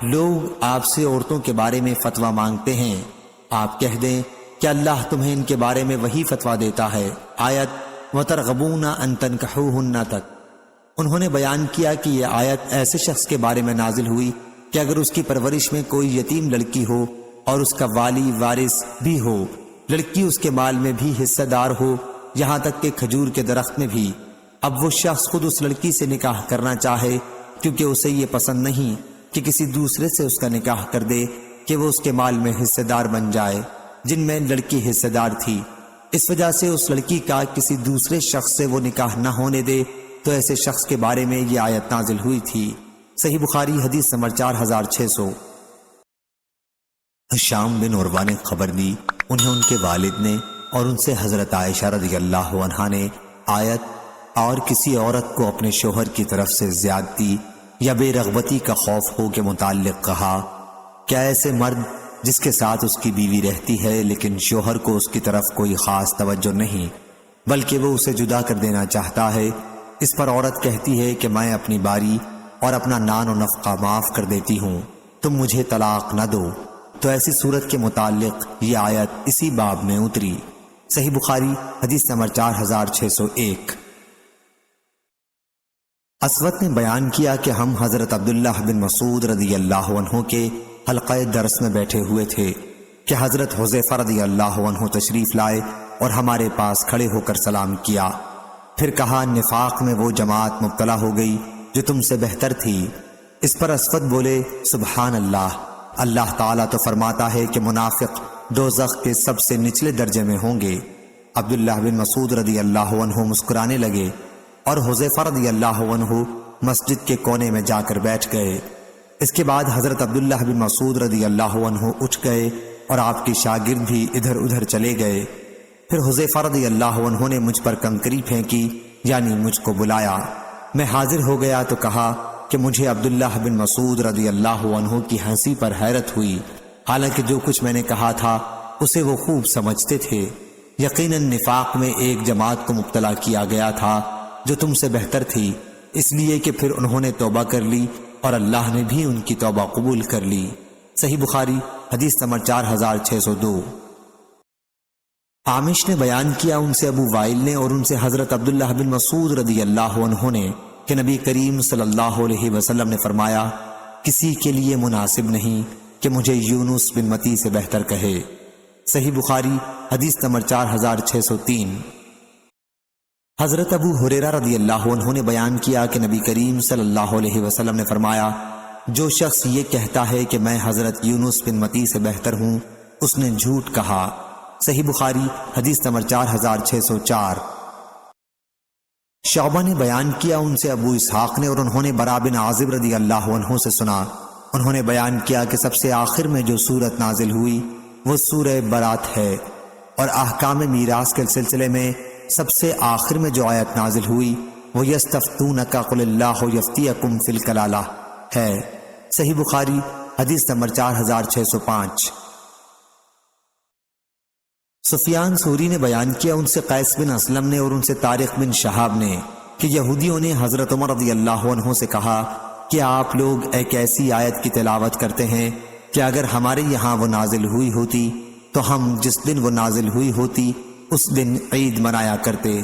لوگ آپ سے عورتوں کے بارے میں فتویٰ مانگتے ہیں، آپ کہہ دیں کہ اللہ تمہیں ان کے بارے میں وہی فتویٰ دیتا ہے۔ آیت وَتَرْغَبُونَ أَن تَنكِحُوهُنَّ تک۔ انہوں نے بیان کیا کہ یہ آیت ایسے شخص کے بارے میں نازل ہوئی کہ اگر اس کی پرورش میں کوئی یتیم لڑکی ہو اور اس کا والی وارث بھی ہو، لڑکی اس کے مال میں بھی حصہ دار ہو، یہاں تک کہ کھجور کے درخت میں بھی، اب وہ شخص خود اس لڑکی سے نکاح کرنا چاہے کیونکہ اسے یہ پسند نہیں کہ کسی دوسرے سے اس کا نکاح کر دے کہ وہ اس کے مال میں حصہ دار بن جائے جن میں لڑکی حصہ دار تھی، اس وجہ سے اس لڑکی کا کسی دوسرے شخص سے وہ نکاح نہ ہونے دے، تو ایسے شخص کے بارے میں یہ آیت نازل ہوئی تھی۔ صحیح بخاری حدیث نمبر 4600۔ ہشام بن عروہ نے خبر دی، انہیں ان کے والد نے اور ان سے حضرت عائشہ رضی اللہ عنہا نے آیت اور کسی عورت کو اپنے شوہر کی طرف سے زیادتی یا بے رغبتی کا خوف ہو کے متعلق کہا، کیا ایسے مرد جس کے ساتھ اس کی بیوی رہتی ہے لیکن شوہر کو اس کی طرف کوئی خاص توجہ نہیں بلکہ وہ اسے جدا کر دینا چاہتا ہے، اس پر عورت کہتی ہے کہ میں اپنی باری اور اپنا نان و نفقہ معاف کر دیتی ہوں، تم مجھے طلاق نہ دو، تو ایسی صورت کے متعلق یہ آیت اسی باب میں اتری۔ صحیح بخاری حدیث نمبر 4601۔ اسود نے بیان کیا کہ ہم حضرت عبداللہ بن مسعود رضی اللہ عنہ کے حلقہ درس میں بیٹھے ہوئے تھے کہ حضرت حذیفہ رضی اللہ عنہ تشریف لائے اور ہمارے پاس کھڑے ہو کر سلام کیا، پھر کہا نفاق میں وہ جماعت مبتلا ہو گئی جو تم سے بہتر تھی۔ اس پر اسود بولے سبحان اللہ، اللہ تعالیٰ تو فرماتا ہے کہ منافق دوزخ کے سب سے نچلے درجے میں ہوں گے۔ عبداللہ بن مسعود رضی اللہ عنہ مسکرانے لگے اور حذیفہ رضی اللہ عنہ مسجد کے کونے میں جا کر بیٹھ گئے۔ اس کے بعد حضرت عبداللہ بن مسعود رضی اللہ عنہ اٹھ گئے اور آپ کے شاگرد بھی ادھر ادھر چلے گئے۔ پھر حذیفہ رضی اللہ عنہ نے مجھ پر کنکری پھینکی، یعنی مجھ کو بلایا۔ میں حاضر ہو گیا تو کہا کہ مجھے عبداللہ بن مسعود رضی اللہ عنہ کی ہنسی پر حیرت ہوئی، حالانکہ جو کچھ میں نے کہا تھا اسے وہ خوب سمجھتے تھے۔ یقیناً نفاق میں ایک جماعت کو مبتلا کیا گیا تھا جو تم سے بہتر تھی، اس لیے کہ پھر انہوں نے توبہ کر لی اور اللہ نے بھی ان کی توبہ قبول کر لی۔ صحیح بخاری حدیث نمبر 4602۔ عامش نے بیان کیا ان سے ابو وائل نے اور ان سے حضرت عبداللہ بن مسعود رضی اللہ عنہ نے کہ نبی کریم صلی اللہ علیہ وسلم نے فرمایا، کسی کے لیے مناسب نہیں کہ مجھے یونس بن متی سے بہتر کہے۔ صحیح بخاری حدیث نمبر 4603۔ حضرت ابو ہریرہ رضی اللہ عنہ نے بیان کیا کہ نبی کریم صلی اللہ علیہ وسلم نے فرمایا، جو شخص یہ کہتا ہے کہ میں حضرت یونس بن متی سے بہتر ہوں، اس نے جھوٹ کہا۔ صحیح بخاری حدیث نمبر 4604۔ شعبہ نے بیان کیا ان سے ابو اسحاق نے اور انہوں نے برا بن عازب رضی اللہ عنہ سے سنا، انہوں نے بیان کیا کہ سب سے آخر میں جو سورت نازل ہوئی وہ سورہ برات ہے، اور احکام میراث کے سلسلے میں سب سے آخر میں جو آیت نازل ہوئی وہ یستفتونک قل اللہ یفتیکم فی الکلالہ ہے۔ صحیح بخاری حدیث نمبر 4605۔ سفیان ثوری نے بیان کیا ان سے قیس بن اسلم نے اور ان سے طارق بن شہاب نے کہ یہودیوں نے حضرت عمر رضی اللہ عنہ سے کہا کہ آپ لوگ ایک ایسی آیت کی تلاوت کرتے ہیں کہ اگر ہمارے یہاں وہ نازل ہوئی ہوتی تو ہم جس دن وہ نازل ہوئی ہوتی اس دن عید منایا کرتے۔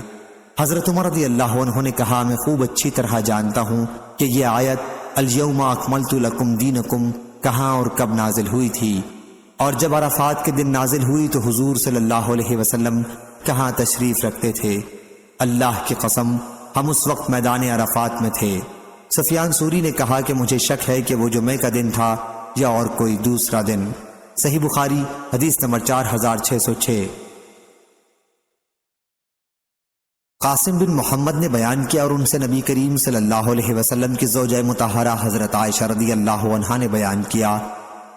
حضرت عمر رضی اللہ عنہ نے کہا میں خوب اچھی طرح جانتا ہوں کہ یہ آیت الیوم اکملت لکم دینکم کہاں اور کب نازل ہوئی تھی، اور جب عرفات کے دن نازل ہوئی تو حضور صلی اللہ علیہ وسلم کہاں تشریف رکھتے تھے؟ اللہ کی قسم ہم اس وقت میدان عرفات میں تھے۔ سفیان ثوری نے کہا کہ مجھے شک ہے کہ وہ جمعہ کا دن تھا یا اور کوئی دوسرا دن۔ صحیح بخاری حدیث نمبر 4606۔ قاسم بن محمد نے بیان کیا اور ان سے نبی کریم صلی اللہ علیہ وسلم کی زوجہ مطہرہ حضرت عائشہ رضی اللہ عنہا نے بیان کیا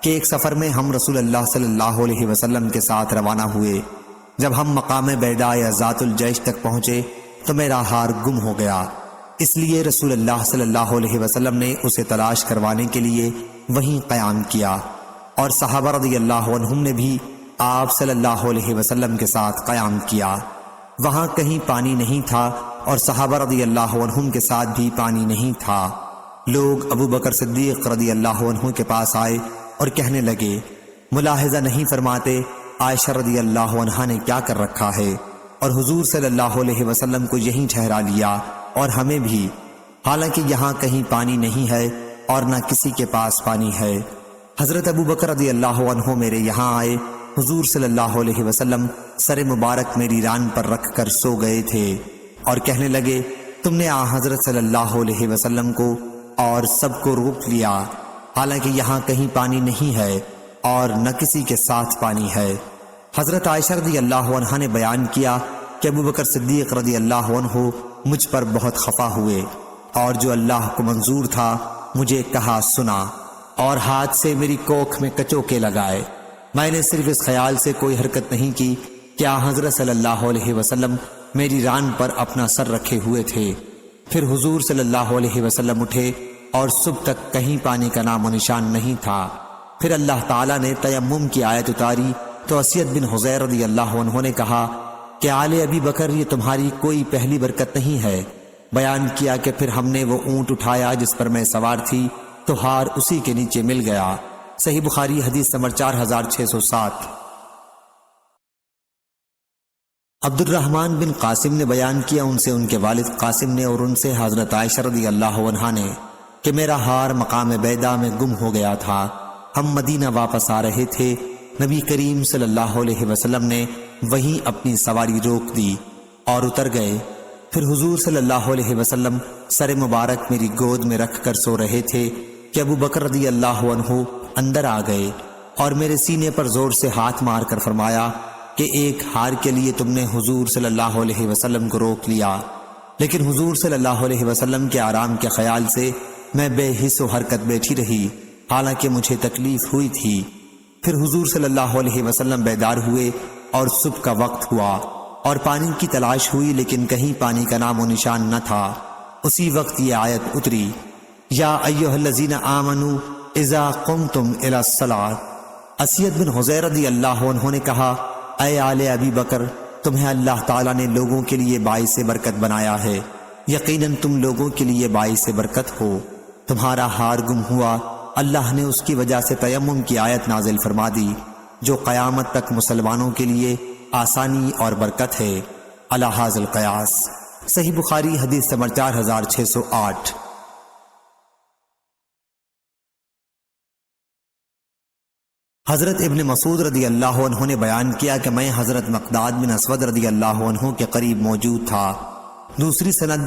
کہ ایک سفر میں ہم رسول اللہ صلی اللہ علیہ وسلم کے ساتھ روانہ ہوئے۔ جب ہم مقام بیدا یا ذات الجیش تک پہنچے تو میرا ہار گم ہو گیا، اس لیے رسول اللہ صلی اللہ علیہ وسلم نے اسے تلاش کروانے کے لیے وہیں قیام کیا، اور صحابہ رضی اللہ عنہم نے بھی آپ صلی اللہ علیہ وسلم کے ساتھ قیام کیا۔ وہاں کہیں پانی نہیں تھا اور صحابہ رضی اللہ عنہم کے ساتھ بھی پانی نہیں تھا۔ لوگ ابو بکر صدیق رضی اللہ عنہ کے پاس آئے اور کہنے لگے، ملاحظہ نہیں فرماتے عائشہ رضی اللہ عنہا نے کیا کر رکھا ہے، اور حضور صلی اللہ علیہ وسلم کو یہیں ٹھہرا لیا اور ہمیں بھی، حالانکہ یہاں کہیں پانی نہیں ہے اور نہ کسی کے پاس پانی ہے۔ حضرت ابو بکر رضی اللہ عنہ میرے یہاں آئے، حضور صلی اللہ علیہ وسلم سر مبارک میری ران پر رکھ کر سو گئے تھے اور کہنے لگے، تم نے حضرت صلی اللہ علیہ وسلم کو اور سب کو روک لیا، حالانکہ یہاں کہیں پانی نہیں ہے اور نہ کسی کے ساتھ پانی ہے۔ حضرت عائشہ رضی اللہ عنہا نے بیان کیا کہ ابو بکر صدیق رضی اللہ عنہ مجھ پر بہت خفا ہوئے، اور جو اللہ کو منظور تھا مجھے کہا سنا، اور ہاتھ سے میری کوکھ میں کچوکے لگائے۔ میں نے صرف اس خیال سے کوئی حرکت نہیں کی کہ حضرت صلی اللہ علیہ وسلم میری ران پر اپنا سر رکھے ہوئے تھے۔ پھر حضور صلی اللہ علیہ وسلم اٹھے اور صبح تک کہیں پانی کا نام و نشان نہیں تھا۔ پھر اللہ تعالیٰ نے تیمم کی آیت اتاری تو اسید بن حضیر رضی اللہ عنہ نے کہا کہ آل ابی بکر یہ تمہاری کوئی پہلی برکت نہیں ہے۔ بیان کیا کہ پھر ہم نے وہ اونٹ اٹھایا جس پر میں سوار تھی تو ہار اسی کے نیچے مل گیا۔ صحیح بخاری حدیث نمبر 4607۔ عبد الرحمن بن قاسم نے بیان کیا ان سے ان کے والد قاسم نے اور ان سے حضرت عائشہ رضی اللہ عنہا نے کہ میرا ہار مقام بیدا میں گم ہو گیا تھا۔ ہم مدینہ واپس آ رہے تھے، نبی کریم صلی اللہ علیہ وسلم نے وہیں اپنی سواری روک دی اور اتر گئے۔ پھر حضور صلی اللہ علیہ وسلم سر مبارک میری گود میں رکھ کر سو رہے تھے کہ ابو بکر رضی اللہ عنہ اندر آ گئے اور میرے سینے پر زور سے ہاتھ مار کر فرمایا کہ ایک ہار کے لیے تم نے حضور صلی اللہ علیہ وسلم کو روک لیا۔ لیکن حضور صلی اللہ علیہ وسلم کے آرام کے خیال سے میں بے حس و حرکت بیٹھی رہی، حالانکہ مجھے تکلیف ہوئی تھی۔ پھر حضور صلی اللہ علیہ وسلم بیدار ہوئے اور صبح کا وقت ہوا اور پانی کی تلاش ہوئی، لیکن کہیں پانی کا نام و نشان نہ تھا۔ اسی وقت یہ آیت اتری، یا ایھا الذین آمنوا اذا قمتم الی الصلاۃ۔ اسید بن حضیر رضی اللہ عنہ نے کہا، اے آل ابی بکر، تمہیں اللہ تعالیٰ نے لوگوں کے لیے باعث برکت بنایا ہے، یقیناً تم لوگوں کے لیے باعث برکت ہو۔ تمہارا ہار گم ہوا، اللہ نے اس کی وجہ سے تیمم کی آیت نازل فرما دی جو قیامت تک مسلمانوں کے لیے آسانی اور برکت ہے۔ علی ھذا القیاس۔ صحیح بخاری حدیث نمبر 4608۔ حضرت ابن مسعود رضی اللہ عنہ نے بیان کیا کہ میں حضرت مقداد بن اسود رضی اللہ عنہ کے قریب موجود تھا۔ دوسری سند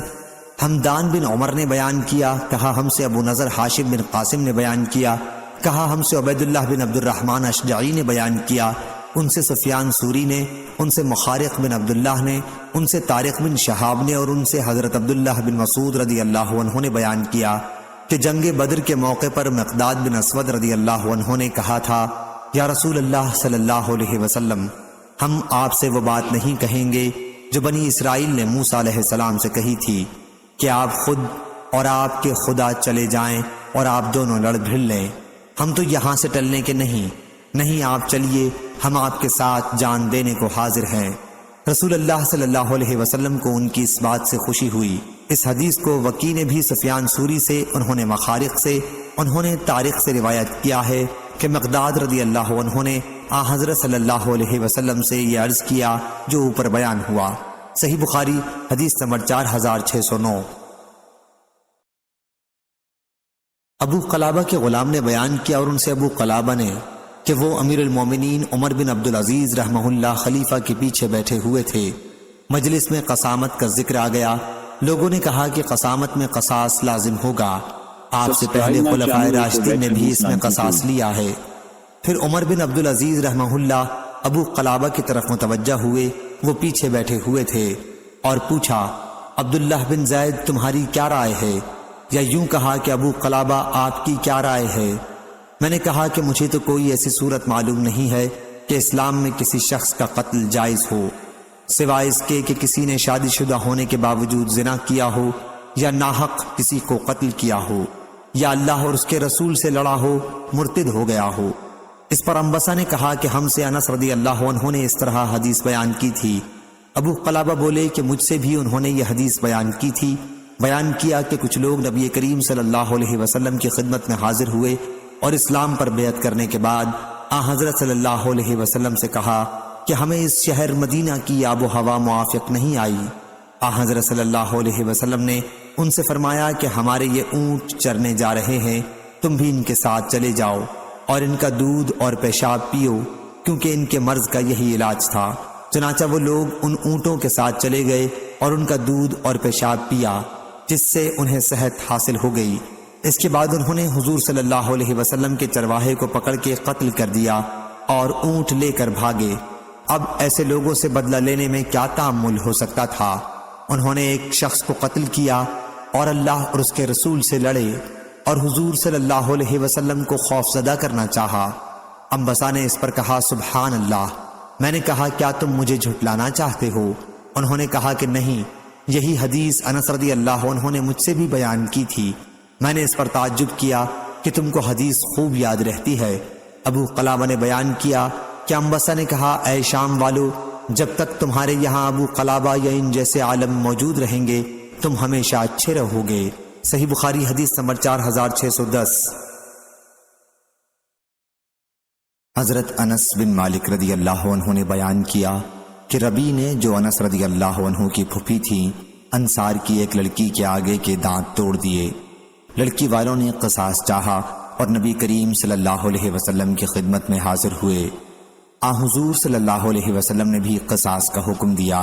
حمدان بن عمر نے بیان کیا، کہا ہم سے ابو نضر ہاشم بن قاسم نے بیان کیا، کہا ہم سے عبید اللہ بن عبد الرحمن اشجعی نے بیان کیا، ان سے سفیان سوری نے، ان سے مخارق بن عبداللہ نے، ان سے طارق بن شہاب نے، اور ان سے حضرت عبداللہ بن مسعود رضی اللہ عنہ نے بیان کیا کہ جنگ بدر کے موقع پر مقداد بن اسود رضی اللہ عنہ نے کہا تھا، یا رسول اللہ صلی اللہ علیہ وسلم، ہم آپ سے وہ بات نہیں کہیں گے جو بنی اسرائیل نے موسیٰ علیہ السلام سے کہی تھی کہ آپ خود اور آپ کے خدا چلے جائیں اور آپ دونوں لڑ بھڑ لیں، ہم تو یہاں سے ٹلنے کے نہیں، آپ چلیے، ہم آپ کے ساتھ جان دینے کو حاضر ہیں۔ رسول اللہ صلی اللہ علیہ وسلم کو ان کی اس بات سے خوشی ہوئی۔ اس حدیث کو وکی نے بھی سفیان سوری سے، انہوں نے مخارق سے، انہوں نے طارق سے روایت کیا ہے کہ مقداد رضی اللہ عنہ نے حضرت صلی اللہ علیہ وسلم سے یہ عرض کیا جو اوپر بیان ہوا۔ صحیح بخاری حدیث نمبر 4609۔ ابو قلابہ کے غلام نے بیان کیا اور ان سے ابو قلابہ نے کہ وہ امیر المومنین عمر بن عبدالعزیز رحمہ اللہ خلیفہ کے پیچھے بیٹھے ہوئے تھے۔ مجلس میں قسامت کا ذکر آ گیا، لوگوں نے کہا کہ قسامت میں قصاص لازم ہوگا، آپ سے پہلے خلفائے راشدین نے بھی اس میں قصاص لیا ہے۔ پھر عمر بن عبدالعزیز رحمہ اللہ ابو قلابہ کی طرف متوجہ ہوئے، وہ پیچھے بیٹھے ہوئے تھے، اور پوچھا، عبداللہ بن زید تمہاری کیا رائے ہے؟ یا یوں کہا کہ ابو قلابہ آپ کی کیا رائے ہے؟ میں نے کہا کہ مجھے تو کوئی ایسی صورت معلوم نہیں ہے کہ اسلام میں کسی شخص کا قتل جائز ہو، سوائے اس کے کہ کسی نے شادی شدہ ہونے کے باوجود زنا کیا ہو، یا ناحق کسی کو قتل کیا ہو، یا اللہ اور اس کے رسول سے لڑا ہو، مرتد ہو گیا ہو۔ اس پر انبسہ نے کہا کہ ہم سے انس رضی اللہ عنہ نے اس طرح حدیث بیان کی تھی۔ ابو قلابہ بولے کہ مجھ سے بھی انہوں نے یہ حدیث بیان کی تھی، بیان کیا کہ کچھ لوگ نبی کریم صلی اللہ علیہ وسلم کی خدمت میں حاضر ہوئے اور اسلام پر بیعت کرنے کے بعد حضرت صلی اللہ علیہ وسلم سے کہا کہ ہمیں اس شہر مدینہ کی آب و ہوا موافق نہیں آئی۔ حضرت صلی اللہ علیہ وسلم نے ان سے فرمایا کہ ہمارے یہ اونٹ چرنے جا رہے ہیں، تم بھی ان کے ساتھ چلے جاؤ اور ان کا دودھ اور پیشاب پیو، کیونکہ ان کے مرض کا یہی علاج تھا۔ چنانچہ وہ لوگ ان اونٹوں کے ساتھ چلے گئے اور ان کا دودھ اور پیشاب پیا، جس سے انہیں صحت حاصل ہو گئی۔ اس کے بعد انہوں نے حضور صلی اللہ علیہ وسلم کے چرواہے کو پکڑ کے قتل کر دیا اور اونٹ لے کر بھاگے۔ اب ایسے لوگوں سے بدلہ لینے میں کیا تعامل ہو سکتا تھا؟ انہوں نے ایک شخص کو قتل کیا اور اللہ اور اس کے رسول سے لڑے اور حضور صلی اللہ علیہ وسلم کو خوفزدہ کرنا چاہا۔ انبسا نے اس پر کہا سبحان اللہ۔ میں نے کہا کیا تم مجھے جھٹلانا چاہتے ہو؟ انہوں نے کہا کہ نہیں، یہی حدیث انس رضی اللہ عنہ نے مجھ سے بھی بیان کی تھی۔ میں نے اس پر تعجب کیا کہ تم کو حدیث خوب یاد رہتی ہے۔ ابو قلابہ نے بیان کیا کہ انبسا نے کہا اے شام والو، جب تک تمہارے یہاں ابو قلابہ یا ان جیسے عالم موجود رہیں گے تم ہمیشہ اچھے رہو گے۔ صحیح بخاری حدیث نمبر 4610۔ حضرت انس بن مالک رضی اللہ عنہ نے بیان کیا کہ ربی نے، جو انس رضی اللہ عنہ کی پھوپھی تھی، انصار کی ایک لڑکی کے آگے کے دانت توڑ دیے۔ لڑکی والوں نے قصاص چاہا اور نبی کریم صلی اللہ علیہ وسلم کی خدمت میں حاضر ہوئے۔ حضور صلی اللہ علیہ وسلم نے بھی قصاص کا حکم دیا۔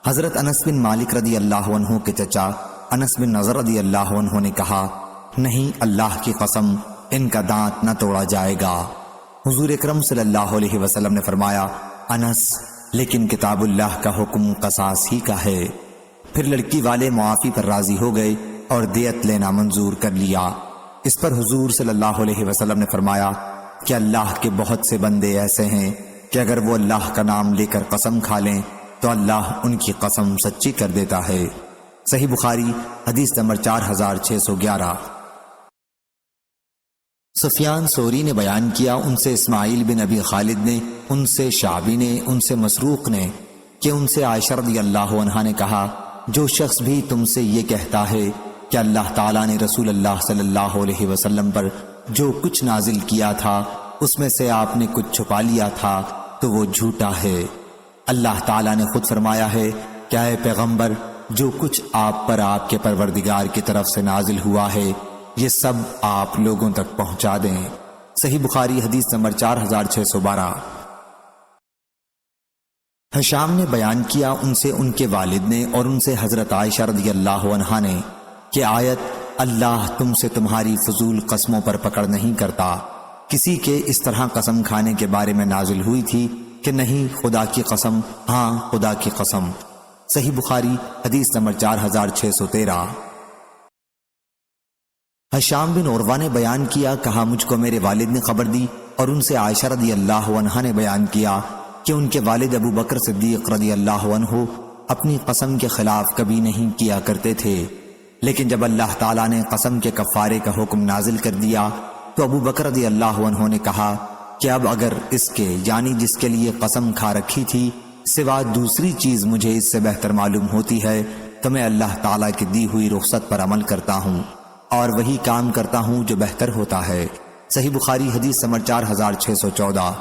حضرت انس بن مالک رضی اللہ عنہ کے چچا انس بن نضر رضی اللہ عنہ نے کہا نہیں، اللہ کی قسم ان کا دانت نہ توڑا جائے گا۔ حضور اکرم صلی اللہ علیہ وسلم نے فرمایا انس، لیکن کتاب اللہ کا حکم قصاص ہی کا ہے۔ پھر لڑکی والے معافی پر راضی ہو گئے اور دیت لینا منظور کر لیا۔ اس پر حضور صلی اللہ علیہ وسلم نے فرمایا کہ اللہ کے بہت سے بندے ایسے ہیں کہ اگر وہ اللہ کا نام لے کر قسم کھا لیں تو اللہ ان کی قسم سچی کر دیتا ہے۔ صحیح بخاری حدیث نمبر 4611۔ سفیان ثوری نے بیان کیا، ان سے اسماعیل بن ابی خالد نے، ان سے شعبی نے، ان سے مسروق نے کہ ان سے عائشہ رضی اللہ عنہا نے کہا جو شخص بھی تم سے یہ کہتا ہے کہ اللہ تعالیٰ نے رسول اللہ صلی اللہ علیہ وسلم پر جو کچھ نازل کیا تھا اس میں سے آپ نے کچھ چھپا لیا تھا تو وہ جھوٹا ہے۔ اللہ تعالیٰ نے خود فرمایا ہے کہ اے پیغمبر، جو کچھ آپ پر آپ کے پروردگار کی طرف سے نازل ہوا ہے یہ سب آپ لوگوں تک پہنچا دیں۔ صحیح بخاری حدیث نمبر 4612۔ حشام نے بیان کیا، ان سے ان کے والد نے اور ان سے حضرت عائشہ رضی اللہ عنہا نے کہ آیت اللہ تم سے تمہاری فضول قسموں پر پکڑ نہیں کرتا کسی کے اس طرح قسم کھانے کے بارے میں نازل ہوئی تھی کہ نہیں، خدا کی قسم، ہاں خدا کی قسم۔ صحیح بخاری حدیث نمبر 4613۔ حشام بن عروہ نے بیان کیا، کہا مجھ کو میرے والد نے خبر دی اور ان سے عائشہ رضی اللہ عنہا نے بیان کیا کہ ان کے والد ابو بکر صدیق رضی اللہ عنہ اپنی قسم کے خلاف کبھی نہیں کیا کرتے تھے، لیکن جب اللہ تعالیٰ نے قسم کے کفارے کا حکم نازل کر دیا تو ابو بکر رضی اللہ عنہ نے کہا کہ اب اگر اس کے یعنی جس کے لیے قسم کھا رکھی تھی سوا دوسری چیز مجھے اس سے بہتر معلوم ہوتی ہے تو میں اللہ تعالیٰ کی دی ہوئی رخصت پر عمل کرتا ہوں اور وہی کام کرتا ہوں جو بہتر ہوتا ہے۔ صحیح بخاری حدیث نمبر 4614۔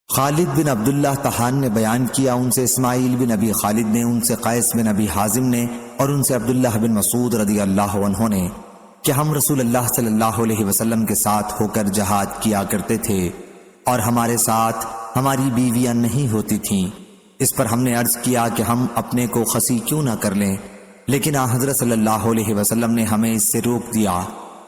خالد بن عبداللہ طحان نے بیان کیا، ان سے اسماعیل بن ابی خالد نے، ان سے قیس بن ابی حازم نے اور ان سے عبداللہ بن مسعود رضی اللہ عنہ نے کہ ہم رسول اللہ صلی اللہ علیہ وسلم کے ساتھ ہو کر جہاد کیا کرتے تھے اور ہمارے ساتھ ہماری بیویاں نہیں ہوتی تھیں۔ اس پر ہم نے عرض کیا کہ ہم اپنے کو خسی کیوں نہ کر لیں، لیکن حضرت صلی اللہ علیہ وسلم نے ہمیں اس سے روک دیا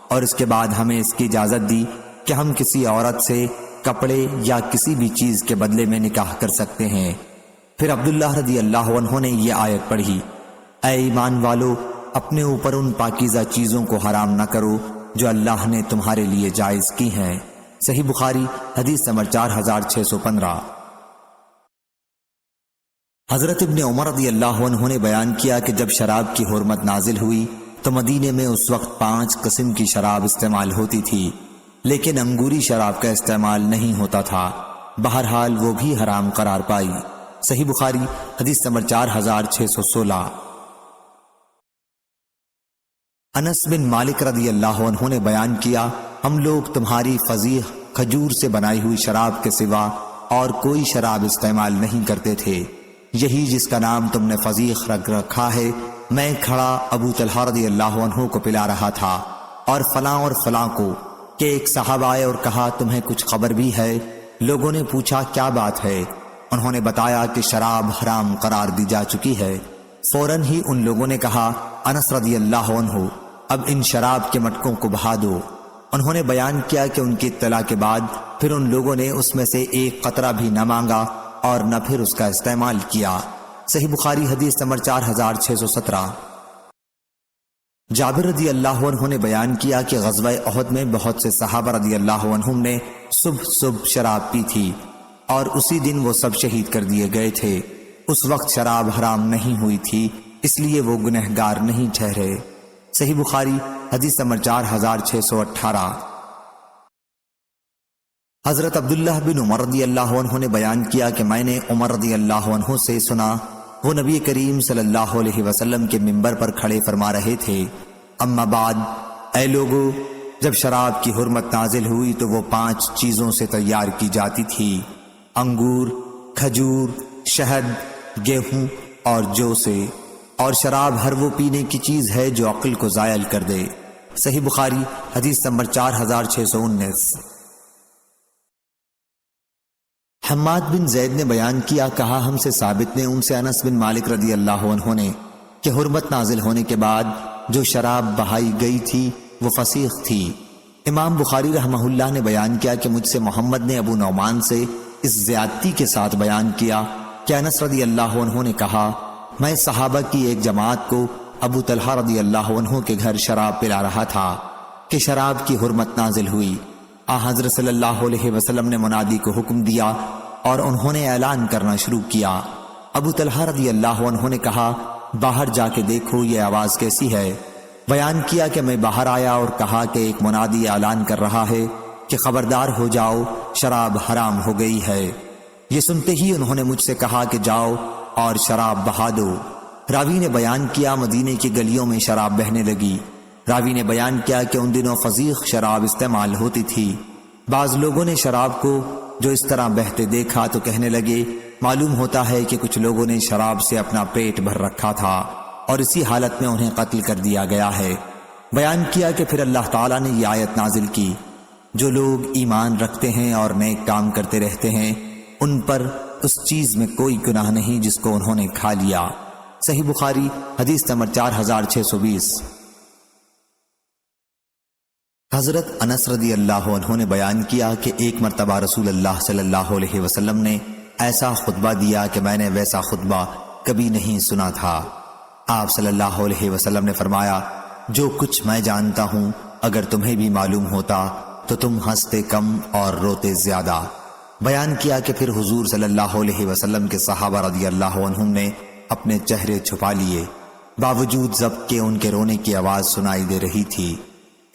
اور اس کے بعد ہمیں اس کی اجازت دی کہ ہم کسی عورت سے کپڑے یا کسی بھی چیز کے بدلے میں نکاح کر سکتے ہیں۔ پھر عبداللہ رضی اللہ عنہ نے یہ آیت پڑھی، اے ایمان والو، اپنے اوپر ان پاکیزہ چیزوں کو حرام نہ کرو جو اللہ نے تمہارے لیے جائز کی ہیں۔ صحیح بخاری حدیث نمبر 4615۔ حضرت ابن عمر رضی اللہ عنہ نے بیان کیا کہ جب شراب کی حرمت نازل ہوئی تو مدینے میں اس وقت 5 قسم کی شراب استعمال ہوتی تھی، لیکن انگوری شراب کا استعمال نہیں ہوتا تھا، بہرحال وہ بھی حرام قرار پائی۔ صحیح بخاری حدیث نمبر 4616۔ انس بن مالک رضی اللہ عنہ نے بیان کیا، ہم لوگ تمہاری فضیح کھجور سے بنائی ہوئی شراب کے سوا اور کوئی شراب استعمال نہیں کرتے تھے، یہی جس کا نام تم نے فضیح رکھ رکھا ہے میں کھڑا ابو طلحہ رضی اللہ عنہ کو پلا رہا تھا اور فلاں کو، کہ ایک صاحب آئے اور کہا تمہیں کچھ خبر بھی ہے؟ لوگوں نے پوچھا کیا بات ہے؟ انہوں نے بتایا کہ شراب حرام قرار دی جا چکی ہے۔ فوراً ہی ان لوگوں نے کہا انس رضی اللہ عنہ اب ان شراب کے مٹکوں کو بہا دو۔ انہوں نے بیان کیا کہ ان کی اطلاع کے بعد پھر ان لوگوں نے اس میں سے ایک قطرہ بھی نہ مانگا اور نہ پھر اس کا استعمال کیا۔ صحیح بخاری حدیث نمبر 4617۔ جابر رضی اللہ عنہ نے بیان کیا کہ غزوہ احد میں بہت سے صحابہ رضی اللہ عنہم نے صبح شراب پی تھی اور اسی دن وہ سب شہید کر دیے گئے تھے۔ اس وقت شراب حرام نہیں ہوئی تھی، اس لیے وہ گنہگار نہیں ٹھہرے۔ صحیح بخاری حدیث نمبر 4618۔ حضرت عبداللہ بن عمر رضی اللہ عنہ نے بیان کیا کہ میں نے عمر رضی اللہ عنہ سے سنا، وہ نبی کریم صلی اللہ علیہ وسلم کے منبر پر کھڑے فرما رہے تھے، اما بعد، اے لوگو، جب شراب کی حرمت نازل ہوئی تو وہ 5 چیزوں سے تیار کی جاتی تھی: انگور، کھجور، شہد، گیہوں اور جو سے، اور شراب ہر وہ پینے کی چیز ہے جو عقل کو زائل کر دے۔ صحیح بخاری حدیث نمبر 4619۔ حماد بن زید نے بیان کیا، کہا ہم سے ثابت نے ان سے انس بن مالک رضی اللہ عنہ نے کہ حرمت نازل ہونے کے بعد جو شراب بہائی گئی تھی وہ فسیخ تھی۔ امام بخاری رحمہ اللہ نے بیان کیا کہ مجھ سے محمد نے ابو نعمان سے اس زیادتی کے ساتھ بیان کیا کہ انس رضی اللہ عنہ نے کہا، میں صحابہ کی ایک جماعت کو ابو طلحہ رضی اللہ عنہ کے گھر شراب پلا رہا تھا کہ شراب کی حرمت نازل ہوئی۔ حضرت صلی اللہ علیہ وسلم نے منادی کو حکم دیا اور انہوں نے اعلان کرنا شروع کیا۔ ابو طلحہ رضی اللہ عنہ نے کہا، باہر جا کے دیکھو یہ آواز کیسی ہے؟ بیان کیا کہ میں باہر آیا اور کہا کہ ایک منادی اعلان کر رہا ہے کہ خبردار ہو جاؤ، شراب حرام ہو گئی ہے۔ یہ سنتے ہی انہوں نے مجھ سے کہا کہ جاؤ اور شراب بہا دو۔ راوی نے بیان کیا مدینے کی گلیوں میں شراب بہنے لگی۔ راوی نے بیان کیا کہ ان دنوں فضیخ شراب استعمال ہوتی تھی۔ بعض لوگوں نے شراب کو جو اس طرح بہتے دیکھا تو کہنے لگے، معلوم ہوتا ہے کہ کچھ لوگوں نے شراب سے اپنا پیٹ بھر رکھا تھا اور اسی حالت میں انہیں قتل کر دیا گیا ہے۔ بیان کیا کہ پھر اللہ تعالیٰ نے یہ آیت نازل کی، جو لوگ ایمان رکھتے ہیں اور نیک کام کرتے رہتے ہیں ان پر اس چیز میں کوئی گناہ نہیں جس کو انہوں نے کھا لیا۔ صحیح بخاری حدیث نمبر 4620۔ حضرت انس رضی اللہ عنہ نے بیان کیا کہ ایک مرتبہ رسول اللہ صلی اللہ علیہ وسلم نے ایسا خطبہ دیا کہ میں نے ویسا خطبہ کبھی نہیں سنا تھا۔ آپ صلی اللہ علیہ وسلم نے فرمایا، جو کچھ میں جانتا ہوں اگر تمہیں بھی معلوم ہوتا تو تم ہنستے کم اور روتے زیادہ۔ بیان کیا کہ پھر حضور صلی اللہ علیہ وسلم کے صحابہ رضی اللہ عنہم نے اپنے چہرے چھپا لیے، باوجود ضبط کے ان کے رونے کی آواز سنائی دے رہی تھی۔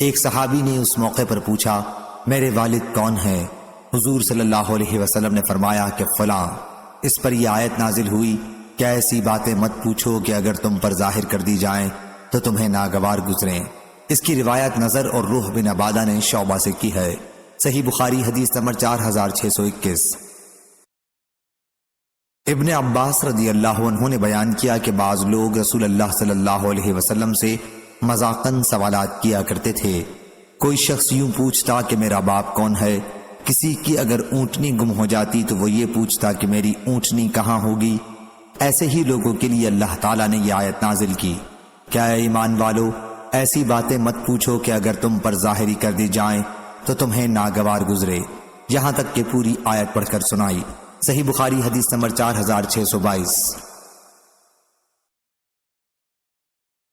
ایک صحابی نے اس موقع پر پوچھا، میرے والد کون ہیں؟ حضور صلی اللہ علیہ وسلم نے فرمایا کہ فلاں۔ اس پر یہ آیت نازل ہوئی کہ ایسی باتیں مت پوچھو کہ اگر تم پر ظاہر کر دی جائیں تو تمہیں ناگوار گزریں۔ اس کی روایت نظر اور روح بن عبادہ نے شعبہ سے کی ہے۔ صحیح بخاری حدیث نمبر 4621۔ ابن عباس رضی اللہ عنہ نے بیان کیا کہ بعض لوگ رسول اللہ صلی اللہ علیہ وسلم سے مذاقاً سوالات کیا کرتے تھے۔ کوئی شخص یوں پوچھتا کہ میرا باپ کون ہے، کسی کی اگر اونٹنی گم ہو جاتی تو وہ یہ پوچھتا کہ میری اونٹنی کہاں ہوگی۔ ایسے ہی لوگوں کے لیے اللہ تعالیٰ نے یہ آیت نازل کی، کیا اے ایمان والو، ایسی باتیں مت پوچھو کہ اگر تم پر ظاہری کر دی جائیں تو تمہیں ناگوار گزرے، یہاں تک کہ پوری آیت پڑھ کر سنائی۔ صحیح بخاری حدیث نمبر 4622۔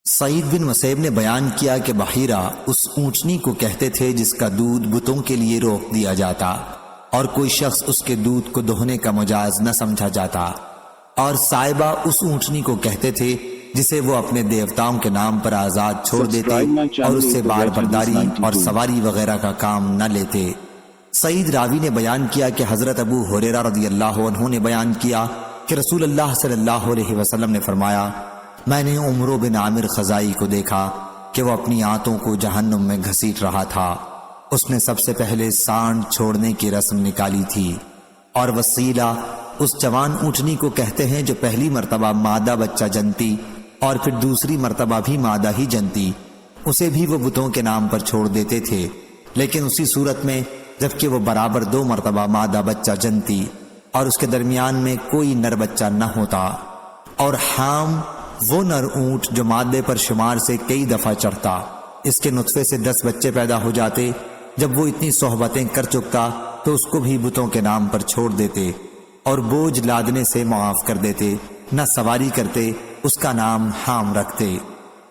سعید بن مسیب نے بیان کیا کہ بحیرہ اس اونٹنی کو کہتے تھے جس کا دودھ بتوں کے لیے روک دیا جاتا اور کوئی شخص اس کے دودھ کو دوہنے کا مجاز نہ سمجھا جاتا، اور سائبہ اس اونٹنی کو کہتے تھے جسے وہ اپنے دیوتاؤں کے نام پر آزاد چھوڑ دیتے اور اس سے بار برداری اور سواری وغیرہ کا کام نہ لیتے۔ سعید راوی نے بیان کیا کہ حضرت ابو ہریرہ رضی اللہ عنہ نے بیان کیا کہ رسول اللہ صلی اللہ علیہ وسلم نے فرمایا، میں نے عمرو بن عامر خزائی کو دیکھا کہ وہ اپنی آنتوں کو جہنم میں گھسیٹ رہا تھا۔ اس نے سب سے پہلے سانڈ چھوڑنے کی رسم نکالی تھی، اور وسیلہ اس جوان اونٹنی کو کہتے ہیں جو پہلی مرتبہ مادہ بچہ جنتی اور پھر دوسری مرتبہ بھی مادہ ہی جنتی، اسے بھی وہ بتوں کے نام پر چھوڑ دیتے تھے، لیکن اسی صورت میں جبکہ وہ برابر 2 مرتبہ مادہ بچہ جنتی اور اس کے درمیان میں کوئی نر بچہ نہ ہوتا۔ اور حام وہ نر اونٹ جو مادے پر شمار سے کئی دفعہ چڑھتا، اس کے نطفے سے 10 بچے پیدا ہو جاتے۔ جب وہ اتنی صحبتیں کر چکا تو اس کو بھی بتوں کے نام پر چھوڑ دیتے اور بوجھ لادنے سے معاف کر دیتے، نہ سواری کرتے، اس کا نام حام رکھتے۔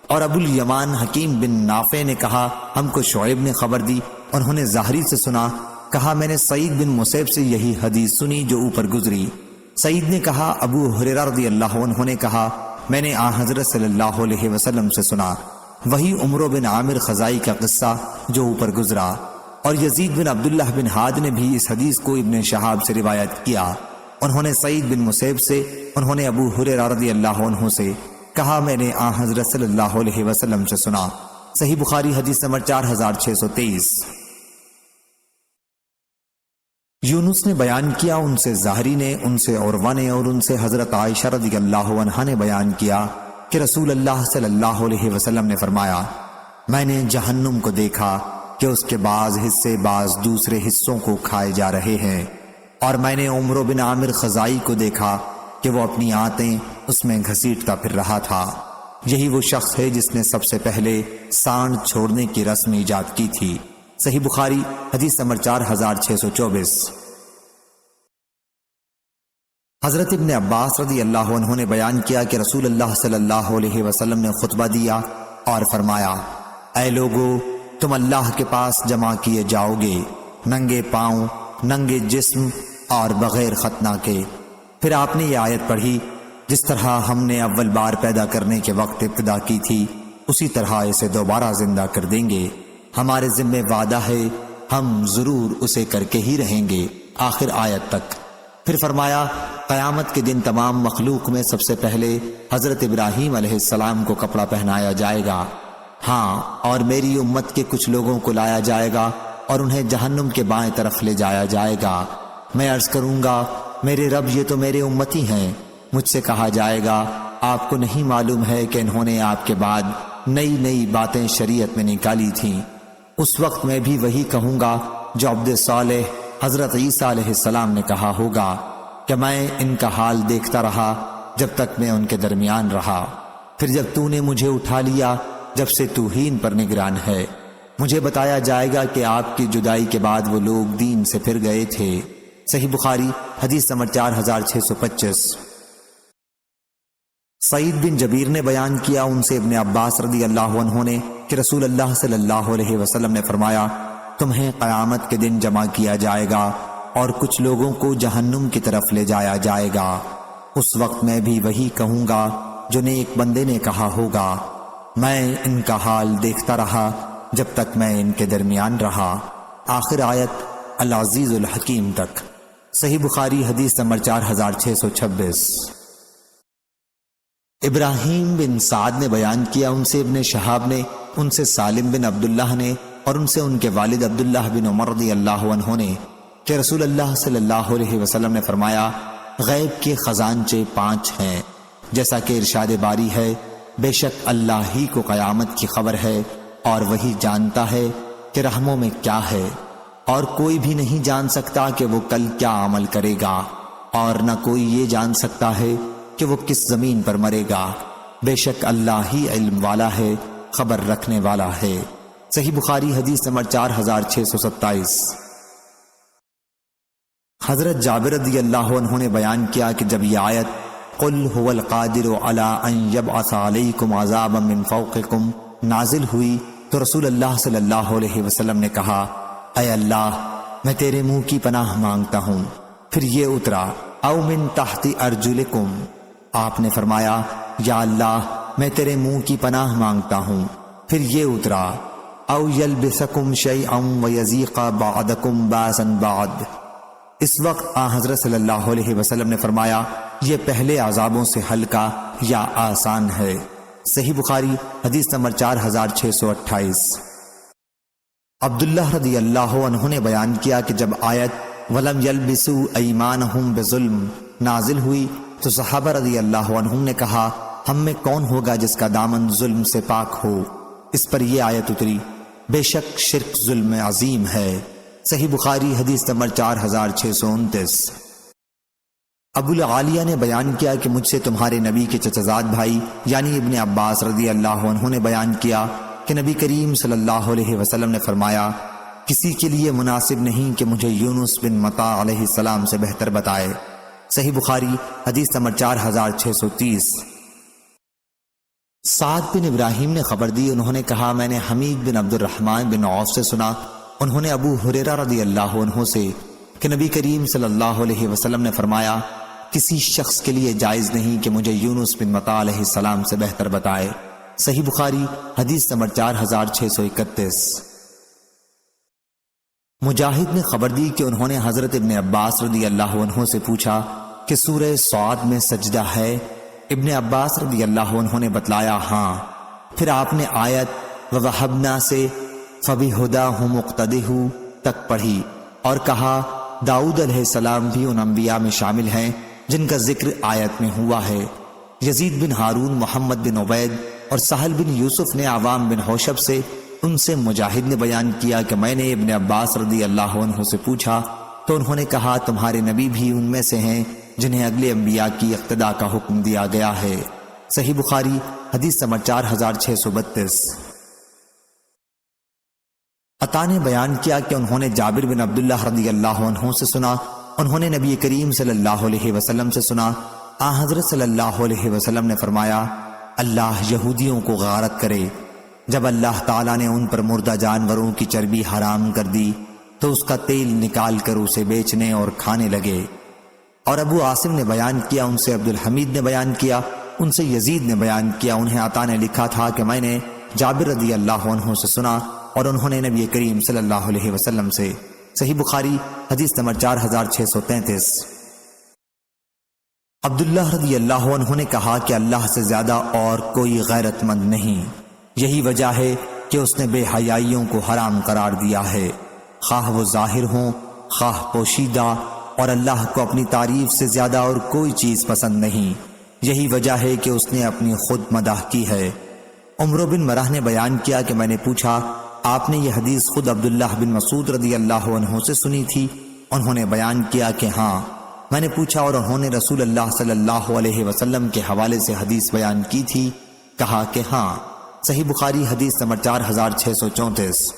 اور ابو الیمان حکیم بن نافع نے کہا، ہم کو شعیب نے خبر دی، انہوں نے ظاہری سے سنا، کہا میں نے سعید بن مسیب سے یہی حدیث سنی جو اوپر گزری۔ سعید نے کہا، ابو ہریرہ رضی اللہ عنہ نے کہا، میں نے آن حضرت صلی اللہ علیہ وسلم سے سنا، وہی عمرو بن عامر خزائی کا قصہ جو اوپر گزرا۔ اور یزید بن عبداللہ بن ہاد نے بھی اس حدیث کو ابن شہاب سے روایت کیا، انہوں نے سعید بن مسیب سے، انہوں نے ابو ہریرہ رضی اللہ عنہ سے کہا، میں نے آن حضرت صلی اللہ علیہ وسلم سے سنا۔ صحیح بخاری حدیث نمبر 4623۔ یونس نے بیان کیا، ان سے ظاہری نے، ان سے عروہ نے، اور ان سے حضرت عائشہ رضی اللہ عنہا نے بیان کیا کہ رسول اللہ صلی اللہ علیہ وسلم نے فرمایا، میں نے جہنم کو دیکھا کہ اس کے بعض حصے بعض دوسرے حصوں کو کھائے جا رہے ہیں، اور میں نے عمرو بن عامر خزائی کو دیکھا کہ وہ اپنی آنتیں اس میں گھسیٹتا پھر رہا تھا۔ یہی وہ شخص ہے جس نے سب سے پہلے سانڈ چھوڑنے کی رسم ایجاد کی تھی۔ صحیح بخاری حدیث نمبر 4624۔ حضرت ابن عباس رضی اللہ عنہ نے بیان کیا کہ رسول اللہ صلی اللہ علیہ وسلم نے خطبہ دیا اور فرمایا، اے لوگو، تم اللہ کے پاس جمع کیے جاؤ گے، ننگے پاؤں، ننگے جسم اور بغیر ختنہ کے۔ پھر آپ نے یہ آیت پڑھی، جس طرح ہم نے اول بار پیدا کرنے کے وقت ابتدا کی تھی، اسی طرح اسے دوبارہ زندہ کر دیں گے، ہمارے ذمہ وعدہ ہے، ہم ضرور اسے کر کے ہی رہیں گے، آخر آیت تک۔ پھر فرمایا، قیامت کے دن تمام مخلوق میں سب سے پہلے حضرت ابراہیم علیہ السلام کو کپڑا پہنایا جائے گا، ہاں، اور میری امت کے کچھ لوگوں کو لایا جائے گا اور انہیں جہنم کے بائیں طرف لے جایا جائے گا۔ میں عرض کروں گا، میرے رب، یہ تو میرے امتی ہیں۔ مجھ سے کہا جائے گا، آپ کو نہیں معلوم ہے کہ انہوں نے آپ کے بعد نئی نئی باتیں شریعت میں نکالی تھیں؟ اس وقت میں بھی وہی کہوں گا جو عبد صالح حضرت عیسیٰ علیہ السلام نے کہا ہوگا کہ میں ان کا حال دیکھتا رہا جب تک میں ان کے درمیان رہا، پھر جب تو نے مجھے اٹھا لیا، جب سے تو ہی ان پر نگران ہے۔ مجھے بتایا جائے گا کہ آپ کی جدائی کے بعد وہ لوگ دین سے پھر گئے تھے۔ صحیح بخاری حدیث نمبر 4625۔ سعید بن جبیر نے بیان کیا، ان سے ابن عباس رضی اللہ عنہ نے کہ رسول اللہ صلی اللہ علیہ وسلم نے فرمایا، تمہیں قیامت کے دن جمع کیا جائے گا اور کچھ لوگوں کو جہنم کی طرف لے جایا جائے گا۔ اس وقت میں بھی وہی کہوں گا جو نیک بندے نے کہا ہوگا، میں ان کا حال دیکھتا رہا جب تک میں ان کے درمیان رہا، آخر آیت العزیز الحکیم تک۔ صحیح بخاری حدیث نمبر 4626۔ ابراہیم بن سعد نے بیان کیا، ان سے ابن شہاب نے، ان سے سالم بن عبداللہ نے، اور ان سے ان کے والد عبداللہ بن عمر رضی اللہ عنہ نے کہ رسول اللہ صلی اللہ علیہ وسلم نے فرمایا، غیب کے خزانچے 5 ہیں، جیسا کہ ارشاد باری ہے، بے شک اللہ ہی کو قیامت کی خبر ہے اور وہی جانتا ہے کہ رحموں میں کیا ہے، اور کوئی بھی نہیں جان سکتا کہ وہ کل کیا عمل کرے گا، اور نہ کوئی یہ جان سکتا ہے کہ وہ کس زمین پر مرے گا، بے شک اللہ ہی علم والا ہے، خبر رکھنے والا ہے۔ صحیح بخاری حدیث نمبر 4627۔ حضرت جابر رضی اللہ عنہ نے بیان کیا کہ جب یہ آیت قل هو القادر على ان يبعث عليكم عذابا من فوقكم نازل ہوئی تو رسول اللہ صلی اللہ علیہ وسلم نے کہا، اے اللہ، میں تیرے منہ کی پناہ مانگتا ہوں۔ پھر یہ اترا، او من تحت ارجلکم، آپ نے فرمایا، یا اللہ، میں تیرے منہ کی پناہ مانگتا ہوں۔ پھر یہ اترا، او یلبسکم شیئا ویذیق بعدکم باسا بعد۔ اس وقت حضرت صلی اللہ علیہ وسلم نے فرمایا، یہ پہلے عذابوں سے ہلکا یا آسان ہے۔ صحیح بخاری حدیث نمبر 4628۔ عبداللہ رضی اللہ عنہ نے بیان کیا کہ جب آیت وَلَمْ يَلْبِسُوا أَيْمَانَهُمْ بِظُلْمٍ نازل ہوئی تو صحابہ رضی اللہ عنہم نے کہا ہم میں کون ہوگا جس کا دامن ظلم سے پاک ہو؟ اس پر یہ آیت اتری بے شک شرک ظلم عظیم ہے۔ صحیح بخاری حدیث نمبر 4629۔ ابو العالیہ نے بیان کیا کہ مجھ سے تمہارے نبی کے چچزاد بھائی یعنی ابن عباس رضی اللہ عنہ نے بیان کیا کہ نبی کریم صلی اللہ علیہ وسلم نے فرمایا کسی کے لیے مناسب نہیں کہ مجھے یونس بن متا علیہ السلام سے بہتر بتائے۔ صحیح بخاری حدیث نمبر 4630۔ سعد بن ابراہیم نے خبر دی، انہوں نے کہا میں نے حمید بن عبد الرحمن بن عوف سے سنا، انہوں نے ابو ہریرہ رضی اللہ عنہ سے کہ نبی کریم صلی اللہ علیہ وسلم نے فرمایا کسی شخص کے لیے جائز نہیں کہ مجھے یونس بن متا علیہ السلام سے بہتر بتائے۔ صحیح بخاری حدیث نمبر 4631۔ مجاہد نے خبر دی کہ انہوں نے حضرت ابن عباس رضی اللہ عنہ سے پوچھا کہ سورہ صاد میں سجدہ ہے؟ ابن عباس رضی اللہ عنہ نے بتلایا ہاں۔ پھر آپ نے آیت وَوَهَبْنَا سے فَبِهُدَاهُ مُقْتَدِهُ تک پڑھی اور کہا داؤد علیہ السلام بھی ان انبیاء میں شامل ہیں جن کا ذکر آیت میں ہوا ہے۔ یزید بن ہارون، محمد بن عبید اور سہل بن یوسف نے عوام بن حوشب سے، ان سے مجاہد نے بیان کیا کہ میں نے ابن عباس رضی اللہ عنہ سے پوچھا تو انہوں نے کہا تمہارے نبی بھی ان میں سے ہیں جنہیں اگلے انبیاء کی اقتداء کا حکم دیا گیا ہے۔ صحیح بخاری حدیث نمبر 4632۔ عطا نے بیان کیا کہ انہوں نے جابر بن عبداللہ رضی اللہ عنہ سے سنا، انہوں نے نبی کریم صلی اللہ علیہ وسلم سے سنا، حضرت صلی اللہ علیہ وسلم نے فرمایا اللہ یہودیوں کو غارت کرے۔ جب اللہ تعالیٰ نے ان پر مردہ جانوروں کی چربی حرام کر دی تو اس کا تیل نکال کر اسے بیچنے اور کھانے لگے۔ اور ابو عاصم نے بیان کیا، ان سے عبد الحمید نے بیان کیا، ان سے یزید نے بیان کیا، انہیں عطا نے لکھا تھا کہ میں نے جابر رضی اللہ عنہ سے سنا اور انہوں نے نبی کریم صلی اللہ علیہ وسلم سے۔ صحیح بخاری حدیث نمبر 4633۔ عبداللہ رضی اللہ عنہ نے کہا کہ اللہ سے زیادہ اور کوئی غیرت مند نہیں، یہی وجہ ہے کہ اس نے بے حیائیوں کو حرام قرار دیا ہے، خواہ وہ ظاہر ہوں خواہ پوشیدہ، اور اللہ کو اپنی تعریف سے زیادہ اور کوئی چیز پسند نہیں، یہی وجہ ہے کہ اس نے اپنی خود مدح کی ہے۔ عمر بن مرہ نے بیان کیا کہ میں نے پوچھا آپ نے یہ حدیث خود عبداللہ بن مسعود رضی اللہ عنہ سے سنی تھی؟ انہوں نے بیان کیا کہ ہاں۔ میں نے پوچھا اور انہوں نے رسول اللہ صلی اللہ علیہ وسلم کے حوالے سے حدیث بیان کی تھی؟ کہا کہ ہاں۔ صحیح بخاری حدیث نمبر 4634۔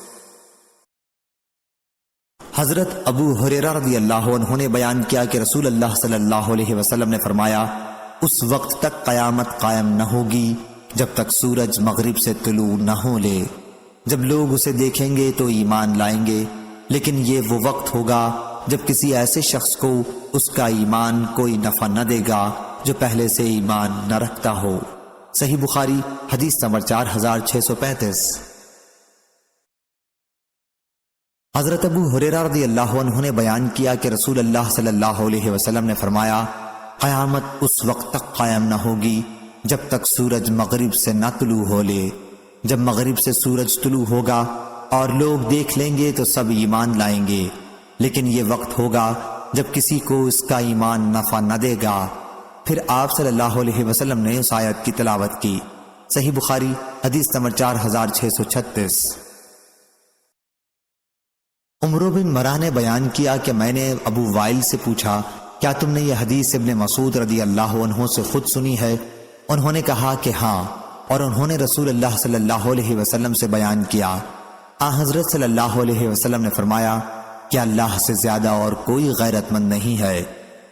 حضرت ابو ہریرہ رضی اللہ عنہ نے بیان کیا کہ رسول اللہ صلی اللہ علیہ وسلم نے فرمایا اس وقت تک قیامت قائم نہ ہوگی جب تک سورج مغرب سے طلوع نہ ہو لے، جب لوگ اسے دیکھیں گے تو ایمان لائیں گے، لیکن یہ وہ وقت ہوگا جب کسی ایسے شخص کو اس کا ایمان کوئی نفع نہ دے گا جو پہلے سے ایمان نہ رکھتا ہو۔ صحیح بخاری حدیث نمبر 4635۔ حضرت ابو ہریرہ رضی اللہ عنہ نے بیان کیا کہ رسول اللہ صلی اللہ علیہ وسلم نے فرمایا قیامت اس وقت تک قائم نہ ہوگی جب تک سورج مغرب سے نہ طلوع ہو لے، جب مغرب سے سورج طلوع ہوگا اور لوگ دیکھ لیں گے تو سب ایمان لائیں گے، لیکن یہ وقت ہوگا جب کسی کو اس کا ایمان نفع نہ دے گا۔ پھر آپ صلی اللہ علیہ وسلم نے اس آیت کی تلاوت کی۔ صحیح بخاری حدیث نمبر 4636۔ عمر بن مرہ نے بیان کیا کہ میں نے ابو وائل سے پوچھا کیا تم نے یہ حدیث ابن مسعود رضی اللہ عنہ سے خود سنی ہے؟ انہوں نے کہا کہ ہاں، اور انہوں نے رسول اللہ صلی اللہ علیہ وسلم سے بیان کیا۔ حضرت صلی اللہ علیہ وسلم نے فرمایا کہ اللہ سے زیادہ اور کوئی غیرت مند نہیں ہے،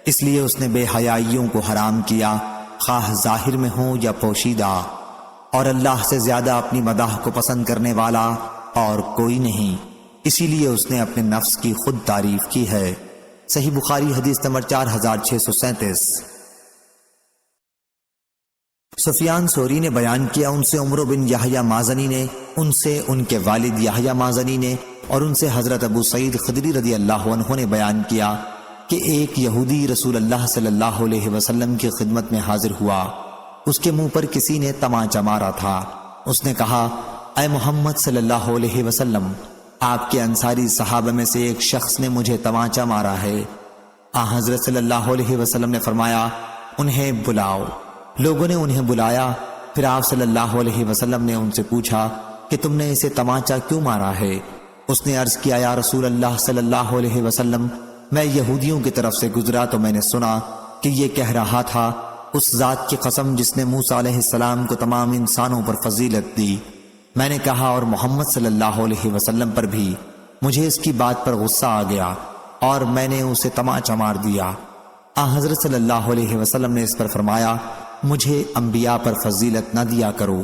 اس لیے اس نے بے حیائیوں کو حرام کیا، خواہ ظاہر میں ہوں یا پوشیدہ، اور اللہ سے زیادہ اپنی مداح کو پسند کرنے والا اور کوئی نہیں، اسی لیے اس نے اپنے نفس کی خود تعریف کی ہے۔ صحیح بخاری حدیث نمبر 4637۔ سفیان ثوری نے بیان کیا، ان سے عمر بن یحییٰ مازنی نے، ان سے ان کے والد یحییٰ مازنی نے، اور ان سے حضرت ابو سعید خدری رضی اللہ عنہ نے بیان کیا کہ ایک یہودی رسول اللہ صلی اللہ علیہ وسلم کی خدمت میں حاضر ہوا۔ اس کے منہ پر کسی نے تمانچہ مارا تھا۔ اس نے کہا، اے محمد صلی اللہ علیہ وسلم، آپ کے انصاری صحابہ میں سے ایک شخص نے مجھے تمانچہ مارا ہے۔ حضرت صلی اللہ علیہ وسلم نے فرمایا، انہیں بلاؤ۔ لوگوں نے انہیں بلایا۔ پھر آپ صلی اللہ علیہ وسلم نے ان سے پوچھا کہ تم نے اسے تمانچہ کیوں مارا ہے؟ اس نے عرض کیا، یا رسول اللہ صلی اللہ علیہ وسلم، میں یہودیوں کی طرف سے گزرا تو میں نے سنا کہ یہ کہہ رہا تھا، اس ذات کی قسم جس نے موسیٰ علیہ السلام کو تمام انسانوں پر فضیلت دی۔ میں نے کہا، اور محمد صلی اللہ علیہ وسلم پر بھی۔ مجھے اس کی بات پر غصہ آ گیا اور میں نے اسے تمانچہ مار دیا۔ حضرت صلی اللہ علیہ وسلم نے اس پر فرمایا، مجھے انبیاء پر فضیلت نہ دیا کرو۔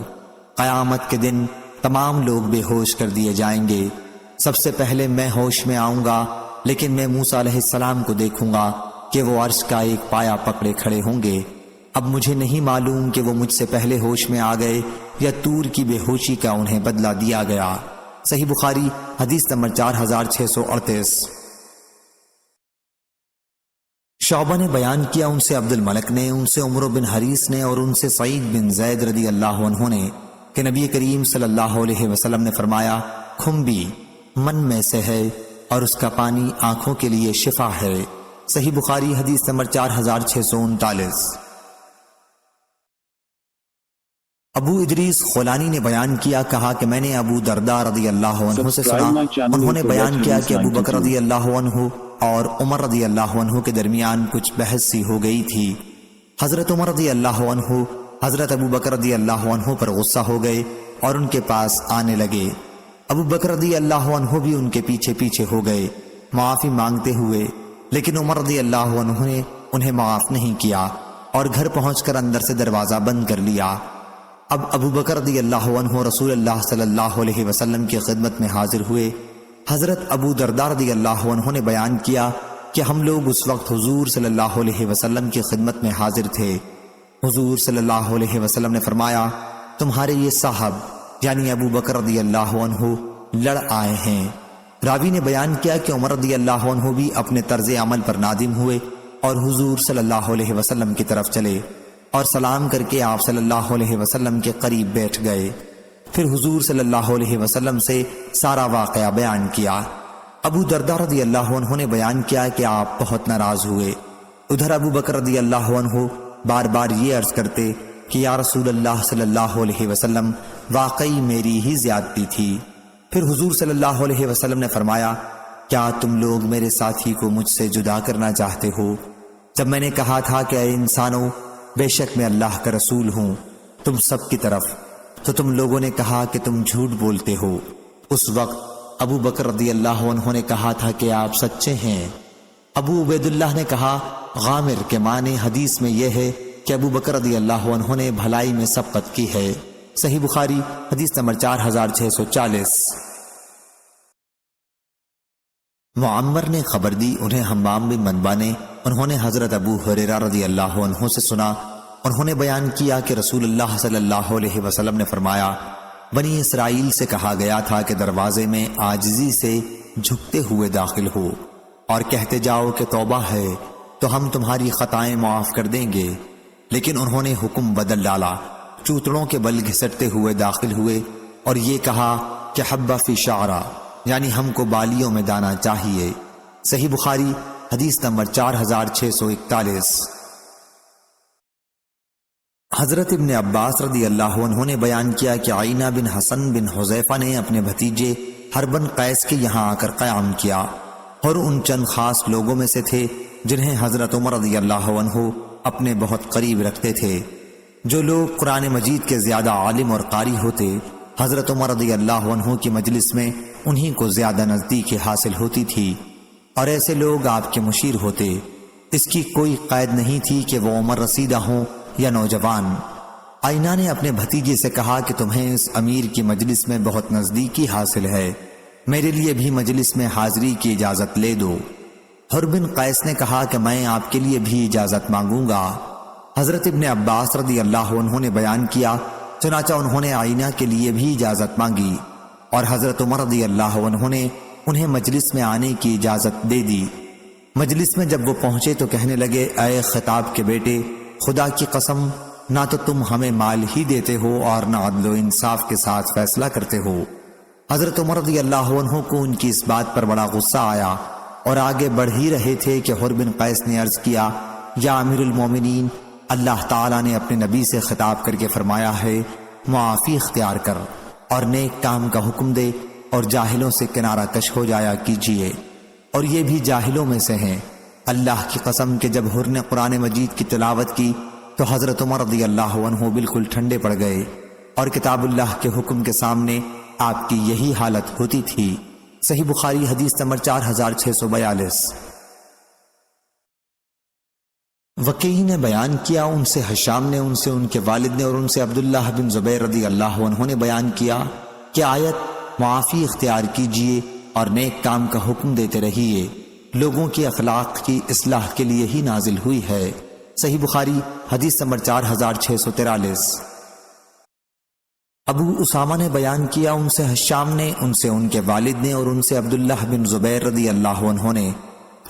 قیامت کے دن تمام لوگ بے ہوش کر دیے جائیں گے۔ سب سے پہلے میں ہوش میں آؤں گا، لیکن میں موسیٰ علیہ السلام کو دیکھوں گا کہ وہ عرش کا ایک پایا پکڑے کھڑے ہوں گے۔ اب مجھے نہیں معلوم کہ وہ مجھ سے پہلے ہوش میں آ گئے یا طور کی بے ہوشی کا انہیں بدلہ دیا گیا۔ صحیح بخاری حدیث نمبر 4638۔ شعبہ نے بیان کیا، ان سے عبد الملک نے، ان سے عمرو بن حریث نے، اور ان سے سعید بن زید رضی اللہ عنہ نے کہ نبی کریم صلی اللہ علیہ وسلم نے فرمایا، کھمبی من میں سے ہے اور اس کا پانی آنکھوں کے لیے شفا ہے۔ صحیح بخاری حدیث نمبر 4639۔ ابو ادریس خولانی نے بیان کیا، کہا کہ میں نے ابو درداء رضی اللہ عنہ سے سنا، انہوں نے بیان کیا کہ ابو بکر رضی اللہ عنہ اور عمر رضی اللہ عنہ کے درمیان کچھ بحث سی ہو گئی تھی۔ حضرت عمر رضی اللہ عنہ حضرت ابو بکر رضی اللہ عنہ پر غصہ ہو گئے اور ان کے پاس آنے لگے۔ ابو بکر رضی اللہ عنہ بھی ان کے پیچھے پیچھے ہو گئے معافی مانگتے ہوئے، لیکن عمر رضی اللہ عنہ نے انہیں معاف نہیں کیا اور گھر پہنچ کر اندر سے دروازہ بند کر لیا۔ اب ابو بکر رضی اللہ عنہ رسول اللہ صلی اللہ علیہ وسلم کی خدمت میں حاضر ہوئے۔ حضرت ابو درداء رضی اللہ عنہ نے بیان کیا کہ ہم لوگ اس وقت حضور صلی اللہ علیہ وسلم کی خدمت میں حاضر تھے۔ حضور صلی اللہ علیہ وسلم نے فرمایا، تمہارے یہ صاحب یعنی ابو بکر رضی اللہ عنہ لڑ آئے ہیں۔ راوی نے بیان کیا کہ عمر رضی اللہ عنہ بھی اپنے طرز عمل پر نادم ہوئے اور حضور صلی اللہ علیہ وسلم کی طرف چلے اور سلام کر کے آپ صلی اللہ علیہ وسلم کے قریب بیٹھ گئے۔ پھر حضور صلی اللہ علیہ وسلم سے سارا واقعہ بیان کیا۔ ابو درداء رضی اللہ عنہ نے بیان کیا کہ آپ بہت ناراض ہوئے۔ ادھر ابو بکر رضی اللہ عنہ بار بار یہ عرض کرتے کہ یا رسول اللہ صلی اللہ علیہ وسلم، واقعی میری ہی زیادتی تھی۔ پھر حضور صلی اللہ علیہ وسلم نے فرمایا، کیا تم لوگ میرے ساتھی کو مجھ سے جدا کرنا چاہتے ہو؟ جب میں نے کہا تھا کہ اے انسانوں، بے شک میں اللہ کا رسول ہوں تم سب کی طرف، تو تم لوگوں نے کہا کہ تم جھوٹ بولتے ہو۔ اس وقت ابو بکر رضی اللہ عنہ نے کہا تھا کہ آپ سچے ہیں۔ ابو عبید اللہ نے کہا، غامر کے معنی حدیث میں یہ ہے کہ ابو بکر رضی اللہ عنہ نے بھلائی میں سبقت کی ہے۔ صحیح بخاری حدیث نمبر 4640۔ معمر نے خبر دی، انہیں حمام بن منبع نے، انہوں نے حضرت ابو ہریرہ رضی اللہ عنہ سے سنا، انہوں نے بیان کیا کہ رسول اللہ صلی اللہ علیہ وسلم نے فرمایا، بنی اسرائیل سے کہا گیا تھا کہ دروازے میں عاجزی سے جھکتے ہوئے داخل ہو اور کہتے جاؤ کہ توبہ ہے تو ہم تمہاری خطائیں معاف کر دیں گے، لیکن انہوں نے حکم بدل ڈالا، چوتڑوں کے بل گھسٹتے ہوئے داخل ہوئے اور یہ کہا کہ حبہ فی شعرہ، یعنی ہم کو بالیوں میں دانا چاہیے۔ صحیح بخاری حدیث نمبر 4641۔ حضرت ابن عباس رضی اللہ عنہ نے بیان کیا کہ عینہ بن حسن بن حذیفہ نے اپنے بھتیجے حربن قیس کے یہاں آ کر قیام کیا اور ان چند خاص لوگوں میں سے تھے جنہیں حضرت عمر رضی اللہ عنہ اپنے بہت قریب رکھتے تھے۔ جو لوگ قرآن مجید کے زیادہ عالم اور قاری ہوتے، حضرت عمر رضی اللہ عنہ کی مجلس میں انہی کو زیادہ نزدیکی حاصل ہوتی تھی اور ایسے لوگ آپ کے مشیر ہوتے۔ اس کی کوئی قید نہیں تھی کہ وہ عمر رسیدہ ہوں یا نوجوان۔ آئینہ نے اپنے بھتیجے سے کہا کہ تمہیں اس امیر کی مجلس میں بہت نزدیکی حاصل ہے، میرے لیے بھی مجلس میں حاضری کی اجازت لے دو۔ حربن قیس نے کہا کہ میں آپ کے لیے بھی اجازت مانگوں گا۔ حضرت ابن عباس رضی اللہ عنہ نے بیان کیا، چنانچہ انہوں نے آئینہ کے لیے بھی اجازت مانگی اور حضرت عمر رضی اللہ عنہ نے انہیں مجلس میں آنے کی اجازت دے دی۔ مجلس میں جب وہ پہنچے تو کہنے لگے، اے خطاب کے بیٹے، خدا کی قسم، نہ تو تم ہمیں مال ہی دیتے ہو اور نہ عدل و انصاف کے ساتھ فیصلہ کرتے ہو۔ حضرت عمر رضی اللہ عنہ کو ان کی اس بات پر بڑا غصہ آیا اور آگے بڑھ ہی رہے تھے کہ حر بن قیس نے عرض کیا، یا امیر المومنین، اللہ تعالیٰ نے اپنے نبی سے خطاب کر کے فرمایا ہے، معافی اختیار کر اور نیک کام کا حکم دے اور جاہلوں سے کنارہ کش ہو جایا کیجیے، اور یہ بھی جاہلوں میں سے ہیں۔ اللہ کی قسم کہ جب حر نے قرآن مجید کی تلاوت کی تو حضرت عمر رضی اللہ عنہ بالکل ٹھنڈے پڑ گئے، اور کتاب اللہ کے حکم کے سامنے آپ کی یہی حالت ہوتی تھی۔ صحیح بخاری حدیث نمبر 4642۔ وکیع نے بیان کیا، ان سے حشام نے، ان سے ان کے والد نے، اور ان سے عبداللہ بن زبیر رضی اللہ عنہ نے بیان کیا کہ آیت معافی اختیار کیجیے اور نیک کام کا حکم دیتے رہیے لوگوں کی اخلاق کی اصلاح کے لیے ہی نازل ہوئی ہے۔ صحیح بخاری حدیث نمبر 4643۔ ابو اسامہ نے بیان کیا، ان سے حشام نے، ان سے ان کے والد نے، اور ان سے عبداللہ بن زبیر رضی اللہ عنہ نے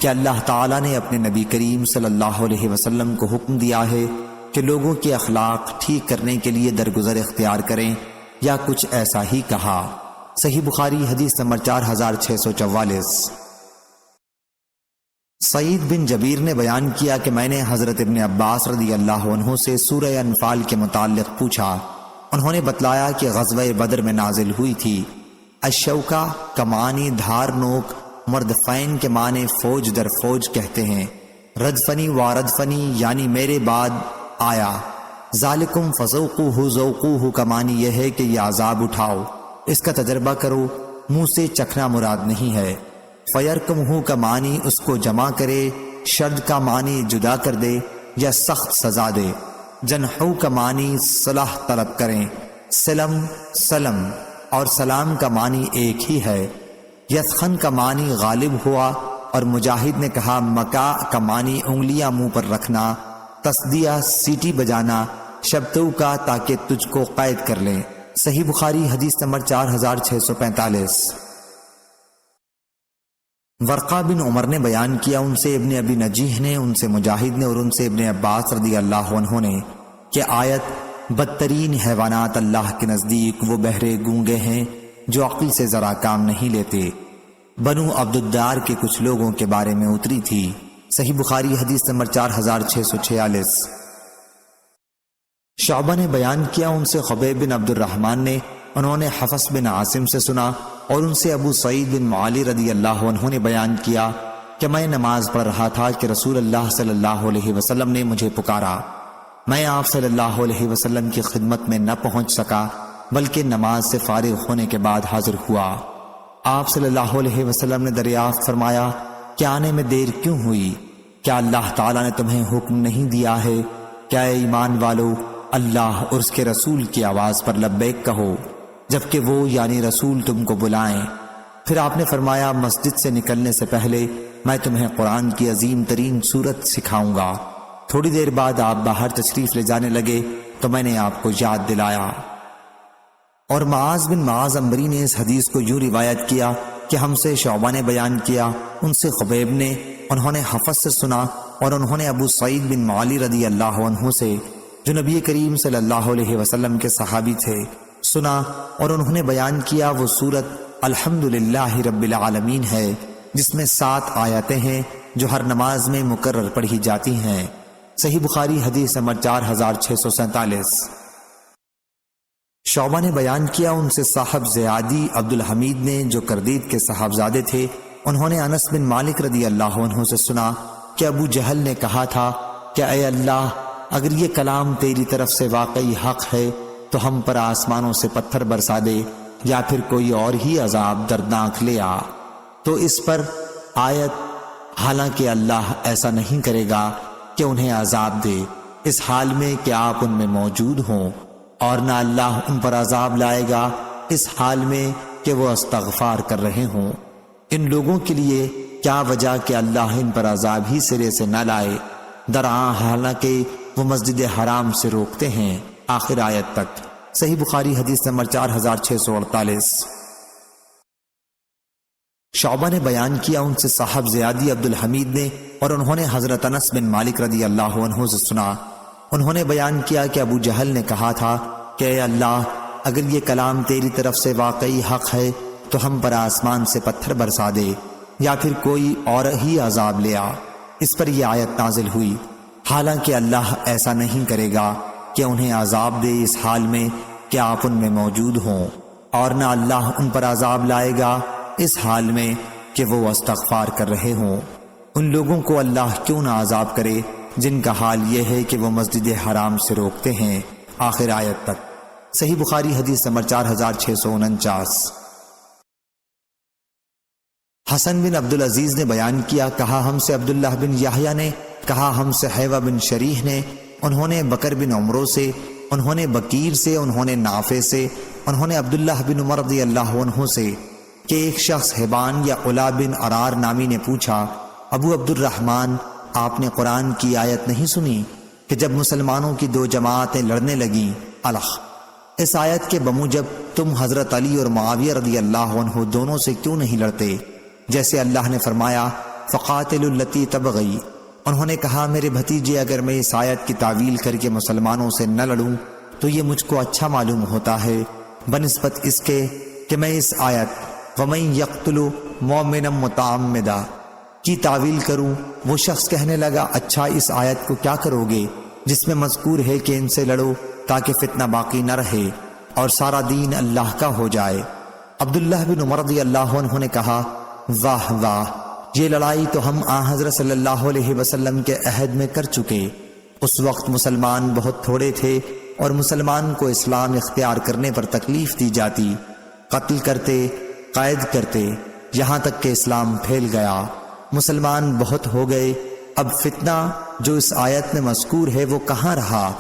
کہ اللہ تعالیٰ نے اپنے نبی کریم صلی اللہ علیہ وسلم کو حکم دیا ہے کہ لوگوں کی اخلاق ٹھیک کرنے کے لیے درگزر اختیار کریں، یا کچھ ایسا ہی کہا۔ صحیح بخاری حدیث نمبر 4644۔ سعید بن جبیر نے بیان کیا کہ میں نے حضرت ابن عباس رضی اللہ عنہ سے سورہ انفال کے متعلق پوچھا، انہوں نے بتلایا کہ غزوہ بدر میں نازل ہوئی تھی۔ الشوکہ کا معنی دھار نوک، مردفین کے معنی فوج در فوج کہتے ہیں۔ ردفنی واردفنی یعنی میرے بعد آیا۔ ذالکم فذوقوہ ذوقوہ کا معنی یہ ہے کہ یہ عذاب اٹھاؤ، اس کا تجربہ کرو، منہ سے چکھنا مراد نہیں ہے۔ فیرکمہ کا معنی اس کو جمع کرے، شرد کا معنی جدا کر دے یا سخت سزا دے۔ جنحو کا معنی صلح طلب کریں۔ سلم سلم اور سلام کا معنی ایک ہی ہے۔ یسخن کا معنی غالب ہوا، اور مجاہد نے کہا مکا کا معنی انگلیاں منہ پر رکھنا، تصدیہ سیٹی بجانا، شبتو کا تاکہ تجھ کو قید کر لیں۔ صحیح بخاری حدیث نمبر 4645۔ ورقہ بن عمر نے بیان کیا، ان سے ابن ابی نجیح نے، ان سے مجاہد نے، اور ان سے ابن عباس رضی اللہ عنہ نے کہ آیت بدترین حیوانات اللہ کے نزدیک وہ بہرے گونگے ہیں جو عقل سے ذرا کام نہیں لیتے، بنو عبد الدار کے کچھ لوگوں کے بارے میں اتری تھی۔ صحیح بخاری حدیث نمبر 4646۔ شعبہ نے بیان کیا، ان سے خبیب بن عبد الرحمن نے، انہوں نے حفص بن عاصم سے سنا، اور ان سے ابو سعید بن معالی رضی اللہ عنہ نے بیان کیا کہ میں نماز پڑھ رہا تھا کہ رسول اللہ صلی اللہ علیہ وسلم نے مجھے پکارا۔ میں آپ صلی اللہ علیہ وسلم کی خدمت میں نہ پہنچ سکا، بلکہ نماز سے فارغ ہونے کے بعد حاضر ہوا۔ آپ صلی اللہ علیہ وسلم نے دریافت فرمایا کہ آنے میں دیر کیوں ہوئی؟ کیا اللہ تعالیٰ نے تمہیں حکم نہیں دیا ہے کہ اے ایمان والو اللہ اور اس کے رسول کی آواز پر لبیک کہو جبکہ وہ یعنی رسول تم کو بلائیں؟ پھر آپ نے فرمایا مسجد سے نکلنے سے پہلے میں تمہیں قرآن کی عظیم ترین سورت سکھاؤں گا۔ تھوڑی دیر بعد آپ باہر تشریف لے جانے لگے تو میں نے آپ کو یاد دلایا۔ اور معاذ بن معاذ عنبری نے اس حدیث کو یوں روایت کیا کہ ہم سے شعبہ نے بیان کیا، ان سے خبیب نے، انہوں نے حفص سے سنا، اور انہوں نے ابو سعید بن معالی رضی اللہ عنہ سے جو نبی کریم صلی اللہ علیہ وسلم کے صحابی تھے سنا، اور انہوں نے بیان کیا وہ سورت الحمدللہ رب العالمین ہے جس میں 7 آیتیں ہیں جو ہر نماز میں مکرر پڑھی جاتی ہیں۔ صحیح بخاری حدیث نمبر 4647۔ شعبہ نے بیان کیا، ان سے صاحب زیادی عبد الحمید نے جو کردید کے صاحبزادے تھے، انہوں نے انس بن مالک رضی اللہ عنہ سے سنا کہ ابو جہل نے کہا تھا کہ اے اللہ، اگر یہ کلام تیری طرف سے واقعی حق ہے تو ہم پر آسمانوں سے پتھر برسا دے یا پھر کوئی اور ہی عذاب دردناک لے آ۔ تو اس پر آیت حالانکہ اللہ ایسا نہیں کرے گا کہ انہیں عذاب دے اس حال میں کہ آپ ان میں موجود ہوں، اور نہ اللہ ان پر عذاب لائے گا اس حال میں کہ وہ استغفار کر رہے ہوں۔ ان لوگوں کے لیے کیا وجہ کہ اللہ ان پر عذاب ہی سرے سے نہ لائے، درآں حالانکہ وہ مسجد حرام سے روکتے ہیں، آخر آیت تک۔ صحیح بخاری حدیث نمبر 4648۔ شعبہ نے بیان کیا ان سے صاحب زیادی عبد الحمید نے، اور انہوں نے حضرت انس بن مالک رضی اللہ عنہ سے سنا، انہوں نے بیان کیا کہ ابو جہل نے کہا تھا کہ اے اللہ، اگر یہ کلام تیری طرف سے واقعی حق ہے تو ہم پر آسمان سے پتھر برسا دے یا پھر کوئی اور ہی عذاب لے آ۔ اس پر یہ آیت نازل ہوئی، حالانکہ اللہ ایسا نہیں کرے گا کہ انہیں عذاب دے اس حال میں کہ آپ ان میں موجود ہوں، اور نہ اللہ ان پر عذاب لائے گا اس حال میں کہ وہ استغفار کر رہے ہوں۔ ان لوگوں کو اللہ کیوں نہ عذاب کرے جن کا حال یہ ہے کہ وہ مسجد حرام سے روکتے ہیں، آخر آیت تک۔ صحیح بخاری حدیث نمبر 4649۔ حسن بن عبدالعزیز نے بیان کیا، کہا ہم سے عبداللہ بن یحییٰ نے، کہا ہم سے حیوہ بن شریح نے، انہوں نے بکر بن عمرو سے، انہوں نے بکیر سے، انہوں نے نافع سے، انہوں نے عبداللہ بن عمر رضی اللہ عنہ سے کہ ایک شخص حبان یا علا بن عرار نامی نے پوچھا، ابو عبد الرحمن، آپ نے قرآن کی آیت نہیں سنی کہ جب مسلمانوں کی دو جماعتیں لڑنے لگیں الخ، اس آیت کے بموجب تم حضرت علی اور معاویہ رضی اللہ عنہ دونوں سے کیوں نہیں لڑتے، جیسے اللہ نے فرمایا فقاتلوا التی تبغی۔ انہوں نے کہا میرے بھتیجے، اگر میں اس آیت کی تعویل کر کے مسلمانوں سے نہ لڑوں تو یہ مجھ کو اچھا معلوم ہوتا ہے بنسبت اس کے کہ میں اس آیت وَمَن يَقْتُلُ مُؤْمِنًا مُتَعَمِّدًا کی تعویل کروں۔ وہ شخص کہنے لگا، اچھا اس آیت کو کیا کرو گے جس میں مذکور ہے کہ ان سے لڑو تاکہ فتنہ باقی نہ رہے اور سارا دین اللہ کا ہو جائے۔ عبداللہ بن عمر رضی اللہ عنہ نے کہا، واہ واہ، یہ لڑائی تو ہم حضرت صلی اللہ علیہ وسلم کے عہد میں کر چکے۔ اس وقت مسلمان بہت تھوڑے تھے اور مسلمان کو اسلام اختیار کرنے پر تکلیف دی جاتی، قتل کرتے، قید کرتے، یہاں تک کہ اسلام پھیل گیا، مسلمان بہت ہو گئے۔ اب فتنہ جو اس آیت میں مذکور ہے وہ کہاں رہا؟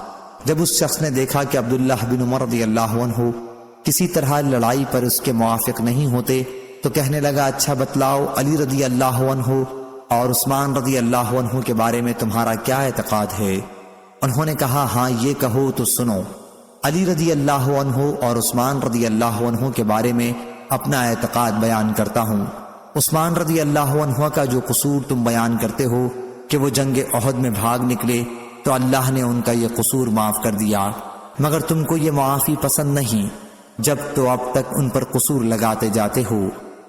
جب اس شخص نے دیکھا کہ عبداللہ بن عمر رضی اللہ عنہ کسی طرح لڑائی پر اس کے موافق نہیں ہوتے تو کہنے لگا، اچھا بتلاؤ علی رضی اللہ عنہ اور عثمان رضی اللہ عنہ کے بارے میں تمہارا کیا اعتقاد ہے؟ انہوں نے کہا، ہاں یہ کہو تو سنو، علی رضی اللہ عنہ اور عثمان رضی اللہ عنہ کے بارے میں اپنا اعتقاد بیان کرتا ہوں۔ عثمان رضی اللہ عنہ کا جو قصور تم بیان کرتے ہو کہ وہ جنگ احد میں بھاگ نکلے تو اللہ نے ان کا یہ قصور معاف کر دیا، مگر تم کو یہ معافی پسند نہیں، جب تو اب تک ان پر قصور لگاتے جاتے ہو۔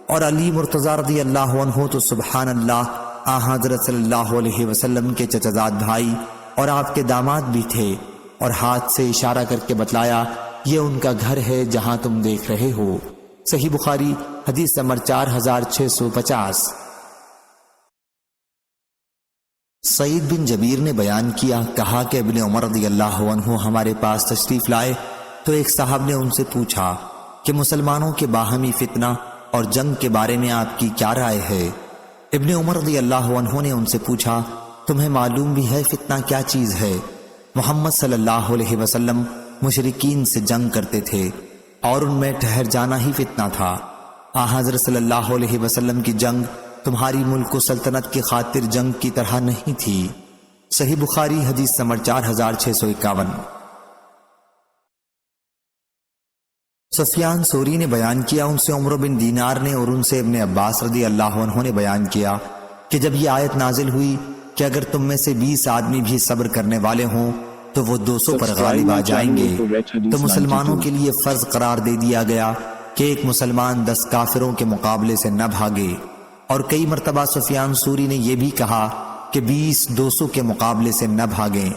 اور علی مرتضیٰ رضی اللہ عنہ تو سبحان اللہ حضرت صلی اللہ علیہ وسلم کے چچزاد بھائی اور آپ کے داماد بھی تھے، اور ہاتھ سے اشارہ کر کے بتلایا یہ ان کا گھر ہے جہاں تم دیکھ رہے ہو۔ صحیح بخاری حدیث نمبر 4650۔ سعید بن جبیر نے بیان کیا، کہا کہ ابن عمر رضی اللہ عنہ ہمارے پاس تشریف لائے تو ایک صاحب نے ان سے پوچھا کہ مسلمانوں کے باہمی فتنہ اور جنگ کے بارے میں آپ کی کیا رائے ہے؟ ابن عمر رضی اللہ عنہ نے ان سے پوچھا، تمہیں معلوم بھی ہے فتنہ کیا چیز ہے؟ محمد صلی اللہ علیہ وسلم مشرکین سے جنگ کرتے تھے اور ان میں ٹھہر جانا ہی فتنہ تھا۔ حضرت صلی اللہ علیہ وسلم کی جنگ تمہاری ملک و سلطنت کی خاطر جنگ کی طرح نہیں تھی۔ صحیح بخاری حدیث نمبر 4651۔ سفیان ثوری نے بیان کیا، ان سے عمرو بن دینار نے اور ان سے ابن عباس رضی اللہ عنہ نے بیان کیا کہ جب یہ آیت نازل ہوئی کہ اگر تم میں سے 20 آدمی بھی صبر کرنے والے ہوں تو وہ 200 پر غالب آ جائیں گے، تو مسلمانوں کے لیے فرض قرار دے دیا گیا کہ ایک مسلمان 10 کافروں کے مقابلے سے نہ بھاگے۔ اور کئی مرتبہ سفیان ثوری نے یہ بھی کہا کہ 20 200 کے مقابلے سے نہ بھاگیں۔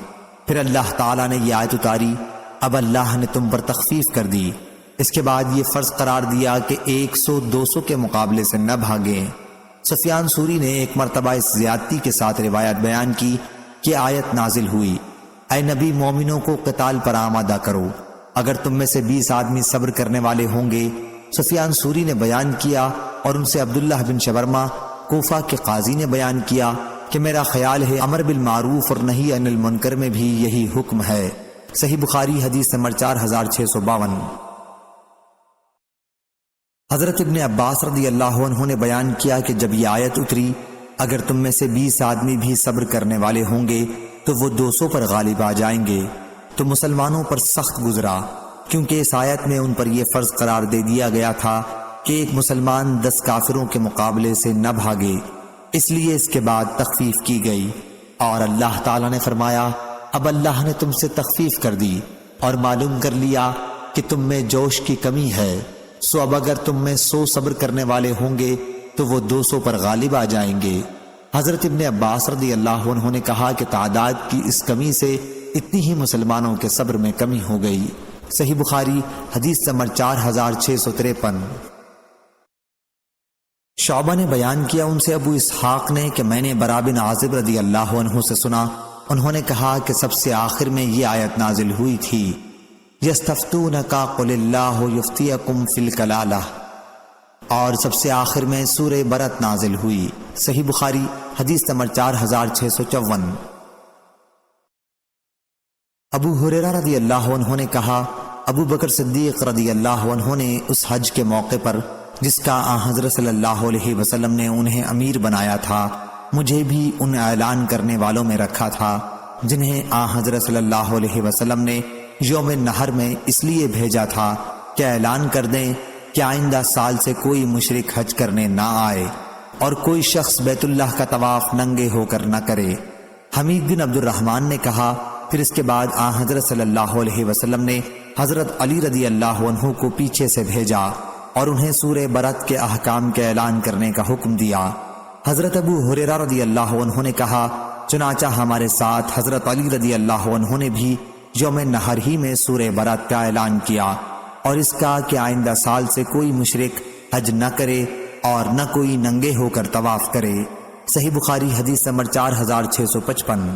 پھر اللہ تعالیٰ نے یہ آیت اتاری، اب اللہ نے تم پر تخفیف کر دی۔ اس کے بعد یہ فرض قرار دیا کہ 100 200 کے مقابلے سے نہ بھاگیں۔ سفیان ثوری نے ایک مرتبہ اس زیادتی کے ساتھ روایت بیان کی کہ آیت نازل ہوئی، اے نبی، مومنوں کو قتال پر آمادہ کرو اگر تم میں سے 20 آدمی صبر کرنے والے ہوں گے۔ سفیان ثوری نے بیان کیا اور ان سے عبداللہ بن شبرمہ کوفہ کے قاضی نے بیان کیا کہ میرا خیال ہے امر بالمعروف اور نہی عن المنکر میں بھی یہی حکم ہے۔ صحیح بخاری حدیث نمبر 4652۔ حضرت ابن عباس رضی اللہ عنہ نے بیان کیا کہ جب یہ آیت اتری، اگر تم میں سے 20 آدمی بھی صبر کرنے والے ہوں گے تو وہ 200 پر غالب آ جائیں گے، تو مسلمانوں پر سخت گزرا، کیونکہ اس آیت میں ان پر یہ فرض قرار دے دیا گیا تھا کہ ایک مسلمان 10 کافروں کے مقابلے سے نہ بھاگے، اس لیے اس کے بعد تخفیف کی گئی۔ اور اللہ تعالیٰ نے فرمایا اب اللہ نے تم سے تخفیف کر دی اور معلوم کر لیا کہ تم میں جوش کی کمی ہے، سو اب اگر تم میں 100 صبر کرنے والے ہوں گے تو وہ 200 پر غالب آ جائیں گے۔ حضرت ابن عباس رضی اللہ عنہ نے کہا کہ تعداد کی اس کمی سے اتنی ہی مسلمانوں کے صبر میں کمی ہو گئی۔ صحیح بخاری حدیث نمبر 4653۔ شعبہ نے بیان کیا ان سے ابو اسحاق نے کہ میں نے برا بن عازب رضی اللہ عنہ سے سنا، انہوں نے کہا کہ سب سے آخر میں یہ آیت نازل ہوئی تھی یستفتونک قل اللہ یفتیکم فی الکلالہ، اور سب سے آخر میں سورہ برت نازل ہوئی۔ صحیح بخاری حدیث نمبر 4654۔ ابو ہریرہ رضی اللہ عنہ نے کہا ابو بکر صدیق رضی اللہ عنہ نے اس حج کے موقع پر جس کا حضرت صلی اللہ علیہ وسلم نے انہیں امیر بنایا تھا، مجھے بھی ان اعلان کرنے والوں میں رکھا تھا جنہیں حضرت صلی اللہ علیہ وسلم نے یوم نحر میں اس لیے بھیجا تھا کہ اعلان کر دیں کہ آئندہ سال سے کوئی مشرک حج کرنے نہ آئے اور کوئی شخص بیت اللہ کا طواف ننگے ہو کر نہ کرے۔ حمید بن عبد الرحمن نے کہا پھر اس کے بعد حضرت صلی اللہ علیہ وسلم نے حضرت علی رضی اللہ عنہ کو پیچھے سے بھیجا اور انہیں سورہ برت کے احکام کے اعلان کرنے کا حکم دیا۔ حضرت ابو ہریرہ رضی اللہ عنہ نے کہا چنانچہ ہمارے ساتھ حضرت علی رضی اللہ عنہ نے بھی یوم نحر ہی میں سورہ برت کا اعلان کیا اور اس کا کہ آئندہ سال سے کوئی مشرک حج نہ کرے اور نہ کوئی ننگے ہو کر طواف کرے۔ صحیح بخاری حدیث نمبر 4655۔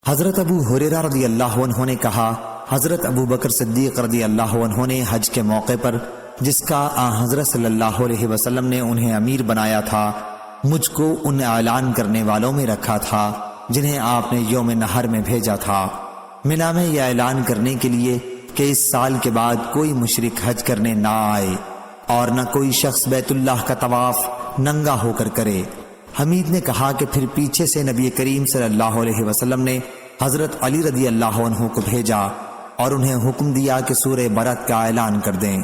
حضرت ابو ہریرہ رضی اللہ عنہ نے کہا حضرت ابو بکر صدیق رضی اللہ عنہ نے حج کے موقع پر جس کا حضرت صلی اللہ علیہ وسلم نے انہیں امیر بنایا تھا، مجھ کو ان اعلان کرنے والوں میں رکھا تھا جنہیں آپ نے یوم نحر میں بھیجا تھا، منا میں یہ اعلان کرنے کے لیے کہ اس سال کے بعد کوئی مشرک حج کرنے نہ آئے اور نہ کوئی شخص بیت اللہ کا طواف ننگا ہو کر کرے۔ حمید نے کہا کہ پھر پیچھے سے نبی کریم صلی اللہ علیہ وسلم نے حضرت علی رضی اللہ عنہ کو بھیجا اور انہیں حکم دیا کہ سورہ برت کا اعلان کر دیں۔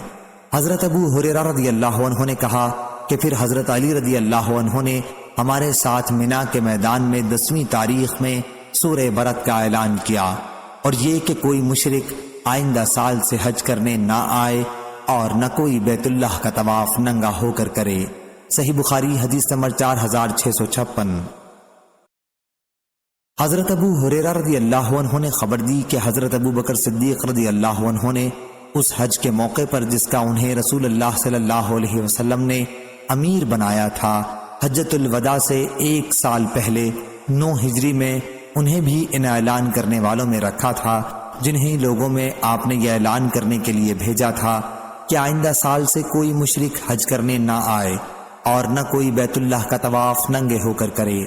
حضرت ابو ہریرہ رضی اللہ عنہ نے کہا کہ پھر حضرت علی رضی اللہ عنہ نے ہمارے ساتھ منا کے میدان میں 10ویں تاریخ میں سورہ برت کا اعلان کیا اور یہ کہ کوئی مشرک آئندہ سال سے حج کرنے نہ آئے اور نہ کوئی بیت اللہ کا طواف ننگا ہو کر کرے۔ صحیح بخاری حدیث نمبر 4656۔ حضرت ابو ہریرہ رضی اللہ عنہ نے خبر دی کہ حضرت ابو بکر صدیق رضی اللہ عنہ نے اس حج کے موقع پر جس کا انہیں رسول اللہ صلی اللہ علیہ وسلم نے امیر بنایا تھا، حجۃ الوداع سے 1 سال پہلے 9 ہجری میں انہیں بھی ان اعلان کرنے والوں میں رکھا تھا جنہیں لوگوں میں آپ نے یہ اعلان کرنے کے لیے بھیجا تھا کہ آئندہ سال سے کوئی مشرک حج کرنے نہ آئے اور نہ کوئی بیت اللہ کا طواف ننگے ہو کر کرے۔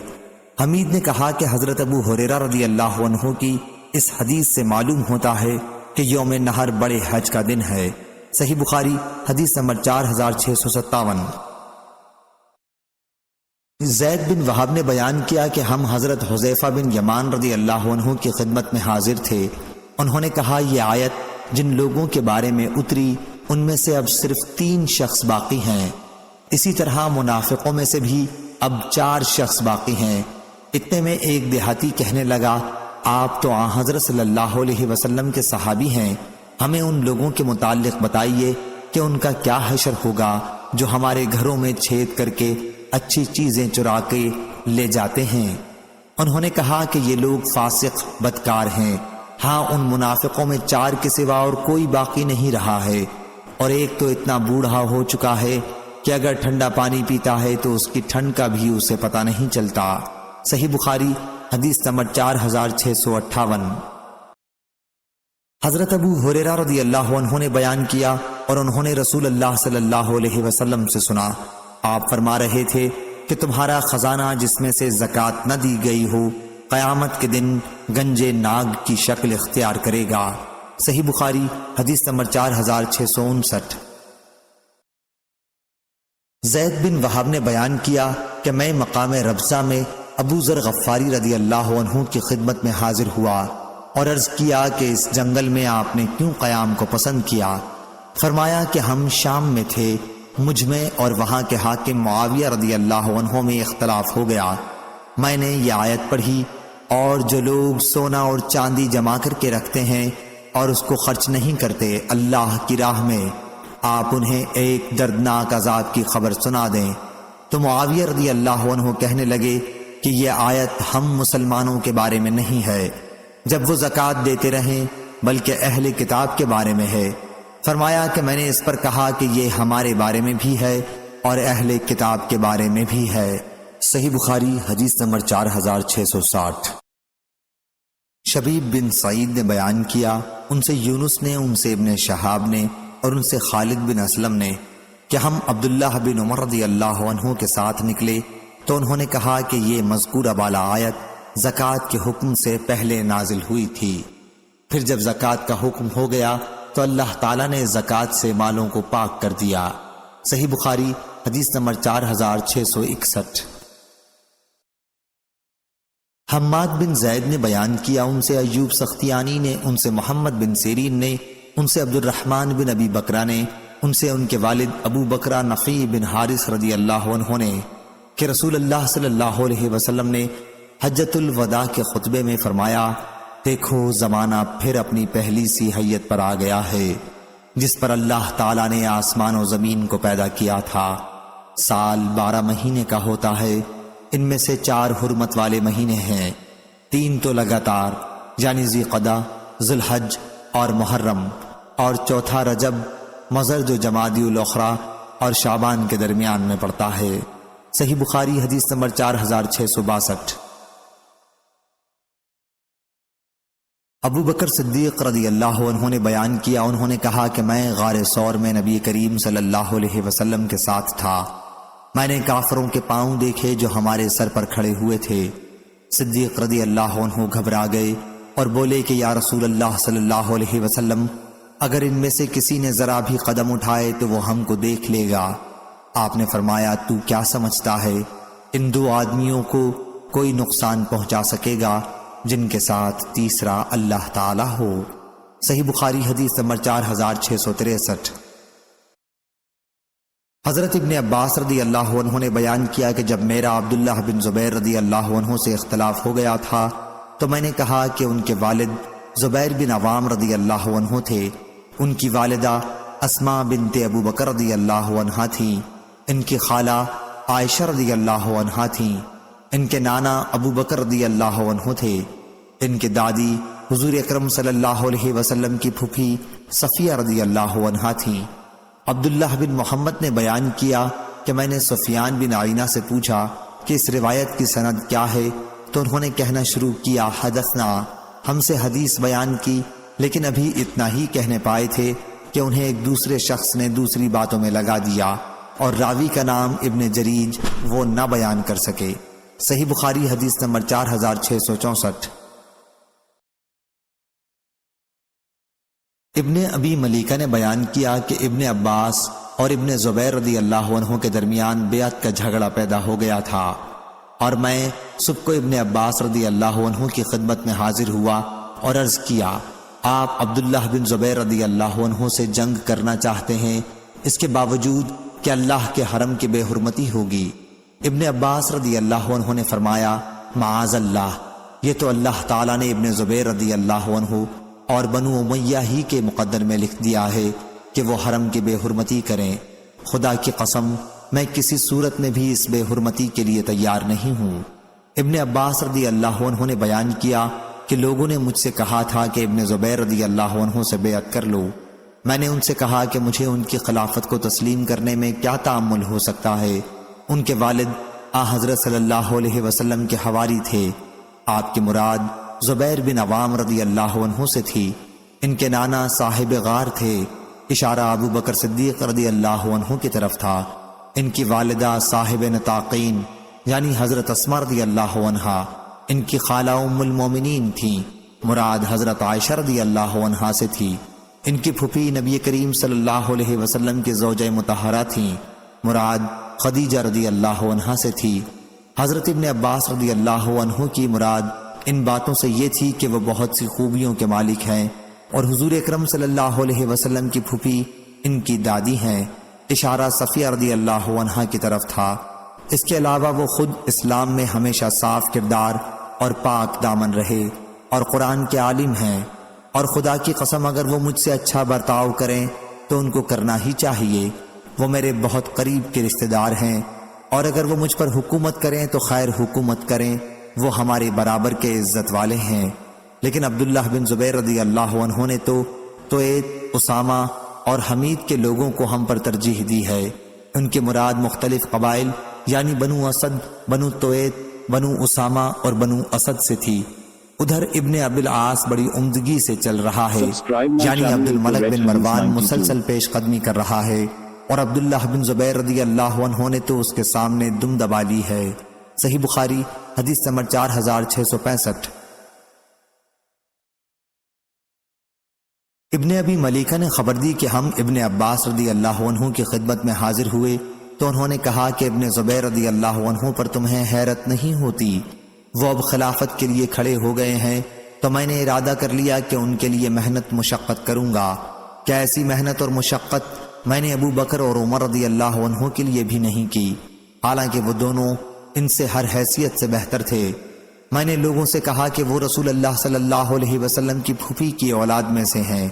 حمید نے کہا کہ حضرت ابو ہریرہ رضی اللہ عنہ کی اس حدیث سے معلوم ہوتا ہے کہ یوم نحر بڑے حج کا دن ہے۔ صحیح بخاری حدیث نمبر 4657۔ زید بن وہب نے بیان کیا کہ ہم حضرت حذیفہ بن یمان رضی اللہ عنہ کی خدمت میں حاضر تھے، انہوں نے کہا یہ آیت جن لوگوں کے بارے میں اتری ان میں سے اب صرف 3 شخص باقی ہیں، اسی طرح منافقوں میں سے بھی اب 4 شخص باقی ہیں۔ اتنے میں ایک دیہاتی کہنے لگا آپ تو حضرت صلی اللہ علیہ وسلم کے صحابی ہیں، ہمیں ان لوگوں کے متعلق بتائیے کہ ان کا کیا حشر ہوگا جو ہمارے گھروں میں چھید کر کے اچھی چیزیں چرا کے لے جاتے ہیں۔ انہوں نے کہا کہ یہ لوگ فاسق بدکار ہیں، ہاں ان منافقوں میں 4 کے سوا اور کوئی باقی نہیں رہا ہے، اور ایک تو اتنا بوڑھا ہو چکا ہے کہ اگر ٹھنڈا پانی پیتا ہے تو اس کی ٹھنڈ کا بھی اسے پتہ نہیں چلتا۔ صحیح بخاری حدیث نمبر 4658۔ حضرت ابو ہریرہ رضی اللہ عنہ نے بیان کیا اور انہوں نے رسول اللہ صلی اللہ علیہ وسلم سے سنا، آپ فرما رہے تھے کہ تمہارا خزانہ جس میں سے زکوٰۃ نہ دی گئی ہو قیامت کے دن گنجے ناگ کی شکل اختیار کرے گا۔ صحیح بخاری حدیث نمبر 4659۔ زید بن وہب نے بیان کیا کہ میں مقام ربضہ میں ابو ذر غفاری رضی اللہ عنہ کی خدمت میں حاضر ہوا اور عرض کیا کہ اس جنگل میں آپ نے کیوں قیام کو پسند کیا؟ فرمایا کہ ہم شام میں تھے، مجھ میں اور وہاں کے حاکم معاویہ رضی اللہ عنہ میں اختلاف ہو گیا۔ میں نے یہ آیت پڑھی، اور جو لوگ سونا اور چاندی جمع کر کے رکھتے ہیں اور اس کو خرچ نہیں کرتے اللہ کی راہ میں، آپ انہیں ایک دردناک عذاب کی خبر سنا دیں۔ تو معاویہ رضی اللہ عنہ کہنے لگے کہ یہ آیت ہم مسلمانوں کے بارے میں نہیں ہے جب وہ زکوٰۃ دیتے رہیں، بلکہ اہل کتاب کے بارے میں ہے۔ فرمایا کہ میں نے اس پر کہا کہ یہ ہمارے بارے میں بھی ہے اور اہل کتاب کے بارے میں بھی ہے۔ صحیح بخاری حدیث نمبر 4660۔ شبیب بن سعید نے بیان کیا، ان سے یونس نے، ان سے ابن شہاب نے اور ان سے خالد بن اسلم نے کہ ہم عبداللہ بن عمر رضی اللہ عنہ کے ساتھ نکلے تو انہوں نے کہا کہ یہ مذکورہ بالا آیت زکوٰۃ کے حکم سے پہلے نازل ہوئی تھی، پھر جب زکوٰۃ کا حکم ہو گیا تو اللہ تعالیٰ نے زکوٰۃ سے مالوں کو پاک کر دیا۔ صحیح بخاری حدیث نمبر 4661۔ حماد بن زید نے بیان کیا، ان سے ایوب سختیانی نے، ان سے محمد بن سیرین نے، ان سے عبد الرحمن بن ابی بکرہ نے، ان سے ان کے والد ابو بکرہ نفی بن حارث رضی اللہ عنہ نے کہ رسول اللہ صلی اللہ علیہ وسلم نے حجۃ الوداع کے خطبے میں فرمایا، دیکھو زمانہ پھر اپنی پہلی سی حیت پر آ گیا ہے جس پر اللہ تعالیٰ نے آسمان و زمین کو پیدا کیا تھا۔ سال 12 مہینے کا ہوتا ہے، ان میں سے 4 حرمت والے مہینے ہیں، 3 تو لگاتار یعنی ذی قعدہ، ذی الحج اور محرم، اور چوتھا رجب، مضر جو جمادی الاخری اور شعبان کے درمیان میں پڑتا ہے۔ صحیح بخاری حدیث نمبر 4662۔ ابو بکر صدیق رضی اللہ عنہ نے بیان کیا، انہوں نے کہا کہ میں غار ثور میں نبی کریم صلی اللہ علیہ وسلم کے ساتھ تھا، میں نے کافروں کے پاؤں دیکھے جو ہمارے سر پر کھڑے ہوئے تھے۔ صدیق رضی اللہ عنہ گھبرا گئے اور بولے کہ یا رسول اللہ صلی اللہ علیہ وسلم، اگر ان میں سے کسی نے ذرا بھی قدم اٹھائے تو وہ ہم کو دیکھ لے گا۔ آپ نے فرمایا، تو کیا سمجھتا ہے ان 2 آدمیوں کو کوئی نقصان پہنچا سکے گا جن کے ساتھ تیسرا اللہ تعالی ہو؟ صحیح بخاری حدیث نمبر 4663۔ حضرت ابن عباس رضی اللہ عنہ نے بیان کیا کہ جب میرا عبداللہ بن زبیر رضی اللہ عنہ سے اختلاف ہو گیا تھا تو میں نے کہا کہ ان کے والد زبیر بن عوام رضی اللہ عنہ تھے، ان کی والدہ اسماء بنت ابو بکر رضی اللہ عنہ تھیں، ان کی خالہ عائشہ رضی اللہ عنہ تھیں، ان کے نانا ابو بکر رضی اللہ عنہ تھے، ان کے دادی حضور اکرم صلی اللہ علیہ وسلم کی پھوپھی صفیہ رضی اللہ عنہ تھیں۔ عبداللہ بن محمد نے بیان کیا کہ میں نے سفیان بن عینہ سے پوچھا کہ اس روایت کی سند کیا ہے، تو انہوں نے کہنا شروع کیا، حدثنا، ہم سے حدیث بیان کی، لیکن ابھی اتنا ہی کہنے پائے تھے کہ انہیں ایک دوسرے شخص نے دوسری باتوں میں لگا دیا اور راوی کا نام ابن جریج وہ نہ بیان کر سکے۔ صحیح بخاری حدیث نمبر 4664۔ ابن ابی ملیکہ نے بیان کیا کہ ابن عباس اور ابن زبیر رضی اللہ عنہ کے درمیان بیعت کا جھگڑا پیدا ہو گیا تھا، اور میں صبح کو ابن عباس رضی اللہ عنہ کی خدمت میں حاضر ہوا اور عرض کیا، آپ عبداللہ بن زبیر رضی اللہ عنہ سے جنگ کرنا چاہتے ہیں، اس کے باوجود کہ اللہ کے حرم کی بے حرمتی ہوگی۔ ابن عباس رضی اللہ عنہ نے فرمایا، معاذ اللہ، یہ تو اللہ تعالیٰ نے ابن زبیر رضی اللہ عنہ اور بنو امیہ ہی کے مقدر میں لکھ دیا ہے کہ وہ حرم کی بے حرمتی کریں۔ خدا کی قسم، میں کسی صورت میں بھی اس بے حرمتی کے لیے تیار نہیں ہوں۔ ابن عباس رضی اللہ عنہ نے بیان کیا کہ لوگوں نے مجھ سے کہا تھا کہ ابن زبیر رضی اللہ عنہ سے بیعت کر لو۔ میں نے ان سے کہا کہ مجھے ان کی خلافت کو تسلیم کرنے میں کیا تعامل ہو سکتا ہے؟ ان کے والد حضرت صلی اللہ علیہ وسلم کے حواری تھے، آپ کی مراد زبیر بن عوام رضی اللہ عنہ سے تھی، ان کے نانا صاحب غار تھے، اشارہ ابو بکر صدیق رضی اللہ عنہ کی طرف تھا، ان کی والدہ صاحب نطاقین یعنی حضرت اسماء رضی اللہ عنہا، ان کی خالہ ام المومنین تھیں، مراد حضرت عائشہ رضی اللہ عنہا سے تھی، ان کی پھوپھی نبی کریم صلی اللہ علیہ وسلم کی زوجہ مطہرہ تھیں، مراد خدیجہ رضی اللہ عنہا سے تھی۔ حضرت ابن عباس رضی اللہ عنہ کی مراد ان باتوں سے یہ تھی کہ وہ بہت سی خوبیوں کے مالک ہیں، اور حضور اکرم صلی اللہ علیہ وسلم کی پھوپھی ان کی دادی ہیں۔ اشارہ صفیہ رضی اللہ عنہا کی طرف تھا۔ اس کے علاوہ وہ خود اسلام میں ہمیشہ صاف کردار اور پاک دامن رہے اور قرآن کے عالم ہیں، اور خدا کی قسم اگر وہ مجھ سے اچھا برتاؤ کریں تو ان کو کرنا ہی چاہیے۔ وہ میرے بہت قریب کے رشتہ دار ہیں، اور اگر وہ مجھ پر حکومت کریں تو خیر حکومت کریں، وہ ہمارے برابر کے عزت والے ہیں۔ لیکن عبداللہ بن زبیر رضی اللہ عنہ نے تو اسامہ اور حمید کے لوگوں کو ہم پر ترجیح دی ہے۔ ان کے مراد مختلف قبائل یعنی بنو اسد، بنو تویت، بنو اسامہ اور بنو اسد سے تھی۔ ادھر ابن ابی العاص بڑی عمدگی سے چل رہا ہے، یعنی عبد الملک بن مروان مسلسل پیش قدمی کر رہا ہے، اور عبداللہ بن زبیر رضی اللہ عنہ نے تو اس کے سامنے دم دبا لی ہے۔ صحیح بخاری حدیث نمبر 4665۔ ابن ابی ملیکہ نے خبر دی کہ ہم ابن عباس رضی اللہ عنہ کی خدمت میں حاضر ہوئے تو انہوں نے کہا کہ ابن زبیر رضی اللہ عنہ پر تمہیں حیرت نہیں ہوتی؟ وہ اب خلافت کے لیے کھڑے ہو گئے ہیں تو میں نے ارادہ کر لیا کہ ان کے لیے محنت مشقت کروں گا۔ کیا ایسی محنت اور مشقت میں نے ابو بکر اور عمر رضی اللہ عنہ کے لیے بھی نہیں کی، حالانکہ وہ دونوں ان سے ہر حیثیت سے بہتر تھے۔ میں نے لوگوں سے کہا کہ وہ رسول اللہ صلی اللہ علیہ وسلم کی پھوپھی کی اولاد میں سے ہیں۔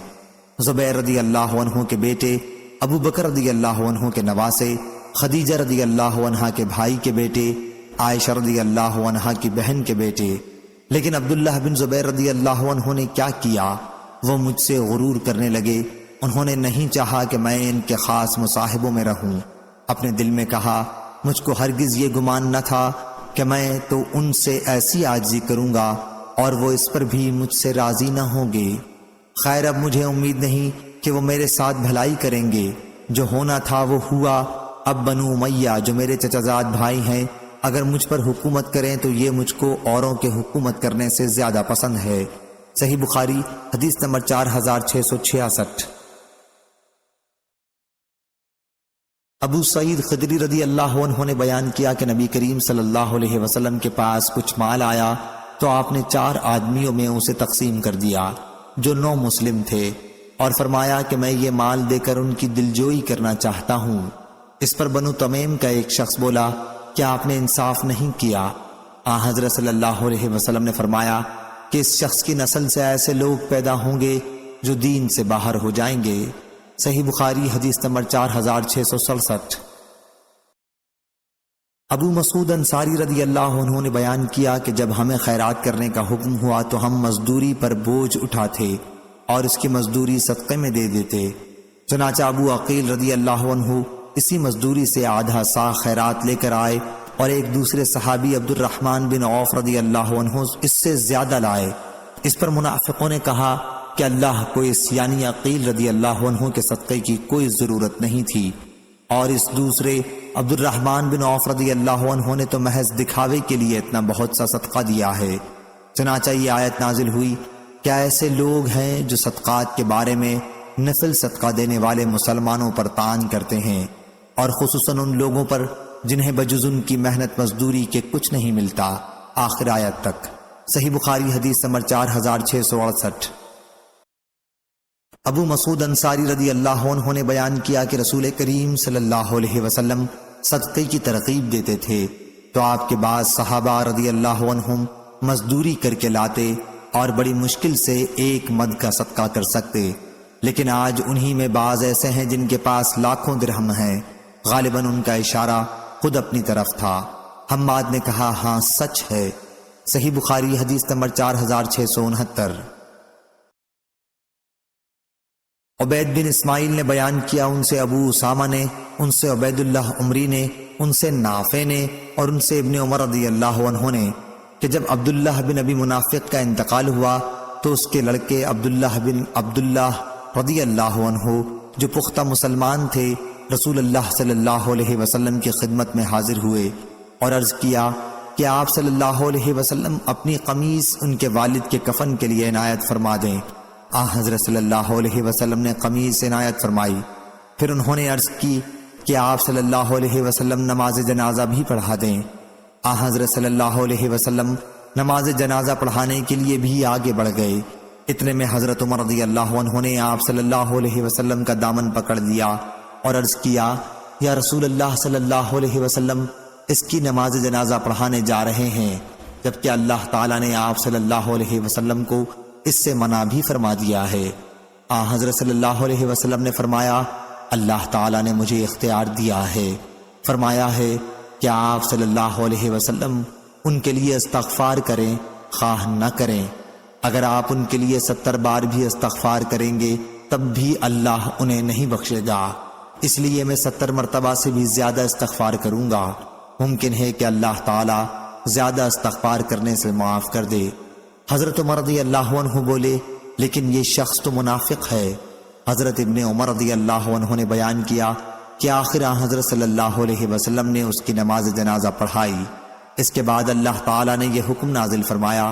زبیر رضی اللہ عنہ کے بیٹے، ابو بکر رضی اللہ عنہ کے نواسے، خدیجہ رضی اللہ عنہ کے بھائی کے بیٹے، عائشہ رضی اللہ عنہ کی بہن کے بیٹے۔ لیکن عبداللہ بن زبیر رضی اللہ عنہ نے کیا کیا؟ وہ مجھ سے غرور کرنے لگے۔ انہوں نے نہیں چاہا کہ میں ان کے خاص مصاحبوں میں رہوں۔ اپنے دل میں کہا، مجھ کو ہرگز یہ گمان نہ تھا کہ میں تو ان سے ایسی عاجزی کروں گا اور وہ اس پر بھی مجھ سے راضی نہ ہوں گے۔ خیر اب مجھے امید نہیں کہ وہ میرے ساتھ بھلائی کریں گے۔ جو ہونا تھا وہ ہوا۔ اب بنو امیہ جو میرے چچا زاد بھائی ہیں اگر مجھ پر حکومت کریں تو یہ مجھ کو اوروں کے حکومت کرنے سے زیادہ پسند ہے۔ صحیح بخاری حدیث نمبر 4666۔ ابو سعید خدری رضی اللہ عنہ نے بیان کیا کہ نبی کریم صلی اللہ علیہ وسلم کے پاس کچھ مال آیا تو آپ نے 4 آدمیوں میں اسے تقسیم کر دیا جو 9 مسلم تھے، اور فرمایا کہ میں یہ مال دے کر ان کی دلجوئی کرنا چاہتا ہوں۔ اس پر بنو تمیم کا ایک شخص بولا، کیا آپ نے انصاف نہیں کیا؟ حضرت صلی اللہ علیہ وسلم نے فرمایا کہ اس شخص کی نسل سے ایسے لوگ پیدا ہوں گے جو دین سے باہر ہو جائیں گے۔ صحیح بخاری حدیث نمبر 4667۔ ابو مسعود انصاری رضی اللہ عنہ نے بیان کیا کہ جب ہمیں خیرات کرنے کا حکم ہوا تو ہم مزدوری پر بوجھ اٹھاتے اور اس کی مزدوری صدقے میں دے دیتے۔ چنانچہ ابو عقیل رضی اللہ عنہ اسی مزدوری سے آدھا سا خیرات لے کر آئے، اور ایک دوسرے صحابی عبد الرحمن بن عوف رضی اللہ عنہ اس سے زیادہ لائے۔ اس پر منافقوں نے کہا کہ اللہ کو اس یعنی عقیل رضی اللہ عنہ کے صدقے کی کوئی ضرورت نہیں تھی، اور اس دوسرے عبد الرحمن بن عوف رضی اللہ عنہ نے تو محض دکھاوے کے لیے اتنا بہت سا صدقہ دیا ہے۔ چنانچہ یہ آیت نازل ہوئی، کیا ایسے لوگ ہیں جو صدقات کے بارے میں نفل صدقہ دینے والے مسلمانوں پر طعن کرتے ہیں، اور خصوصاً ان لوگوں پر جنہیں بجز ان کی محنت مزدوری کے کچھ نہیں ملتا، آخر آیت تک۔ صحیح بخاری حدیث نمبر 4668۔ ابو مسعود انصاری رضی اللہ عنہ نے بیان کیا کہ رسول کریم صلی اللہ علیہ وسلم صدقے کی ترغیب دیتے تھے تو آپ کے بعض صحابہ رضی اللہ عنہم مزدوری کر کے لاتے اور بڑی مشکل سے 1 مد کا صدقہ کر سکتے، لیکن آج انہی میں بعض ایسے ہیں جن کے پاس لاکھوں درہم ہیں۔ غالباً ان کا اشارہ خود اپنی طرف تھا۔ حماد نے کہا، ہاں سچ ہے۔ صحیح بخاری حدیث نمبر 4669۔ عبید بن اسماعیل نے بیان کیا، ان سے ابو اسامہ نے، ان سے عبید اللہ عمری نے، ان سے نافع نے، اور ان سے ابن عمر رضی اللہ عنہ نے کہ جب عبداللہ بن ابی منافق کا انتقال ہوا تو اس کے لڑکے عبداللہ بن عبداللہ رضی اللہ عنہ جو پختہ مسلمان تھے رسول اللہ صلی اللہ علیہ وسلم کی خدمت میں حاضر ہوئے اور عرض کیا کہ آپ صلی اللہ علیہ وسلم اپنی قمیص ان کے والد کے کفن کے لیے عنایت فرما دیں۔ حضرت صلی اللہ علیہ وسلم نے قمیص عنایت فرمائی۔ پھر انہوں نے عرض کی کہ آپ صلی اللہ علیہ وسلم نماز جنازہ بھی پڑھا دیں۔ حضرت صلی اللہ علیہ وسلم نماز جنازہ پڑھانے کے لیے بھی آگے بڑھ گئے۔ اتنے میں حضرت عمر رضی اللہ عنہ نے آپ صلی اللہ علیہ وسلم کا دامن پکڑ لیا اور عرض کیا، یا رسول اللہ صلی اللہ علیہ وسلم، اس کی نماز جنازہ پڑھانے جا رہے ہیں، جبکہ اللہ تعالیٰ نے آپ صلی اللہ علیہ وسلم کو اس سے منع بھی فرما دیا ہے۔ حضرت صلی اللہ علیہ وسلم نے فرمایا، اللہ تعالیٰ نے مجھے اختیار دیا ہے، فرمایا ہے کہ آپ صلی اللہ علیہ وسلم ان کے لیے استغفار کریں خواہ نہ کریں، اگر آپ ان کے لیے 70 بار بھی استغفار کریں گے تب بھی اللہ انہیں نہیں بخشے گا، اس لیے میں 70 مرتبہ سے بھی زیادہ استغفار کروں گا، ممکن ہے کہ اللہ تعالیٰ زیادہ استغفار کرنے سے معاف کر دے۔ حضرت عمر رضی اللہ عنہ بولے، لیکن یہ شخص تو منافق ہے۔ حضرت ابن عمر رضی اللہ عنہ نے بیان کیا کہ آخر حضرت صلی اللہ علیہ وسلم نے اس کی نماز جنازہ پڑھائی۔ اس کے بعد اللہ تعالیٰ نے یہ حکم نازل فرمایا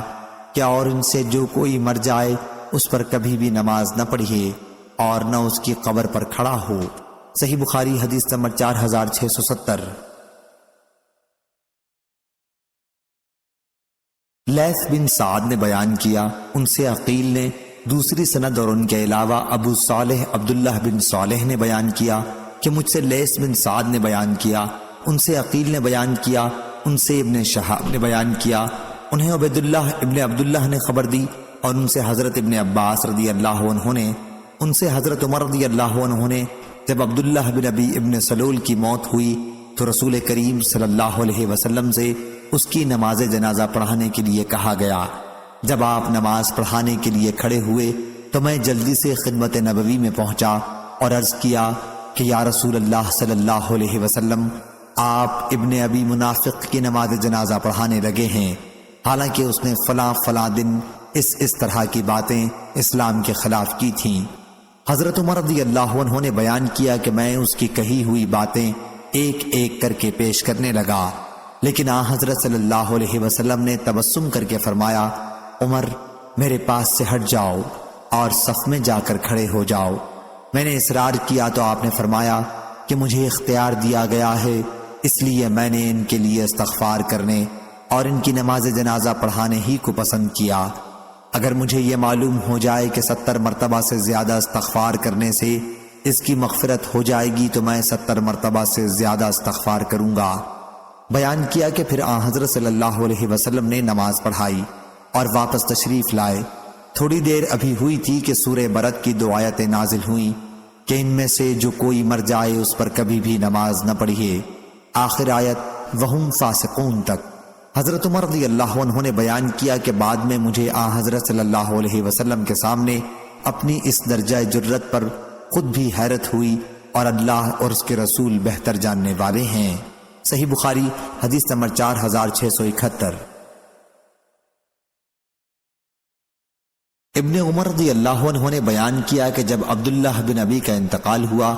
کہ اور ان سے جو کوئی مر جائے اس پر کبھی بھی نماز نہ پڑھیے اور نہ اس کی قبر پر کھڑا ہو۔ صحیح بخاری حدیث نمبر 4670۔ لیث بن سعد نے بیان کیا، ان سے عقیل نے دوسری سند اور ان کے علاوہ ابو صالح عبداللہ بن صالح نے بیان کیا کہ مجھ سے لیث بن سعد نے بیان کیا، ان سے عقیل نے بیان کیا، ان سے ابن شہاب نے بیان کیا، انہیں عبید اللہ ابن عبداللہ نے خبر دی، اور ان سے حضرت ابن عباس رضی اللہ عنہ نے، ان سے حضرت عمر رضی اللہ عنہ نے، جب عبداللہ بن ابی ابن سلول کی موت ہوئی تو رسول کریم صلی اللہ علیہ وسلم سے اس کی نماز جنازہ پڑھانے کے لیے کہا گیا۔ جب آپ نماز پڑھانے کے لیے کھڑے ہوئے تو میں جلدی سے خدمت نبوی میں پہنچا اور عرض کیا کہ یا رسول اللہ صلی اللہ علیہ وسلم، آپ ابن ابی منافق کی نماز جنازہ پڑھانے لگے ہیں، حالانکہ اس نے فلاں فلاں دن اس طرح کی باتیں اسلام کے خلاف کی تھیں۔ حضرت عمر رضی اللہ عنہ نے بیان کیا کہ میں اس کی کہی ہوئی باتیں ایک ایک کر کے پیش کرنے لگا، لیکن حضرت صلی اللہ علیہ وسلم نے تبسم کر کے فرمایا، عمر میرے پاس سے ہٹ جاؤ اور صف میں جا کر کھڑے ہو جاؤ۔ میں نے اصرار کیا تو آپ نے فرمایا کہ مجھے اختیار دیا گیا ہے، اس لیے میں نے ان کے لیے استغفار کرنے اور ان کی نماز جنازہ پڑھانے ہی کو پسند کیا۔ اگر مجھے یہ معلوم ہو جائے کہ 70 مرتبہ سے زیادہ استغفار کرنے سے اس کی مغفرت ہو جائے گی تو میں 70 مرتبہ سے زیادہ استغفار کروں گا۔ بیان کیا کہ پھر حضرت صلی اللہ علیہ وسلم نے نماز پڑھائی اور واپس تشریف لائے۔ تھوڑی دیر ابھی ہوئی تھی کہ سورہ برد کی 2 آیتیں نازل ہوئیں کہ ان میں سے جو کوئی مر جائے اس پر کبھی بھی نماز نہ پڑھیے، آخر آیت وہم فاسقون تک۔ حضرت عمر رضی اللہ عنہ نے بیان کیا کہ بعد میں مجھے حضرت صلی اللہ علیہ وسلم کے سامنے اپنی اس درجہ جرت پر خود بھی حیرت ہوئی، اور اللہ اور اس کے رسول بہتر جاننے والے ہیں۔ صحیح بخاری حدیث نمبر 4671۔ ابن عمر رضی اللہ عنہ نے بیان کیا کہ جب عبداللہ بن ابی کا انتقال ہوا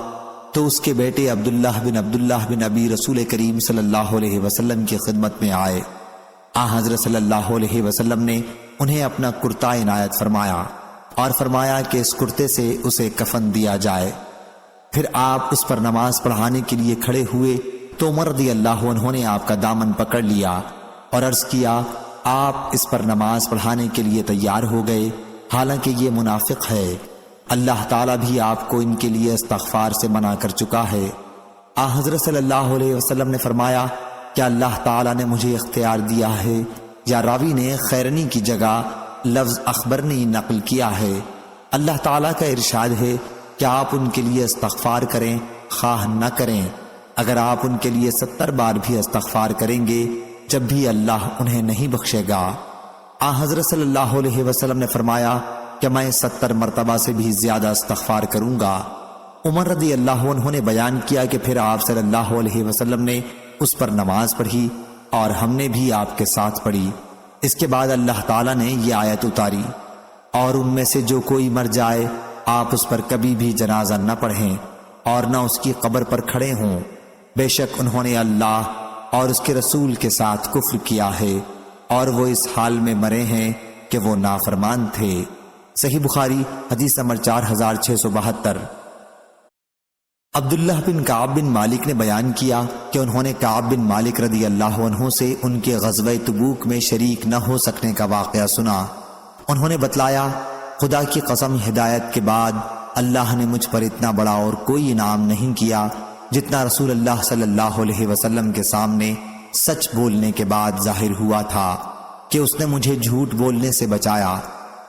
تو اس کے بیٹے عبداللہ بن ابی رسول کریم صلی اللہ علیہ وسلم کی خدمت میں آئے۔ حضرت صلی اللہ علیہ وسلم نے انہیں اپنا کرتا عنایت فرمایا اور فرمایا کہ اس کرتے سے اسے کفن دیا جائے۔ پھر آپ اس پر نماز پڑھانے کے لیے کھڑے ہوئے تو عمر رضی اللہ عنہ نے آپ کا دامن پکڑ لیا اور عرض کیا، آپ اس پر نماز پڑھانے کے لیے تیار ہو گئے، حالانکہ یہ منافق ہے، اللہ تعالیٰ بھی آپ کو ان کے لیے استغفار سے منع کر چکا ہے۔ حضرت صلی اللہ علیہ وسلم نے فرمایا کہ اللہ تعالیٰ نے مجھے اختیار دیا ہے، یا راوی نے خیرنی کی جگہ لفظ اخبرنی نقل کیا ہے۔ اللہ تعالیٰ کا ارشاد ہے کہ آپ ان کے لیے استغفار کریں خواہ نہ کریں، اگر آپ ان کے لیے 70 بار بھی استغفار کریں گے جب بھی اللہ انہیں نہیں بخشے گا۔ حضرت صلی اللہ علیہ وسلم نے فرمایا کہ میں 70 مرتبہ سے بھی زیادہ استغفار کروں گا۔ عمر رضی اللہ عنہ نے بیان کیا کہ پھر آپ صلی اللہ علیہ وسلم نے اس پر نماز پڑھی اور ہم نے بھی آپ کے ساتھ پڑھی۔ اس کے بعد اللہ تعالیٰ نے یہ آیت اتاری، اور ان میں سے جو کوئی مر جائے آپ اس پر کبھی بھی جنازہ نہ پڑھیں اور نہ اس کی قبر پر کھڑے ہوں، بے شک انہوں نے اللہ اور اس کے رسول کے ساتھ کفر کیا ہے اور وہ اس حال میں مرے ہیں کہ وہ نافرمان تھے۔ صحیح بخاری حدیث نمبر 4672۔ عبداللہ بن کعب بن مالک نے بیان کیا کہ انہوں نے کعب بن مالک رضی اللہ عنہ سے ان کے غزوہ تبوک میں شریک نہ ہو سکنے کا واقعہ سنا۔ انہوں نے بتلایا خدا کی قسم ہدایت کے بعد اللہ نے مجھ پر اتنا بڑا اور کوئی انعام نہیں کیا جتنا رسول اللہ صلی اللہ علیہ وسلم کے سامنے سچ بولنے کے بعد ظاہر ہوا تھا کہ اس نے مجھے جھوٹ بولنے سے بچایا،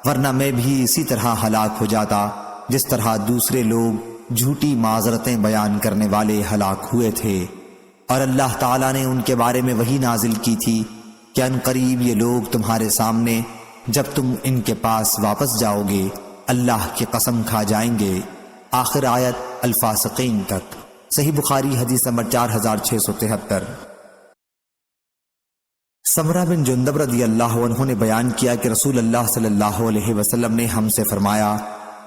ورنہ میں بھی اسی طرح ہلاک ہو جاتا جس طرح دوسرے لوگ جھوٹی معذرتیں بیان کرنے والے ہلاک ہوئے تھے۔ اور اللہ تعالیٰ نے ان کے بارے میں وحی نازل کی تھی کہ ان قریب یہ لوگ تمہارے سامنے جب تم ان کے پاس واپس جاؤ گے اللہ کی قسم کھا جائیں گے۔ آخر آیت الفاسقین تک۔ صحیح بخاری حدیث نمبر 4673۔ سمرہ بن جندب رضی اللہ عنہ نے بیان کیا کہ رسول اللہ صلی اللہ علیہ وسلم نے ہم سے فرمایا،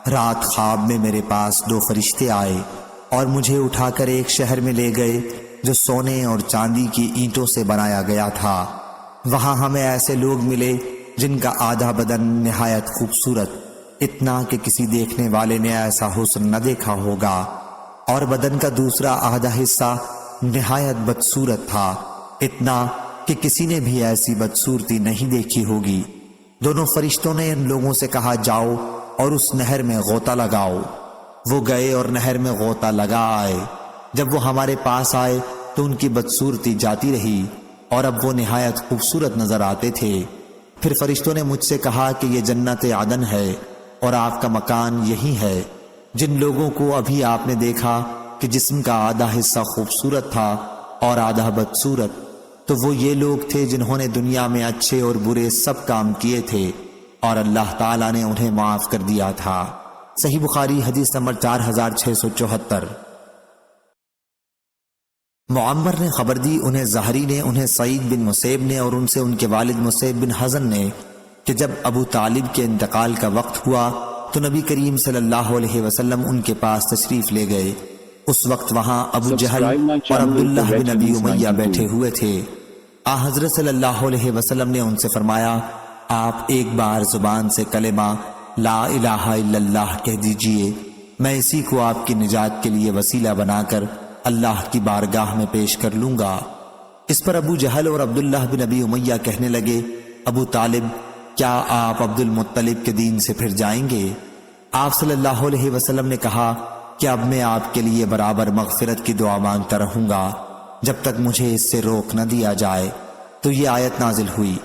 رات خواب میں میرے پاس 2 فرشتے آئے اور مجھے اٹھا کر ایک شہر میں لے گئے جو سونے اور چاندی کی اینٹوں سے بنایا گیا تھا۔ وہاں ہمیں ایسے لوگ ملے جن کا آدھا بدن نہایت خوبصورت، اتنا کہ کسی دیکھنے والے نے ایسا حسن نہ دیکھا ہوگا، اور بدن کا دوسرا آدھا حصہ نہایت بدصورت تھا، اتنا کہ کسی نے بھی ایسی بدصورتی نہیں دیکھی ہوگی۔ دونوں فرشتوں نے ان لوگوں سے کہا، جاؤ اور اس نہر میں غوطہ لگاؤ۔ وہ گئے اور نہر میں غوطہ لگا آئے۔ جب وہ ہمارے پاس آئے تو ان کی بدصورتی جاتی رہی اور اب وہ نہایت خوبصورت نظر آتے تھے۔ پھر فرشتوں نے مجھ سے کہا کہ یہ جنت عدن ہے اور آپ کا مکان یہی ہے۔ جن لوگوں کو ابھی آپ نے دیکھا کہ جسم کا آدھا حصہ خوبصورت تھا اور آدھا بدصورت، تو وہ یہ لوگ تھے جنہوں نے دنیا میں اچھے اور برے سب کام کیے تھے اور اللہ تعالیٰ نے انہیں معاف کر دیا تھا۔ صحیح بخاری حدیث نمبر 4674۔ معمر نے خبر دی، انہیں زہری نے، انہیں سعید بن مسیب نے اور ان سے ان کے والد مسیب بن حزن نے کہ جب ابو طالب کے انتقال کا وقت ہوا تو نبی کریم صلی اللہ علیہ وسلم ان کے پاس تشریف لے گئے۔ اس وقت وہاں ابو جہل اور عبداللہ بن ابی امیہ بیٹھے ہوئے تھے۔ حضرت صلی اللہ علیہ وسلم نے ان سے فرمایا، آپ ایک بار زبان سے کلمہ لا الہ الا اللہ کہہ دیجئے، میں اسی کو آپ کی نجات کے لیے وسیلہ بنا کر اللہ کی بارگاہ میں پیش کر لوں گا۔ اس پر ابو جہل اور عبداللہ بن ابی امیہ کہنے لگے، ابو طالب، کیا آپ عبد المطلب کے دین سے پھر جائیں گے؟ آپ صلی اللہ علیہ وسلم نے کہا کہ اب میں آپ کے لیے برابر مغفرت کی دعا مانگتا رہوں گا جب تک مجھے اس سے روک نہ دیا جائے۔ تو یہ آیت نازل ہوئی،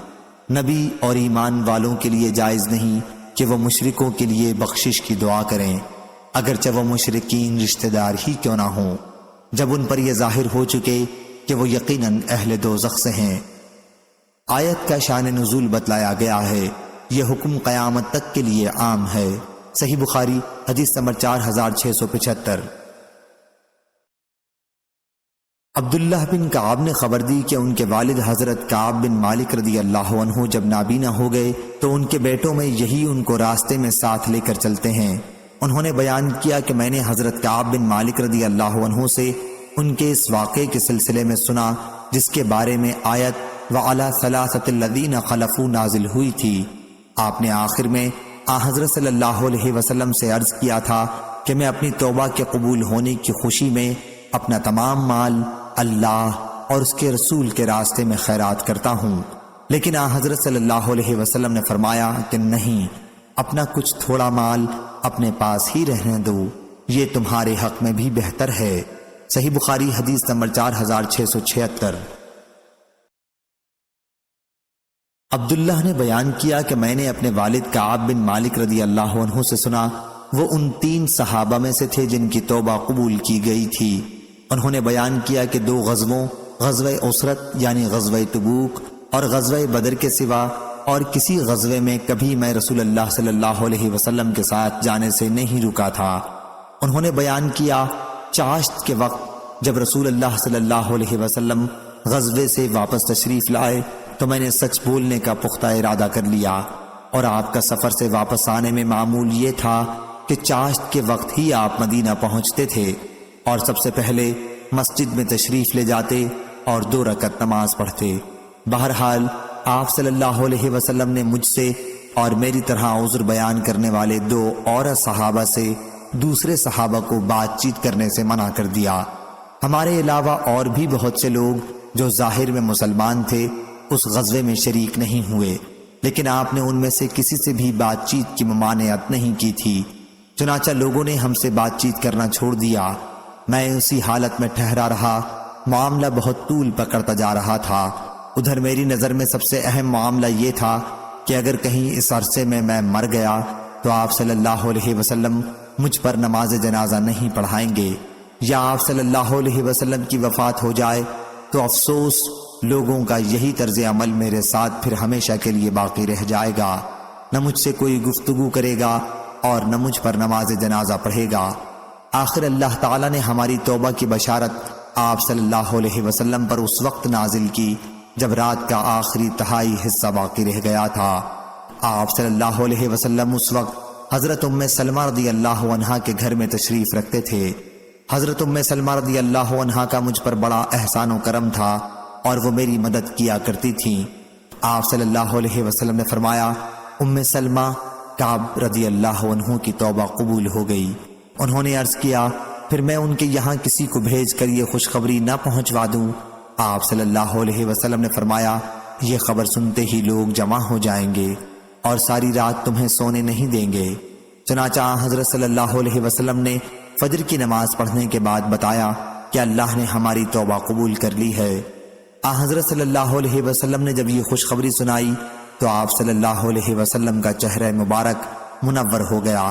نبی اور ایمان والوں کے لیے جائز نہیں کہ وہ مشرکوں کے لیے بخشش کی دعا کریں، اگرچہ وہ مشرکین رشتہ دار ہی کیوں نہ ہوں، جب ان پر یہ ظاہر ہو چکے کہ وہ یقیناً اہل دوزخ سے ہیں۔ آیت کا شان نزول بتلایا گیا ہے، یہ حکم قیامت تک کے لیے عام ہے۔ صحیح بخاری حدیث نمبر 4675۔ عبداللہ بن کعب نے خبر دی کہ ان کے والد حضرت کعب بن مالک رضی اللہ عنہ جب نابینا ہو گئے تو ان کے بیٹوں میں یہی ان کو راستے میں ساتھ لے کر چلتے ہیں۔ انہوں نے بیان کیا کہ میں نے حضرت کعب بن مالک رضی اللہ عنہ سے ان کے اس واقعے کے سلسلے میں سنا جس کے بارے میں آیت وَعَلَى ثَلَاثَةِ الَّذِينَ خَلَفُوا نازل ہوئی تھی۔ آپ نے آخر میں حضرت صلی اللہ علیہ وسلم سے عرض کیا تھا کہ میں اپنی توبہ کے قبول ہونے کی خوشی میں اپنا تمام مال اللہ اور اس کے رسول کے راستے میں خیرات کرتا ہوں، لیکن حضرت صلی اللہ علیہ وسلم نے فرمایا کہ نہیں، اپنا کچھ تھوڑا مال اپنے پاس ہی رہنے دو، یہ تمہارے حق میں بھی بہتر ہے۔ صحیح بخاری حدیث نمبر 4676۔ عبداللہ نے بیان کیا کہ میں نے اپنے والد کعب بن مالک رضی اللہ عنہ سے سنا، وہ ان 3 صحابہ میں سے تھے جن کی توبہ قبول کی گئی تھی۔ انہوں نے بیان کیا کہ 2 غزووں، غزوہ اسرت یعنی غزوہ تبوک اور غزوہ بدر کے سوا اور کسی غزوے میں کبھی میں رسول اللہ صلی اللہ علیہ وسلم کے ساتھ جانے سے نہیں رکا تھا۔ انہوں نے بیان کیا، چاشت کے وقت جب رسول اللہ صلی اللہ علیہ وسلم غزوے سے واپس تشریف لائے تو میں نے سچ بولنے کا پختہ ارادہ کر لیا، اور آپ کا سفر سے واپس آنے میں معمول یہ تھا کہ چاشت کے وقت ہی آپ مدینہ پہنچتے تھے اور سب سے پہلے مسجد میں تشریف لے جاتے اور 2 رکعت نماز پڑھتے۔ بہرحال آپ صلی اللہ علیہ وسلم نے مجھ سے اور میری طرح عذر بیان کرنے والے 2 اور صحابہ سے دوسرے صحابہ کو بات چیت کرنے سے منع کر دیا۔ ہمارے علاوہ اور بھی بہت سے لوگ جو ظاہر میں مسلمان تھے اس غزوے میں شریک نہیں ہوئے، لیکن آپ نے ان میں سے کسی سے بھی بات چیت کی ممانعت نہیں کی تھی۔ چنانچہ لوگوں نے ہم سے بات چیت کرنا چھوڑ دیا۔ میں اسی حالت میں ٹھہرا رہا، معاملہ بہت طول پکڑتا جا رہا تھا۔ ادھر میری نظر میں سب سے اہم معاملہ یہ تھا کہ اگر کہیں اس عرصے میں مر گیا تو آپ صلی اللہ علیہ وسلم مجھ پر نماز جنازہ نہیں پڑھائیں گے، یا آپ صلی اللہ علیہ وسلم کی وفات ہو جائے تو افسوس، لوگوں کا یہی طرز عمل میرے ساتھ پھر ہمیشہ کے لیے باقی رہ جائے گا، نہ مجھ سے کوئی گفتگو کرے گا اور نہ مجھ پر نماز جنازہ پڑھے گا۔ آخر اللہ تعالیٰ نے ہماری توبہ کی بشارت آپ صلی اللہ علیہ وسلم پر اس وقت نازل کی جب رات کا آخری تہائی حصہ باقی رہ گیا تھا۔ آپ صلی اللہ علیہ وسلم اس وقت حضرت ام سلمہ رضی اللہ عنہا کے گھر میں تشریف رکھتے تھے۔ حضرت ام سلمہ رضی اللہ عنہا کا مجھ پر بڑا احسان و کرم تھا اور وہ میری مدد کیا کرتی تھیں۔ آپ صلی اللہ علیہ وسلم نے فرمایا، ام سلمہ، کعب رضی اللہ عنہ کی توبہ قبول ہو گئی۔ انہوں نے عرض کیا، پھر میں ان کے یہاں کسی کو بھیج کر یہ خوشخبری نہ پہنچوا دوں؟ آپ صلی اللہ علیہ وسلم نے فرمایا، یہ خبر سنتے ہی لوگ جمع ہو جائیں گے اور ساری رات تمہیں سونے نہیں دیں گے۔ چنانچہ حضرت صلی اللہ علیہ وسلم نے فجر کی نماز پڑھنے کے بعد بتایا کہ اللہ نے ہماری توبہ قبول کر لی ہے۔ حضرت صلی اللہ علیہ وسلم نے جب یہ خوشخبری سنائی تو آپ صلی اللہ علیہ وسلم کا چہرہ مبارک منور ہو گیا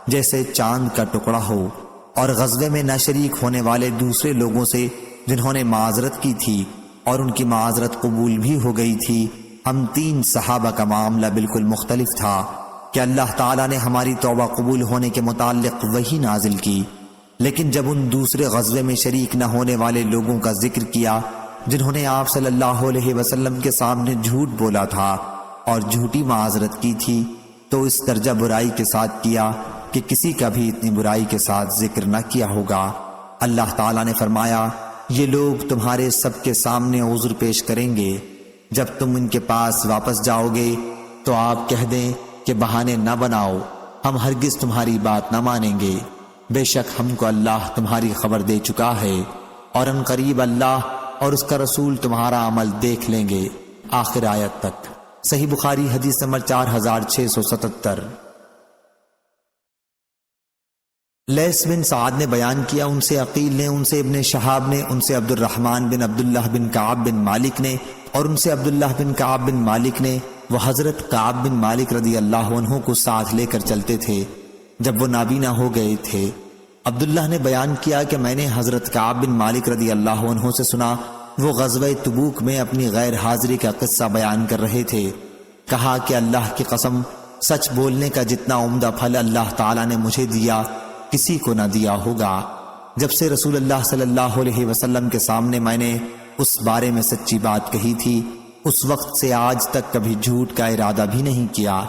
جیسے چاند کا ٹکڑا ہو، اور غزوے میں نہ شریک ہونے والے دوسرے لوگوں سے جنہوں نے معذرت کی تھی اور ان کی معذرت قبول بھی ہو گئی تھی، ہم 3 صحابہ کا معاملہ بالکل مختلف تھا کہ اللہ تعالیٰ نے ہماری توبہ قبول ہونے کے متعلق وحی نازل کی، لیکن جب ان دوسرے غزوے میں شریک نہ ہونے والے لوگوں کا ذکر کیا جنہوں نے آپ صلی اللہ علیہ وسلم کے سامنے جھوٹ بولا تھا اور جھوٹی معذرت کی تھی، تو اس درجہ برائی کے ساتھ کیا کہ کسی کا بھی اتنی برائی کے ساتھ ذکر نہ کیا ہوگا۔ اللہ تعالیٰ نے فرمایا، یہ لوگ تمہارے سب کے سامنے عذر پیش کریں گے، جب تم ان کے پاس واپس جاؤ گے تو آپ کہہ دیں کہ بہانے نہ بناؤ، ہم ہرگز تمہاری بات نہ مانیں گے، بے شک ہم کو اللہ تمہاری خبر دے چکا ہے، اور ان قریب اللہ اور اس کا رسول تمہارا عمل دیکھ لیں گے، آخر آیت تک۔ صحیح بخاری حدیث نمبر 4677۔ لیث بن سعد نے بیان کیا، ان سے عقیل نے، ان سے ابن شہاب نے، ان سے عبد الرحمن بن عبداللہ بن کعب بن مالک نے، اور ان سے عبداللہ بن کعب بن مالک نے، وہ حضرت کعب بن مالک رضی اللہ عنہ کو ساتھ لے کر چلتے تھے جب وہ نابینا ہو گئے تھے۔ عبداللہ نے بیان کیا کہ میں نے حضرت کعب بن مالک رضی اللہ عنہ سے سنا، وہ غزوہ تبوک میں اپنی غیر حاضری کا قصہ بیان کر رہے تھے۔ کہا کہ اللہ کی قسم، سچ بولنے کا جتنا عمدہ پھل اللہ تعالیٰ نے مجھے دیا کسی کو نہ دیا ہوگا۔ جب سے رسول اللہ صلی اللہ علیہ وسلم کے سامنے میں نے اس بارے میں سچی بات کہی تھی، اس وقت سے آج تک کبھی جھوٹ کا ارادہ بھی نہیں کیا،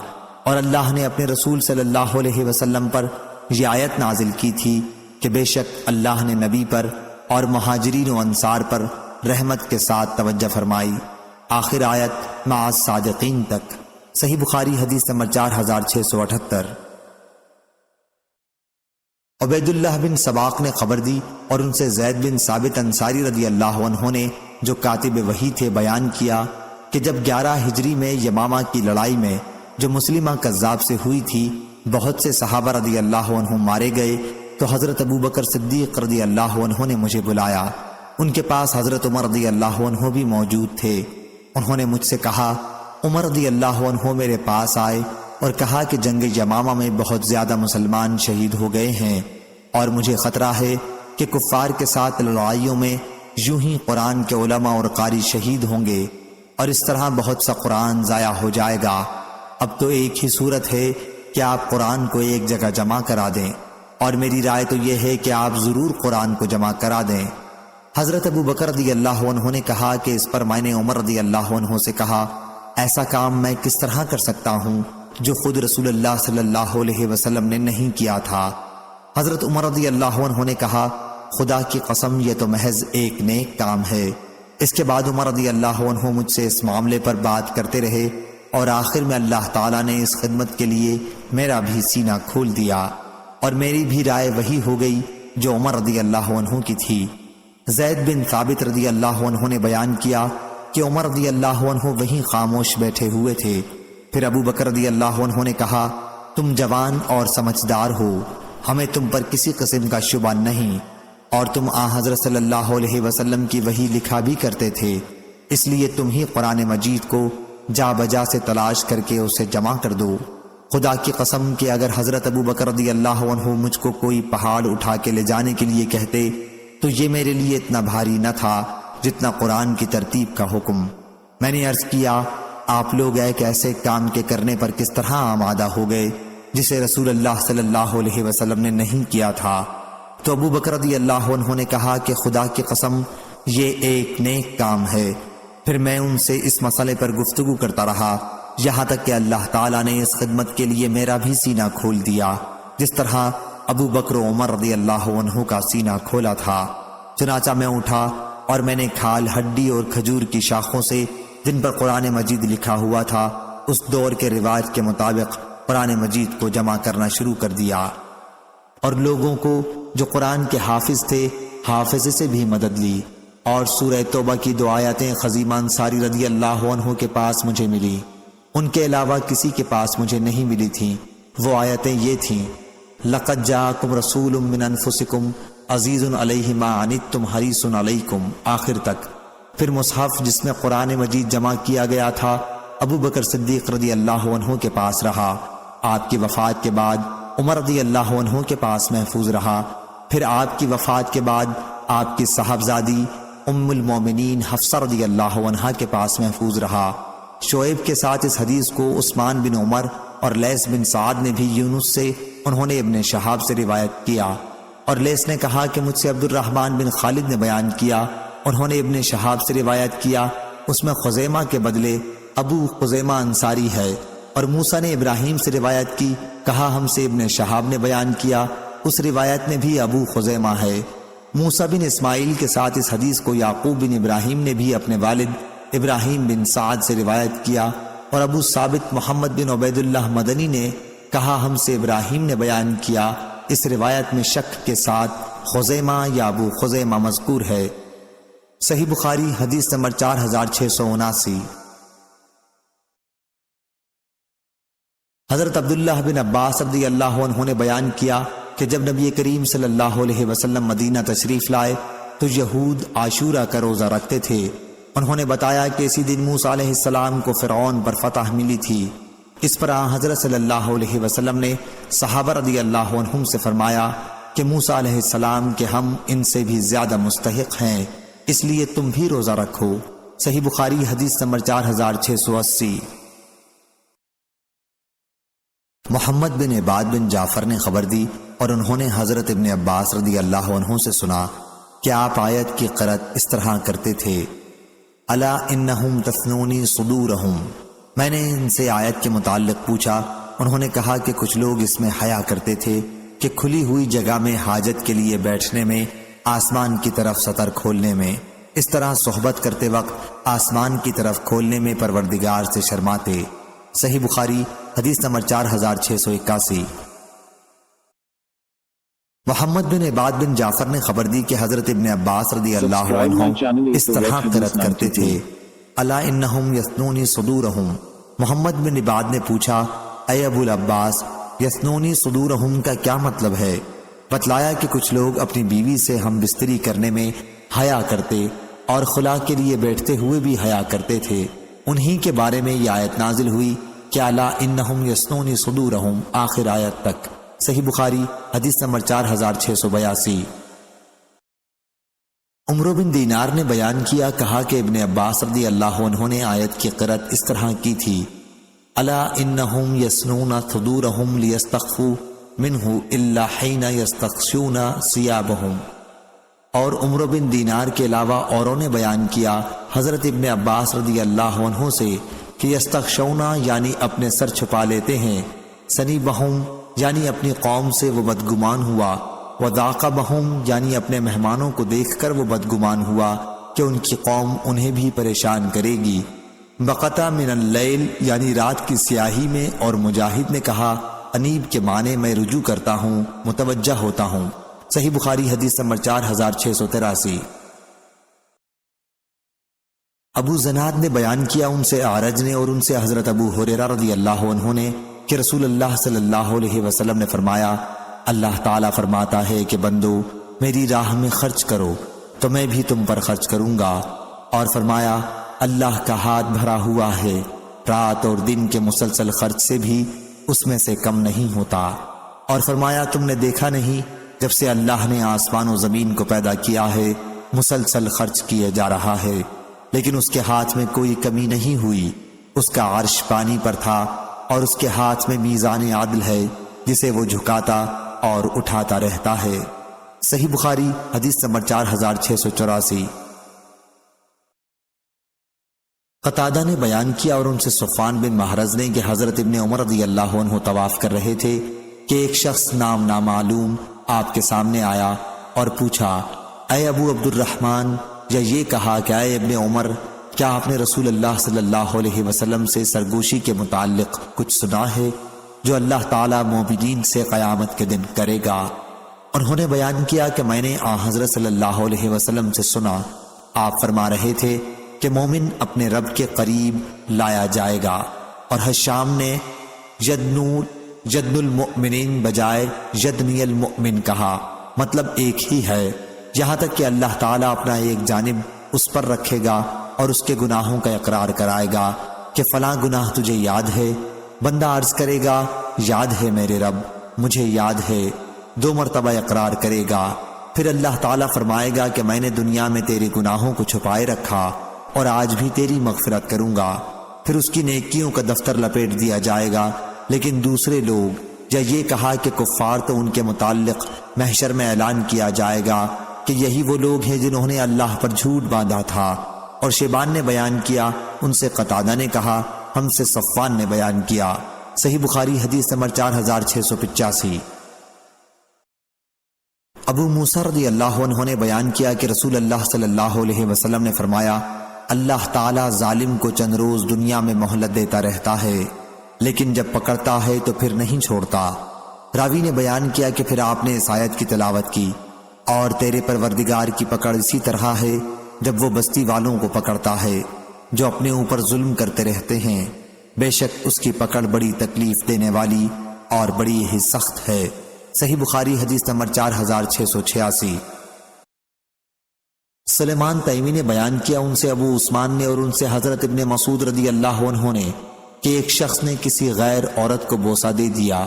اور اللہ نے اپنے رسول صلی اللہ علیہ وسلم پر یہ آیت نازل کی تھی کہ بے شک اللہ نے نبی پر اور مہاجرین و انصار پر رحمت کے ساتھ توجہ فرمائی، آخر آیت مع الصادقین تک۔ صحیح بخاری حدیث نمبر 4678۔ عبید اللہ بن سباق نے خبر دی اور ان سے زید بن ثابت انصاری رضی اللہ عنہ نے، جو کاتب وحی تھے، بیان کیا کہ جب 11 ہجری میں یمامہ کی لڑائی میں جو مسلمہ کذاب سے ہوئی تھی، بہت سے صحابہ رضی اللہ عنہ مارے گئے، تو حضرت ابو بکر صدیق رضی اللہ عنہ نے مجھے بلایا۔ ان کے پاس حضرت عمر رضی اللہ عنہ بھی موجود تھے۔ انہوں نے مجھ سے کہا، عمر رضی اللہ عنہ میرے پاس آئے اور کہا کہ جنگ یمامہ میں بہت زیادہ مسلمان شہید ہو گئے ہیں، اور مجھے خطرہ ہے کہ کفار کے ساتھ لڑائیوں میں یوں ہی قرآن کے علماء اور قاری شہید ہوں گے، اور اس طرح بہت سا قرآن ضائع ہو جائے گا۔ اب تو ایک ہی صورت ہے کہ آپ قرآن کو ایک جگہ جمع کرا دیں، اور میری رائے تو یہ ہے کہ آپ ضرور قرآن کو جمع کرا دیں۔ حضرت ابو بکر رضی اللہ عنہ نے کہا کہ اس پر میں نے عمر رضی اللہ عنہ سے کہا، ایسا کام میں کس طرح کر سکتا ہوں جو خود رسول اللہ صلی اللہ علیہ وسلم نے نہیں کیا تھا؟ حضرت عمر رضی اللہ عنہ نے کہا، خدا کی قسم یہ تو محض ایک نیک کام ہے۔ اس کے بعد عمر رضی اللہ عنہ مجھ سے اس معاملے پر بات کرتے رہے، اور آخر میں اللہ تعالیٰ نے اس خدمت کے لیے میرا بھی سینہ کھول دیا، اور میری بھی رائے وہی ہو گئی جو عمر رضی اللہ عنہ کی تھی۔ زید بن ثابت رضی اللہ عنہ نے بیان کیا کہ عمر رضی اللہ عنہ وہیں خاموش بیٹھے ہوئے تھے، پھر ابو بکر رضی اللہ عنہ نے کہا تم جوان اور سمجھدار ہو، ہمیں تم پر کسی قسم کا شبہ نہیں، اور تم حضرت صلی اللہ علیہ وسلم کی وحی لکھا بھی کرتے تھے، اس لیے تم ہی قرآن مجید کو جا بجا سے تلاش کر کے اسے جمع کر دو۔ خدا کی قسم کہ اگر حضرت ابو بکر رضی اللہ عنہ مجھ کو کوئی پہاڑ اٹھا کے لے جانے کے لیے کہتے تو یہ میرے لیے اتنا بھاری نہ تھا جتنا قرآن کی ترتیب کا حکم۔ میں نے عرض کیا آپ لوگ ایک ایسے کام کے کرنے پر کس طرح آمادہ ہو گئے جسے رسول اللہ صلی اللہ علیہ وسلم نے نہیں کیا تھا؟ تو ابو بکر رضی اللہ عنہ نے کہا کہ خدا کی قسم یہ ایک نیک کام ہے۔ پھر میں ان سے اس مسئلے پر گفتگو کرتا رہا یہاں تک کہ اللہ تعالیٰ نے اس خدمت کے لیے میرا بھی سینہ کھول دیا جس طرح ابو بکر و عمر رضی اللہ عنہ کا سینہ کھولا تھا۔ چنانچہ میں اٹھا اور میں نے کھال، ہڈی اور کھجور کی شاخوں سے جن پر قرآن مجید لکھا ہوا تھا اس دور کے رواج کے مطابق قرآن مجید کو جمع کرنا شروع کر دیا، اور لوگوں کو جو قرآن کے حافظ تھے حافظ سے بھی مدد لی، اور سورہ توبہ کی 2 آیتیں خزیمہ انصاری رضی اللہ عنہ کے پاس مجھے ملی، ان کے علاوہ کسی کے پاس مجھے نہیں ملی تھیں۔ وہ آیتیں یہ تھیں لَقَدْ جَاءَكُمْ رَسُولٌ مِّنْ أَنفُسِكُمْ عَزِيزٌ عَلَيْهِ مَا عَنِتُّمْ حَرِيصٌ عَلَيْكُمْ آخر تک۔ پھر مصحف جس میں قرآن مجید جمع کیا گیا تھا ابو بکر صدیق رضی اللہ عنہ کے پاس رہا، آپ کی وفات کے بعد عمر رضی اللہ عنہ کے پاس محفوظ رہا، پھر آپ کی وفات کے بعد آپ کی صاحبزادی ام المومنین حفصہ رضی اللہ عنہا کے پاس محفوظ رہا۔ شعیب کے ساتھ اس حدیث کو عثمان بن عمر اور لیث بن سعد نے بھی یونس سے، انہوں نے ابن شہاب سے روایت کیا، اور لیث نے کہا کہ مجھ سے عبد الرحمن بن خالد نے بیان کیا، انہوں نے ابن شہاب سے روایت کیا، اس میں خزیمہ کے بدلے ابو خزیمہ انصاری ہے، اور موسیٰ نے ابراہیم سے روایت کی، کہا ہم سے ابن شہاب نے بیان کیا، اس روایت میں بھی ابو خزیمہ ہے۔ موسیٰ بن اسماعیل کے ساتھ اس حدیث کو یعقوب بن ابراہیم نے بھی اپنے والد ابراہیم بن سعد سے روایت کیا، اور ابو ثابت محمد بن عبید اللہ مدنی نے کہا ہم سے ابراہیم نے بیان کیا، اس روایت میں شک کے ساتھ خزیمہ یا ابو خزیمہ مذکور ہے۔ صحیح بخاری حدیث نمبر 4679۔ حضرت عبداللہ بن عباس رضی اللہ عنہ نے بیان کیا کہ جب نبی کریم صلی اللہ علیہ وسلم مدینہ تشریف لائے تو یہود عاشورہ کا روزہ رکھتے تھے۔ انہوں نے بتایا کہ اسی دن موسیٰ علیہ السلام کو فرعون پر فتح ملی تھی۔ اس پر حضرت صلی اللہ علیہ وسلم نے صحابہ رضی اللہ عنہم سے فرمایا کہ موسیٰ علیہ السلام کے ہم ان سے بھی زیادہ مستحق ہیں، اس لیے تم بھی روزہ رکھو۔ صحیح بخاری حدیث نمبر 4680۔ محمد بن عباد بن جعفر نے خبر دی اور انہوں نے حضرت ابن عباس رضی اللہ عنہ سے سنا کہ آپ آیت کی قرأت اس طرح کرتے تھے الا انہم تثنونی صدورہم۔ میں نے ان سے آیت کے متعلق پوچھا، انہوں نے کہا کہ کچھ لوگ اس میں حیا کرتے تھے کہ کھلی ہوئی جگہ میں حاجت کے لیے بیٹھنے میں، آسمان کی طرف سطر کھولنے میں، اس طرح صحبت کرتے وقت آسمان کی طرف کھولنے میں پروردگار سے شرماتے۔ صحیح بخاری حدیث نمبر 4681۔ محمد بن عباد بن جعفر نے خبر دی کہ حضرت ابن عباس رضی اللہ عنہ اس طرح قرأت کرتے تھے الا انہم یثنونی صدورہم۔ محمد بن عباد نے پوچھا اے ابو العباس، یثنونی صدورہم کا کیا مطلب ہے؟ بتلایا کہ کچھ لوگ اپنی بیوی سے ہم بستری کرنے میں حیا کرتے اور خلا کے لیے بیٹھتے ہوئے بھی حیا کرتے تھے، انہی کے بارے میں یہ آیت نازل ہوئی کہ الا انہم یثنونی صدورہم آخر آیت تک۔ صحیح بخاری حدیث نمبر 4682۔ عمر بن دینار نے بیان کیا، کہا کہ ابن عباس رضی اللہ عنہ نے آیت کی قرأت اس طرح کی تھی الا انہم یثنون صدورہم لیستخفوا منہ الا حین یستغشون ثیابہم۔ اور عمر بن دینار کے علاوہ اوروں نے بیان کیا حضرت ابن عباس رضی اللہ عنہ سے کہ یستغشون یعنی اپنے سر چھپا لیتے ہیں، سنیبہم یعنی اپنی قوم سے وہ بدگمان ہوا، وذاقبہم یعنی اپنے مہمانوں کو دیکھ کر وہ بدگمان ہوا کہ ان کی قوم انہیں بھی پریشان کرے گی، بقطع من اللیل یعنی رات کی سیاہی میں۔ اور مجاہد نے کہا انیب کے معنی میں رجوع کرتا ہوں، متوجہ ہوتا ہوں۔ صحیح بخاری حدیث نمبر 4683۔ ابو زناد نے بیان کیا ان سے اعرج نے اور ان سے حضرت ابو ہریرہ رضی اللہ عنہ نے کہ رسول اللہ صلی اللہ علیہ وسلم نے فرمایا، اللہ تعالیٰ فرماتا ہے کہ بندو میری راہ میں خرچ کرو تو میں بھی تم پر خرچ کروں گا، اور فرمایا اللہ کا ہاتھ بھرا ہوا ہے، رات اور دن کے مسلسل خرچ سے بھی اس میں سے کم نہیں ہوتا، اور فرمایا تم نے دیکھا نہیں جب سے اللہ نے آسمان و زمین کو پیدا کیا ہے مسلسل خرچ کیے جا رہا ہے، لیکن اس کے ہاتھ میں کوئی کمی نہیں ہوئی، اس کا عرش پانی پر تھا اور اس کے ہاتھ میں میزان عدل ہے جسے وہ جھکاتا اور اٹھاتا رہتا ہے۔ صحیح بخاری حدیث نمبر 4684۔ قتادہ نے بیان کیا اور ان سے صفوان بن محرز نے کہ حضرت ابن عمر رضی اللہ عنہ طواف کر رہے تھے کہ ایک شخص نام نامعلوم آپ کے سامنے آیا اور پوچھا، اے ابو عبد الرحمن، یا یہ کہا کہ اے ابن عمر، کیا آپ نے رسول اللہ صلی اللہ علیہ وسلم سے سرگوشی کے متعلق کچھ سنا ہے جو اللہ تعالیٰ مومنین سے قیامت کے دن کرے گا؟ انہوں نے بیان کیا کہ میں نے حضرت صلی اللہ علیہ وسلم سے سنا، آپ فرما رہے تھے کہ مومن اپنے رب کے قریب لایا جائے گا، اور حشام نے یدن المؤمنین بجائے یدنی المؤمن کہا، مطلب ایک ہی ہے، یہاں تک کہ اللہ تعالیٰ اپنا ایک جانب اس پر رکھے گا اور اس کے گناہوں کا اقرار کرائے گا کہ فلاں گناہ تجھے یاد ہے؟ بندہ عرض کرے گا یاد ہے میرے رب، مجھے یاد ہے، 2 مرتبہ اقرار کرے گا، پھر اللہ تعالیٰ فرمائے گا کہ میں نے دنیا میں تیرے گناہوں کو چھپائے رکھا اور آج بھی تیری مغفرت کروں گا، پھر اس کی نیکیوں کا دفتر لپیٹ دیا جائے گا۔ لیکن دوسرے لوگ، یا یہ کہا کہ کفار، تو ان کے متعلق محشر میں اعلان کیا جائے گا کہ یہی وہ لوگ ہیں جنہوں نے اللہ پر جھوٹ باندھا تھا۔ اور شیبان نے بیان کیا، ان سے قتادہ نے کہا، ہم سے صفوان نے بیان کیا۔ صحیح بخاری حدیث نمبر 4685۔ ابو موسیٰ رضی اللہ عنہ نے بیان کیا کہ رسول اللہ صلی اللہ علیہ وسلم نے فرمایا، اللہ تعالیٰ ظالم کو چند روز دنیا میں مہلت دیتا رہتا ہے، لیکن جب پکڑتا ہے تو پھر نہیں چھوڑتا۔ راوی نے بیان کیا کہ پھر آپ نے اس آیت کی تلاوت کی، اور تیرے پروردگار کی پکڑ اسی طرح ہے جب وہ بستی والوں کو پکڑتا ہے جو اپنے اوپر ظلم کرتے رہتے ہیں، بے شک اس کی پکڑ بڑی تکلیف دینے والی اور بڑی ہی سخت ہے۔ صحیح بخاری حدیث نمبر 4686۔ سلیمان تیمی نے بیان کیا، ان سے ابو عثمان نے اور ان سے حضرت ابن مسعود رضی اللہ عنہ نے کہ ایک شخص نے کسی غیر عورت کو بوسہ دے دیا،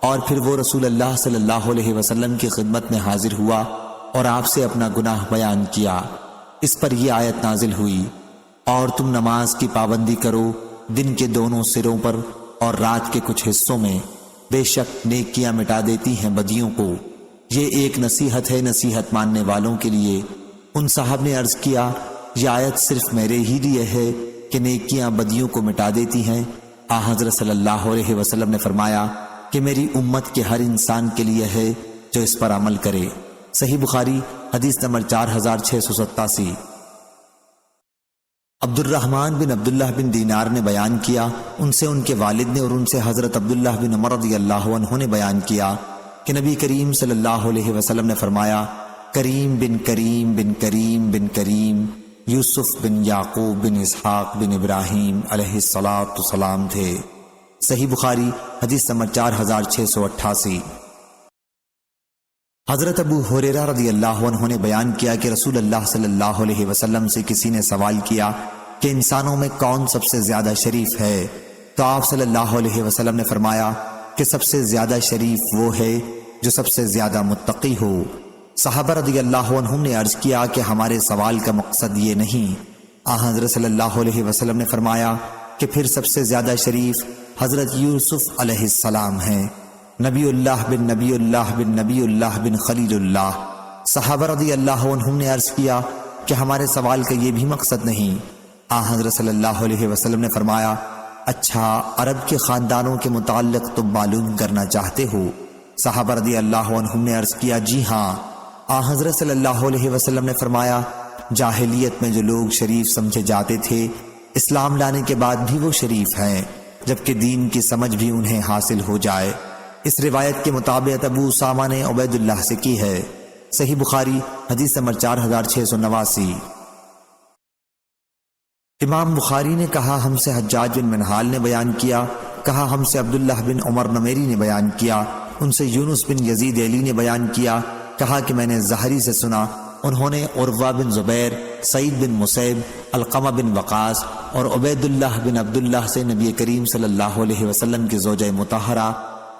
اور پھر وہ رسول اللہ صلی اللہ علیہ وسلم کی خدمت میں حاضر ہوا اور آپ سے اپنا گناہ بیان کیا۔ اس پر یہ آیت نازل ہوئی، اور تم نماز کی پابندی کرو دن کے دونوں سروں پر اور رات کے کچھ حصوں میں، بے شک نیکیاں مٹا دیتی ہیں بدیوں کو۔ یہ ایک نصیحت ہے نصیحت ماننے والوں کے لیے۔ ان صاحب نے عرض کیا، یہ آیت صرف میرے ہی لیے ہے کہ نیکیاں بدیوں کو مٹا دیتی ہیں؟ حضرت صلی اللہ علیہ وسلم نے فرمایا کہ میری امت کے ہر انسان کے لیے ہے جو اس پر عمل کرے۔ صحیح بخاری حدیث نمبر 4687۔ عبد الرحمن بن عبداللہ بن دینار نے بیان کیا، ان سے ان کے والد نے اور ان سے حضرت عبداللہ بن عمر رضی اللہ عنہ نے بیان کیا کہ نبی کریم صلی اللہ علیہ وسلم نے فرمایا، کریم بن کریم بن کریم بن کریم یوسف بن یعقوب بن اسحاق بن ابراہیم علیہ السلام تھے۔ صحیح بخاری حدیث نمبر 4688۔ حضرت ابو ہریرہ رضی اللہ عنہ نے بیان کیا کہ رسول اللہ صلی اللہ علیہ وسلم سے کسی نے سوال کیا کہ انسانوں میں کون سب سے زیادہ شریف ہے، تو آپ صلی اللہ علیہ وسلم نے فرمایا کہ سب سے زیادہ شریف وہ ہے جو سب سے زیادہ متقی ہو۔ صحابہ رضی اللہ عنہم نے عرض کیا کہ ہمارے سوال کا مقصد یہ نہیں۔ حضرت صلی اللہ علیہ وسلم نے فرمایا کہ پھر سب سے زیادہ شریف حضرت یوسف علیہ السلام ہیں، نبی اللہ بن نبی اللہ بن نبی اللہ بن خلیل اللہ۔ صحابہ رضی اللہ عنہم نے عرض کیا کہ ہمارے سوال کا یہ بھی مقصد نہیں۔ حضرت صلی اللہ علیہ وسلم نے فرمایا، اچھا عرب کے خاندانوں کے متعلق تم معلوم کرنا چاہتے ہو؟ صحابہ رضی اللہ عنہم نے عرض کیا، جی ہاں۔ حضرت صلی اللہ علیہ وسلم نے فرمایا، جاہلیت میں جو لوگ شریف سمجھے جاتے تھے اسلام لانے کے بعد بھی وہ شریف ہیں، جبکہ دین کی سمجھ بھی انہیں حاصل ہو جائے۔ اس روایت کے مطابق ابو اسامہ نے عبید اللہ سے کی ہے۔ صحیح بخاری حدیث نمبر 4689۔ امام بخاری نے کہا ہم سے حجاج بن منہال نے بیان کیا، کہا ہم سے عبداللہ بن عمر نمیری نے بیان کیا، ان سے یونس بن یزید ایلی نے بیان کیا، کہا کہ میں نے زہری سے سنا، انہوں نے عروہ بن زبیر، سعید بن مسیب، علقمہ بن وقاص اور عبیداللہ بن عبداللہ سے نبی کریم صلی اللہ علیہ وسلم کی زوجہ مطہرہ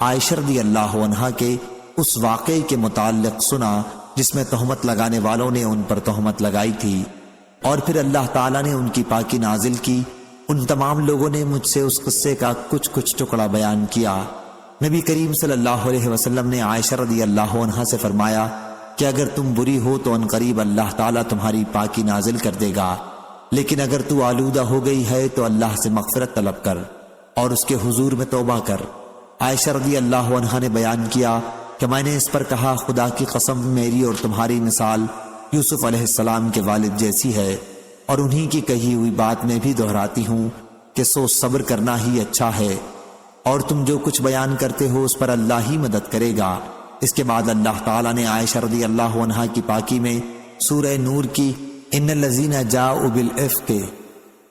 عائشہ رضی اللہ عنہا کے اس واقعے کے متعلق سنا جس میں تہمت لگانے والوں نے ان پر تہمت لگائی تھی، اور پھر اللہ تعالیٰ نے ان کی پاکی نازل کی۔ ان تمام لوگوں نے مجھ سے اس قصے کا کچھ ٹکڑا بیان کیا۔ نبی کریم صلی اللہ علیہ وسلم نے عائشہ رضی اللہ عنہا سے فرمایا کہ اگر تم بری ہو تو عنقریب اللہ تعالیٰ تمہاری پاکی نازل کر دے گا، لیکن اگر تو آلودہ ہو گئی ہے تو اللہ سے مغفرت طلب کر اور اس کے حضور میں توبہ کر۔ عائشہ رضی اللہ عنہا نے بیان کیا کہ میں نے اس پر کہا خدا کی قسم میری اور تمہاری مثال یوسف علیہ السلام کے والد جیسی ہے، اور انہی کی کہی ہوئی بات میں بھی دہراتی ہوں کہ سو صبر کرنا ہی اچھا ہے، اور تم جو کچھ بیان کرتے ہو اس پر اللہ ہی مدد کرے گا۔ اس کے بعد اللہ تعالیٰ نے عائشہ رضی اللہ عنہا کی پاکی میں سورہ نور کی ان الذین جاؤوا بالافک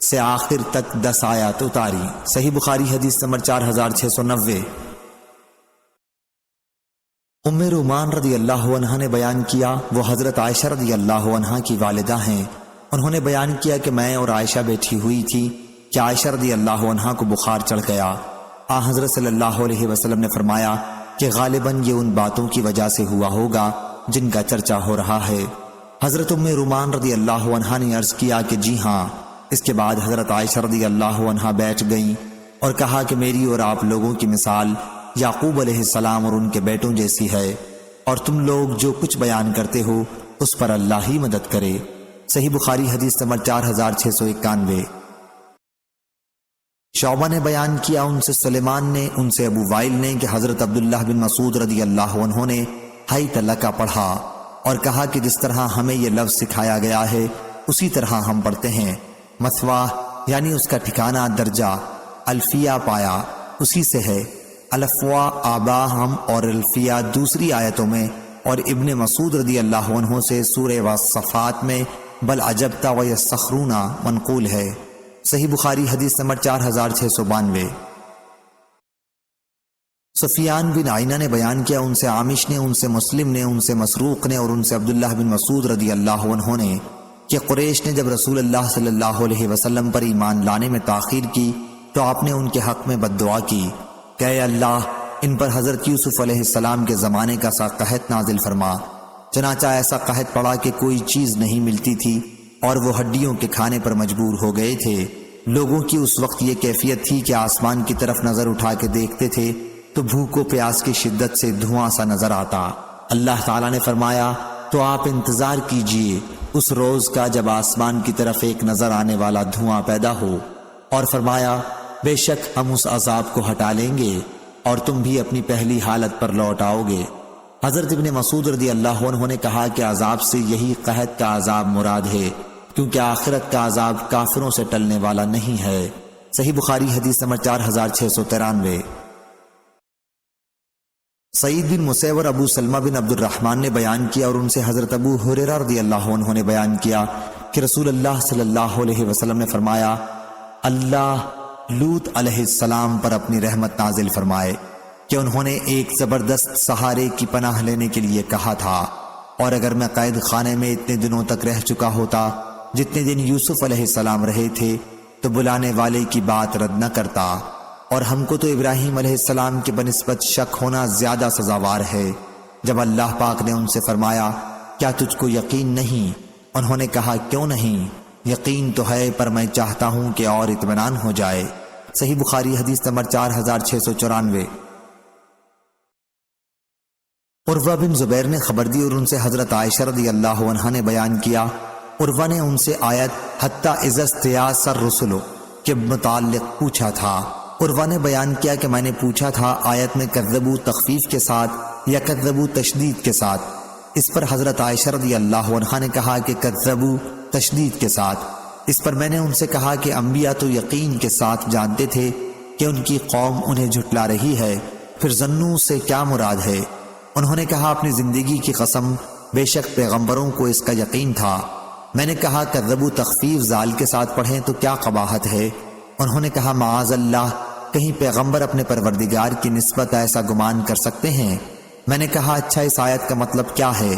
سے آخر تک 10 آیات اتاری۔ صحیح بخاری حدیث نمبر 4690۔ ام رومان رضی اللہ عنہا نے بیان کیا، وہ حضرت عائشہ رضی اللہ عنہا کی والدہ ہیں، انہوں نے بیان کیا کہ میں اور عائشہ بیٹھی ہوئی تھی کہ عائشہ رضی اللہ عنہا کو بخار چڑھ گیا۔ حضرت صلی اللہ علیہ وسلم نے فرمایا کہ غالباً یہ ان باتوں کی وجہ سے ہوا ہوگا جن کا چرچا ہو رہا ہے۔ حضرت ام رومان رضی اللہ عنہا نے عرض کیا کہ جی ہاں۔ اس کے بعد حضرت عائشہ رضی اللہ عنہا بیٹھ گئیں اور کہا کہ میری اور آپ لوگوں کی مثال یعقوب علیہ السلام اور ان کے بیٹوں جیسی ہے، اور تم لوگ جو کچھ بیان کرتے ہو اس پر اللہ ہی مدد کرے۔ صحیح بخاری حدیث نمبر 4691۔ شعبہ نے بیان کیا ان سے سلیمان نے، ان سے ابو وائل نے کہ حضرت عبداللہ بن مسعود رضی اللہ عنہ نے ہائی تلقہ پڑھا اور کہا کہ جس طرح ہمیں یہ لفظ سکھایا گیا ہے اسی طرح ہم پڑھتے ہیں۔ مثوا یعنی اس کا ٹھکانہ درجہ، الفیہ پایا اسی سے ہے۔ الفوا آبا ہم اور الفیہ دوسری آیتوں میں، اور ابن مسعود رضی اللہ عنہ سے سورہ والصفات میں بل عجبت ویسخرون منقول ہے۔ صحیح بخاری حدیث نمبر 4692۔ سفیان بن عینہ نے بیان کیا ان سے عامش نے، ان سے مسلم نے، ان سے مسروق نے اور ان سے عبداللہ بن مسعود رضی اللہ عنہ نے کہ قریش نے جب رسول اللہ صلی اللہ علیہ وسلم پر ایمان لانے میں تاخیر کی تو آپ نے ان کے حق میں بد دعا کی کہ اے اللہ ان پر حضرت یوسف علیہ السلام کے زمانے کا سا قحط نازل فرما۔ چنانچہ ایسا قحط پڑا کہ کوئی چیز نہیں ملتی تھی اور وہ ہڈیوں کے کھانے پر مجبور ہو گئے تھے۔ لوگوں کی اس وقت یہ کیفیت تھی کہ آسمان کی طرف نظر اٹھا کے دیکھتے تھے تو بھوک و پیاس کی شدت سے دھواں سا نظر آتا۔ اللہ تعالیٰ نے فرمایا تو آپ انتظار کیجئے اس روز کا جب آسمان کی طرف ایک نظر آنے والا دھواں پیدا ہو، اور فرمایا بے شک ہم اس عذاب کو ہٹا لیں گے اور تم بھی اپنی پہلی حالت پر لوٹ آؤ گے۔ حضرت ابن مسعود رضی اللہ عنہ نے کہا کہ عذاب سے یہی قحط کا عذاب مراد ہے، کیونکہ آخرت کا عذاب کافروں سے ٹلنے والا نہیں ہے۔ صحیح بخاری حدیث نمبر 4693۔ سعید بن مسیب اور ابو سلمہ بن عبد الرحمن نے بیان کیا اور ان سے حضرت ابو ہریرہ رضی اللہ عنہ نے بیان کیا کہ رسول اللہ صلی اللہ علیہ وسلم نے فرمایا اللہ لوط علیہ السلام پر اپنی رحمت نازل فرمائے کہ انہوں نے ایک زبردست سہارے کی پناہ لینے کے لیے کہا تھا، اور اگر میں قید خانے میں اتنے دنوں تک رہ چکا ہوتا جتنے دن یوسف علیہ السلام رہے تھے تو بلانے والے کی بات رد نہ کرتا، اور ہم کو تو ابراہیم علیہ السلام کے بنسبت شک ہونا زیادہ سزاوار ہے۔ جب اللہ پاک نے ان سے فرمایا کیا تجھ کو یقین نہیں؟ انہوں نے کہا کیوں نہیں، یقین تو ہے پر میں چاہتا ہوں کہ اور اطمینان ہو جائے۔ صحیح بخاری حدیث نمبر 4694۔ عروہ بن زبیر نے خبر دی اور ان سے حضرت عائشہ رضی اللہ عنہا نے بیان کیا، عروہ نے ان سے آیت حتی اذا استیاس الرسل کے متعلق پوچھا تھا۔ عروہ نے بیان کیا کہ میں نے پوچھا تھا آیت میں کذبوا تخفیف کے ساتھ یا کذبوا تشدید کے ساتھ؟ اس پر حضرت عائشہ رضی اللہ عنہا نے کہا کہ کذبوا تشدید کے ساتھ۔ اس پر میں نے ان سے کہا کہ انبیاء تو یقین کے ساتھ جانتے تھے کہ ان کی قوم انہیں جھٹلا رہی ہے، پھر ظنوا سے کیا مراد ہے؟ انہوں نے کہا اپنی زندگی کی قسم بے شک پیغمبروں کو اس کا یقین تھا، میں نے کہا کذبوا تخفیف زال کے ساتھ پڑھیں تو کیا قباحت ہے؟ انہوں نے کہا معاذ اللہ، کہیں پیغمبر اپنے پروردگار کی نسبت ایسا گمان کر سکتے ہیں؟ میں نے کہا اچھا اس آیت کا مطلب کیا ہے؟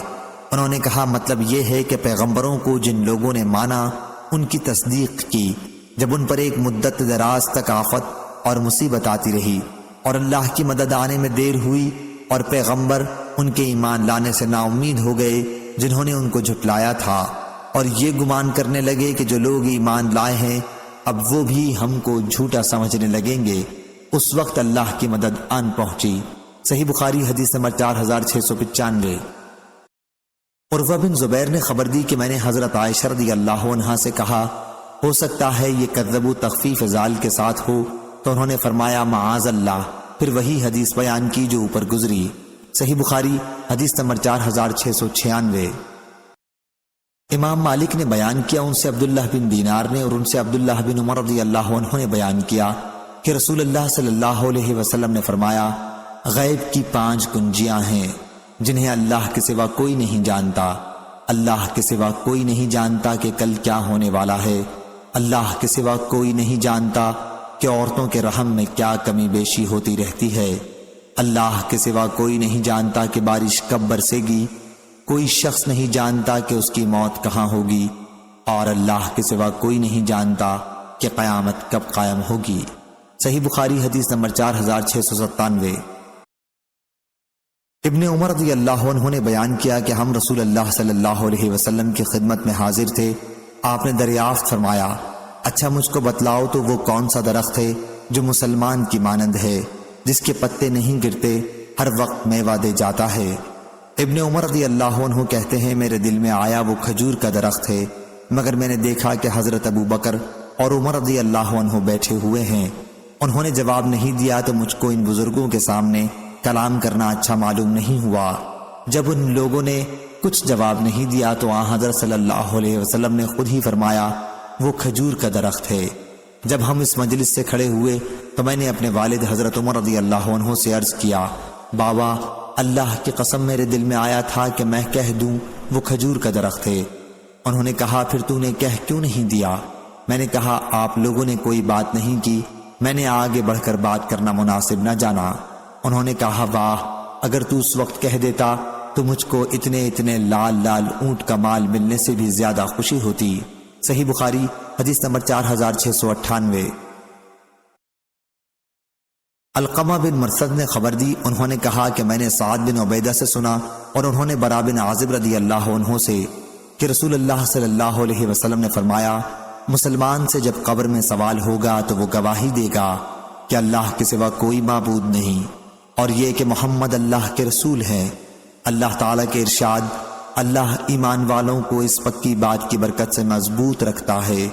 انہوں نے کہا مطلب یہ ہے کہ پیغمبروں کو جن لوگوں نے مانا ان کی تصدیق کی جب ان پر ایک مدت دراز تک آفت اور مصیبت آتی رہی اور اللہ کی مدد آنے میں دیر ہوئی اور پیغمبر ان کے ایمان لانے سے نا امید ہو گئے جنہوں نے ان کو جھٹلایا تھا، اور یہ گمان کرنے لگے کہ جو لوگ ایمان لائے ہیں اب وہ بھی ہم کو جھوٹا سمجھنے لگیں گے، اس وقت اللہ کی مدد آن پہنچی۔ صحیح بخاری حدیث نمبر 4695۔ عروہ بن زبیر نے خبر دی کہ میں نے حضرت عائشہ رضی اللہ عنہا سے کہا ہو سکتا ہے یہ کذبوا تخفیف زال کے ساتھ ہو، تو انہوں نے فرمایا معاذ اللہ، پھر وہی حدیث بیان کی جو اوپر گزری۔ صحیح بخاری حدیث نمبر 4696۔ امام مالک نے بیان کیا ان سے عبداللہ بن دینار نے اور ان سے عبداللہ بن عمر رضی اللہ عنہ نے بیان کیا کہ رسول اللہ صلی اللہ علیہ وسلم نے فرمایا غیب کی 5 کنجیاں ہیں جنہیں اللہ کے سوا کوئی نہیں جانتا۔ اللہ کے سوا کوئی نہیں جانتا کہ کل کیا ہونے والا ہے، اللہ کے سوا کوئی نہیں جانتا کہ عورتوں کے رحم میں کیا کمی بیشی ہوتی رہتی ہے، اللہ کے سوا کوئی نہیں جانتا کہ بارش کب برسے گی، کوئی شخص نہیں جانتا کہ اس کی موت کہاں ہوگی، اور اللہ کے سوا کوئی نہیں جانتا کہ قیامت کب قائم ہوگی۔ صحیح بخاری حدیث نمبر 4697۔ ابن عمر رضی اللہ عنہ نے بیان کیا کہ ہم رسول اللہ صلی اللہ علیہ وسلم کی خدمت میں حاضر تھے، آپ نے دریافت فرمایا اچھا مجھ کو بتلاؤ تو وہ کون سا درخت ہے جو مسلمان کی مانند ہے، جس کے پتے نہیں گرتے، ہر وقت میوہ دے جاتا ہے؟ ابن عمر رضی اللہ عنہ کہتے ہیں میرے دل میں آیا وہ کھجور کا درخت ہے، مگر میں نے دیکھا کہ حضرت ابو بکر اور عمر رضی اللہ عنہ بیٹھے ہوئے ہیں، انہوں نے جواب نہیں دیا تو مجھ کو ان بزرگوں کے سامنے کلام کرنا اچھا معلوم نہیں ہوا۔ جب ان لوگوں نے کچھ جواب نہیں دیا تو آن حضرت صلی اللہ علیہ وسلم نے خود ہی فرمایا وہ کھجور کا درخت ہے۔ جب ہم اس مجلس سے کھڑے ہوئے تو میں نے اپنے والد حضرت عمر رضی اللہ عنہ سے عرض کیا بابا اللہ کی قسم میرے دل میں آیا تھا کہ میں کہہ دوں وہ کھجور کا درخت ہے۔ انہوں نے کہا پھر تو نے کہہ کیوں نہیں دیا؟ میں نے کہا آپ لوگوں نے کوئی بات نہیں کی، میں نے آگے بڑھ کر بات کرنا مناسب نہ جانا۔ انہوں نے کہا واہ اگر تو اس وقت کہہ دیتا تو مجھ کو اتنے لال لال اونٹ کا مال ملنے سے بھی زیادہ خوشی ہوتی۔ صحیح بخاری حدیث نمبر 4698۔ علقمہ بن مرثد نے خبر دی، انہوں نے کہا کہ میں نے سعد بن عبیدہ سے سنا اور انہوں نے برا بن عازب رضی اللہ عنہ سے کہ رسول اللہ صلی اللہ علیہ وسلم نے فرمایا مسلمان سے جب قبر میں سوال ہوگا تو وہ گواہی دے گا کہ اللہ کے سوا کوئی معبود نہیں اور یہ کہ محمد اللہ کے رسول ہیں۔ اللہ تعالیٰ کے ارشاد اللہ ایمان والوں کو اس پکی بات کی برکت سے مضبوط رکھتا ہے،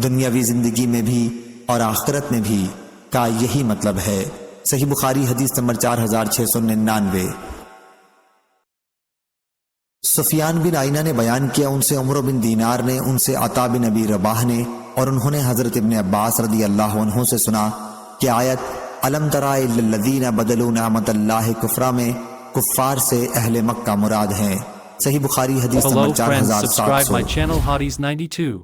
دنیاوی زندگی میں بھی اور آخرت میں بھی کا یہی مطلب ہے۔ صحیح بخاری حدیث نمبر 4699۔ سفیان بن عینہ نے بیان کیا ان سے عمر بن دینار نے، ان سے عطا بن ابی رباح نے، اور انہوں نے حضرت ابن عباس رضی اللہ عنہ سے سنا کہ آیت الم تر الی الذین بدلوا نعمت اللہ کفرا میں کفار سے اہل مکہ مراد ہیں۔ صحیح بخاری حدیث نمبر 4700۔